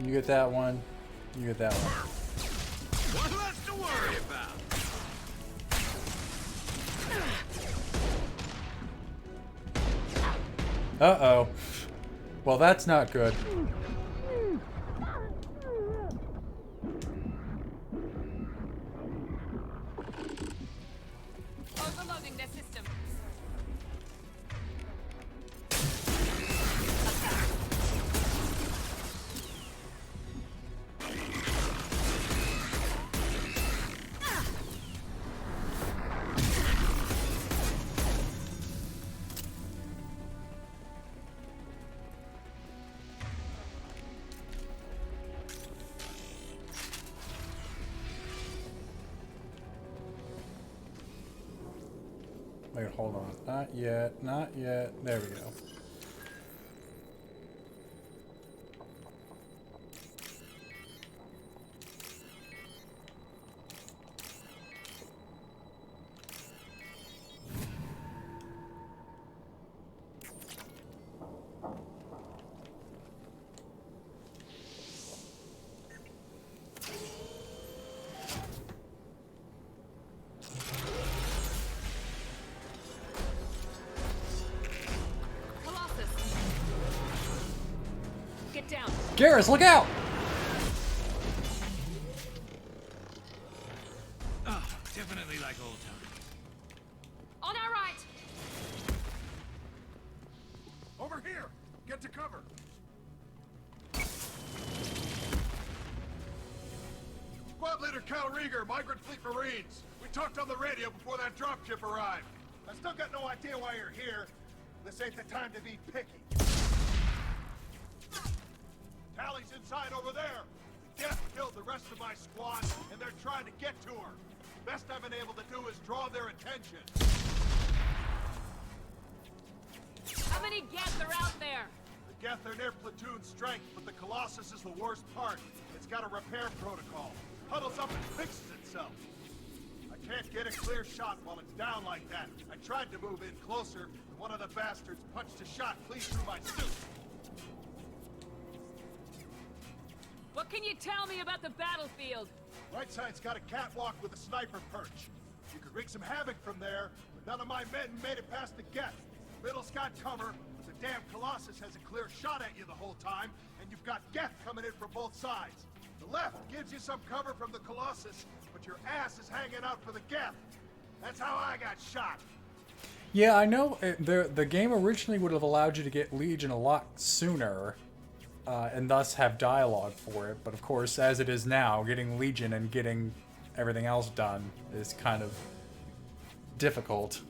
You get that one. You get that one. One less to worry about. Uh-oh. Well, that's not good. Overloading their system. Wait, hold on. Not yet. Not yet. There we go. Garrus, look out! Oh, definitely like old times. On our right! Over here! Get to cover! Squad leader Cal Rieger, Migrant Fleet Marines. We talked on the radio before that dropship arrived. I still got no idea why you're here. This ain't the time to be picky. Tally's inside over there. The Geth killed the rest of my squad, and they're trying to get to her. Best I've been able to do is draw their attention. How many Geth are out there? The Geth are near platoon strength, but the Colossus is the worst part. It's got a repair protocol. Huddles up and fixes itself. I can't get a clear shot while it's down like that. I tried to move in closer, and one of the bastards punched a shot clean through my suit. What can you tell me about the battlefield? Right side's got a catwalk with a sniper perch. You could wreak some havoc from there, but none of my men made it past the Geth. Middle's got cover, but the damn Colossus has a clear shot at you the whole time, and you've got Geth coming in from both sides. The left gives you some cover from the Colossus, but your ass is hanging out for the Geth. That's how I got shot. Yeah, I know the game originally would have allowed you to get Legion a lot sooner, and thus have dialogue for it. But of course, as it is now, getting Legion and getting everything else done is kind of difficult.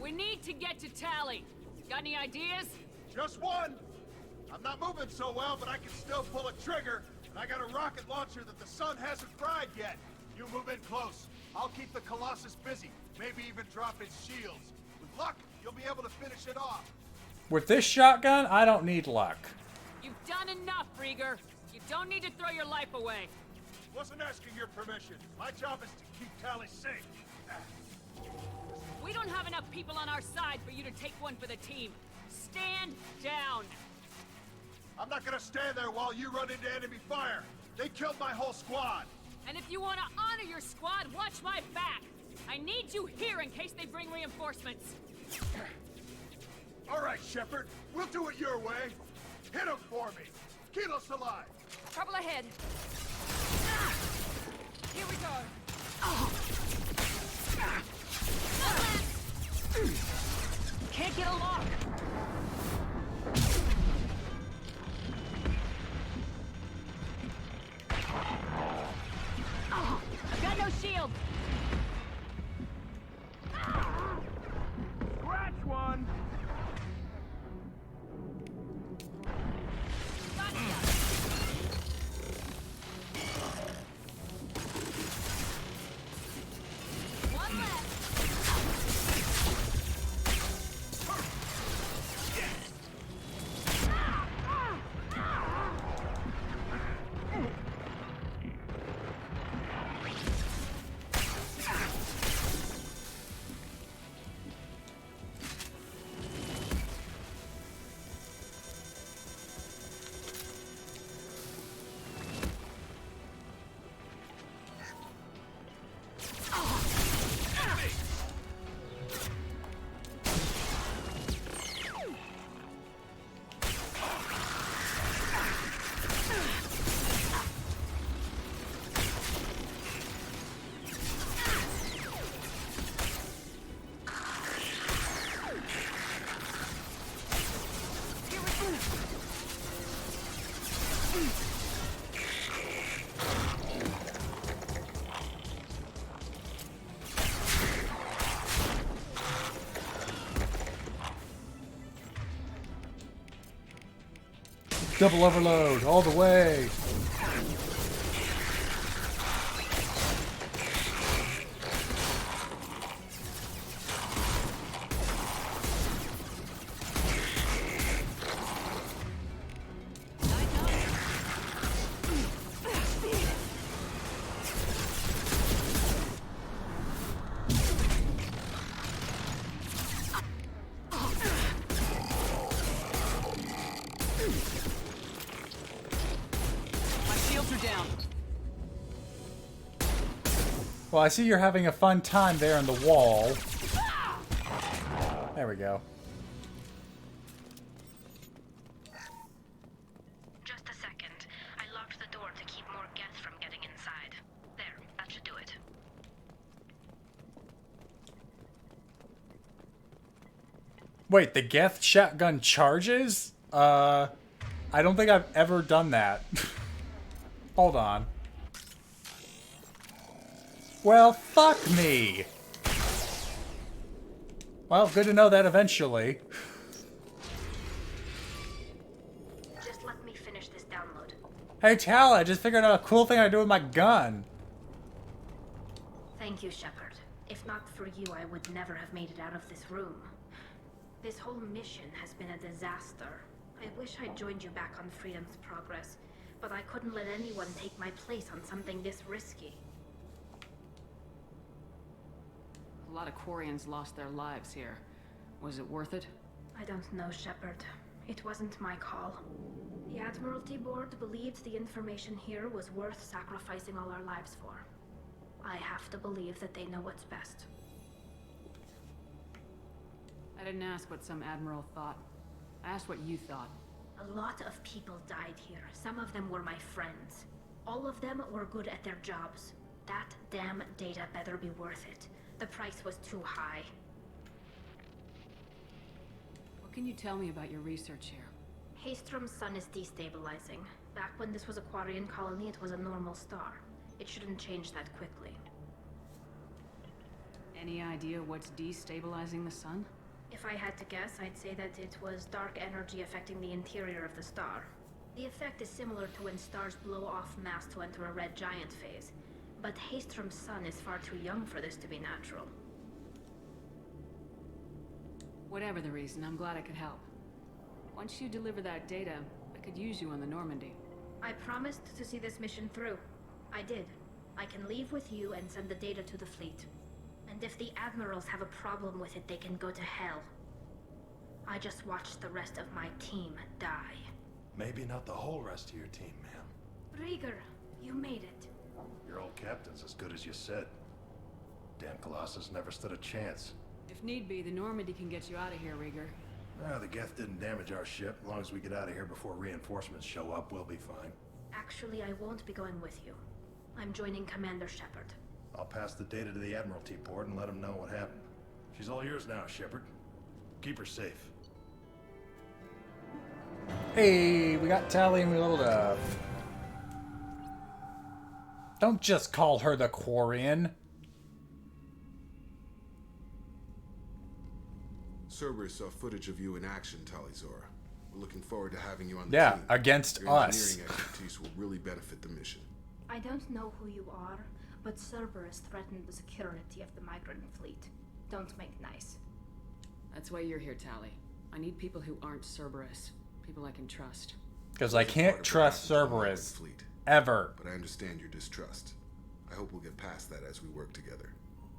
We need to get to Tally. Got any ideas? Just one. I'm not moving so well, but I can still pull a trigger, and I got a rocket launcher that the sun hasn't fried yet. You move in close. I'll keep the Colossus busy, maybe even drop its shields. With luck, you'll be able to finish it off. With this shotgun, I don't need luck. You've done enough, Rieger. You don't need to throw your life away. Wasn't asking your permission. My job is to keep Tally safe. We don't have enough people on our side for you to take one for the team. Stand down. I'm not gonna stand there while you run into enemy fire. They killed my whole squad. And if you want to honor your squad, watch my back. I need you here in case they bring reinforcements. All right, Shepard. We'll do it your way. Hit him for me. Keep us alive. Trouble ahead. Here we go. Can't get a lock. I've got no shield. Scratch one. One left. Double overload, all the way. Well, I see you're having a fun time there on the wall. There we go. Just a second. I locked the door to keep more Geth from getting inside. There, that should do it. Wait, the Geth shotgun charges? I don't think I've ever done that. Hold on. Well, fuck me! Well, good to know that eventually. Just let me finish this download. Hey, Tal, I just figured out a cool thing I do with my gun. Thank you, Shepard. If not for you, I would never have made it out of this room. This whole mission has been a disaster. I wish I'd joined you back on Freedom's Progress, but I couldn't let anyone take my place on something this risky. A lot of Quarians lost their lives here. Was it worth it? I don't know, Shepard. It wasn't my call. The Admiralty Board believed the information here was worth sacrificing all our lives for. I have to believe that they know what's best. I didn't ask what some admiral thought. I asked what you thought. A lot of people died here. Some of them were my friends. All of them were good at their jobs. That damn data better be worth it. The price was too high. What can you tell me about your research here? Haystrom's sun is destabilizing. Back when this was a Quarian colony, it was a normal star. It shouldn't change that quickly. Any idea what's destabilizing the sun? If I had to guess, I'd say that it was dark energy affecting the interior of the star. The effect is similar to when stars blow off mass to enter a red giant phase. But Haystrom's sun is far too young for this to be natural. Whatever the reason, I'm glad I could help. Once you deliver that data, I could use you on the Normandy. I promised to see this mission through. I did. I can leave with you and send the data to the fleet. And if the admirals have a problem with it, they can go to hell. I just watched the rest of my team die. Maybe not the whole rest of your team, ma'am. Rieger, you made it. Your old captain's as good as you said. Damn Colossus never stood a chance. If need be, the Normandy can get you out of here, Rieger. The Geth didn't damage our ship. As long as we get out of here before reinforcements show up, we'll be fine. Actually, I won't be going with you. I'm joining Commander Shepard. I'll pass the data to the Admiralty board and let them know what happened. She's all yours now, Shepard. Keep her safe. Hey, we got Tali and we leveled up. Don't just call her the Quarian. Cerberus saw footage of you in action, Talizor. We're looking forward to having you on the team. Yeah, against Your us. engineering expertise will really benefit the mission. I don't know who you are, but Cerberus threatened the security of the migrant fleet. Don't make nice. That's why you're here, Tali. I need people who aren't Cerberus. People I can trust. Because I can't trust Cerberus. Ever. But I understand your distrust. I hope we'll get past that as we work together.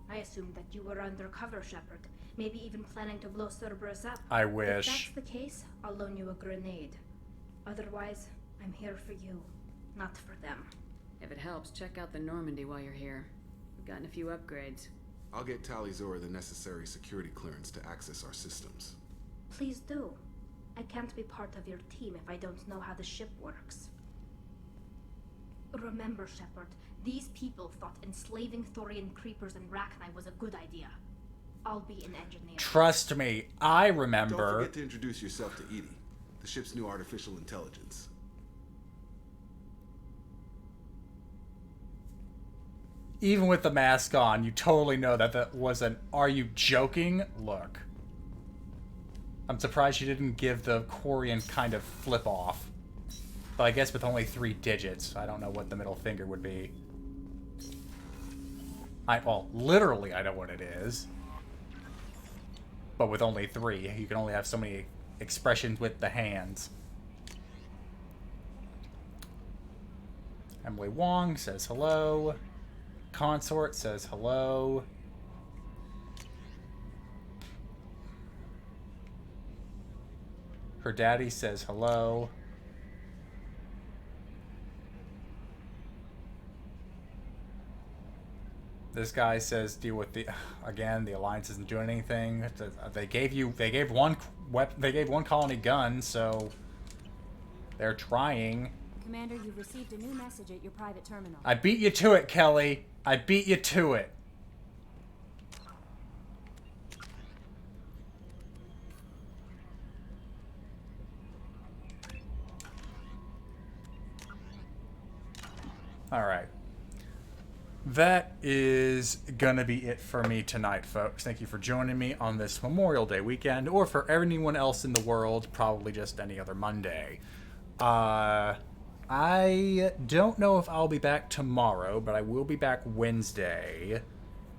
I assumed that you were undercover, Shepard. Maybe even planning to blow Cerberus up. I wish. If that's the case, I'll loan you a grenade. Otherwise, I'm here for you, not for them. If it helps, check out the Normandy while you're here. We've gotten a few upgrades. I'll get Talizor the necessary security clearance to access our systems. Please do. I can't be part of your team if I don't know how the ship works. Remember, Shepard, these people thought enslaving Thorian creepers and Rachni was a good idea. I'll be an engineer. Trust me, I remember. Don't forget to introduce yourself to Edie, the ship's new artificial intelligence. Even with the mask on, you totally know that that was an "are you joking" look. I'm surprised you didn't give the Quarian kind of flip off. But I guess with only 3 digits, I don't know what the middle finger would be. Well, literally I know what it is. But with only 3, you can only have so many expressions with the hands. Emily Wong says hello. Consort says hello. Her daddy says hello. This guy says deal with the again. The Alliance isn't doing anything. They gave one colony gun, so they're trying. Commander, you've received a new message at your private terminal. I beat you to it, Kelly. I beat you to it. All right. That is gonna be it for me tonight, folks. Thank you for joining me on this Memorial Day weekend, or for anyone else in the world, probably just any other Monday. I don't know if I'll be back tomorrow, but I will be back Wednesday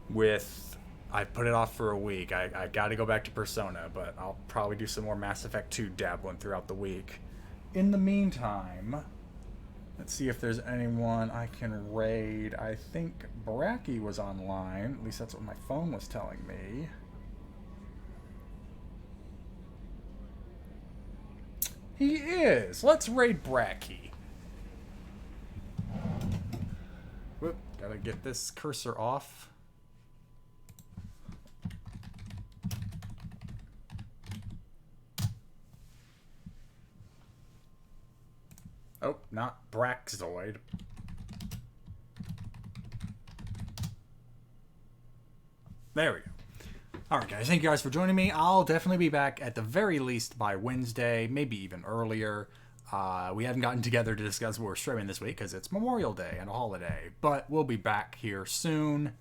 with... I put it off for a week. I gotta go back to Persona, but I'll probably do some more Mass Effect 2 dabbling throughout the week. In the meantime, let's see if there's anyone I can raid. I think Bracky was online. At least that's what my phone was telling me. He is. Let's raid Bracky. Whoop, gotta get this cursor off. Oh, not Braxzoid. There we go. Alright guys, thank you guys for joining me. I'll definitely be back at the very least by Wednesday, maybe even earlier. We haven't gotten together to discuss what we're streaming this week because it's Memorial Day and a holiday. But we'll be back here soon.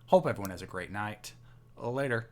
Hope everyone has a great night. Later.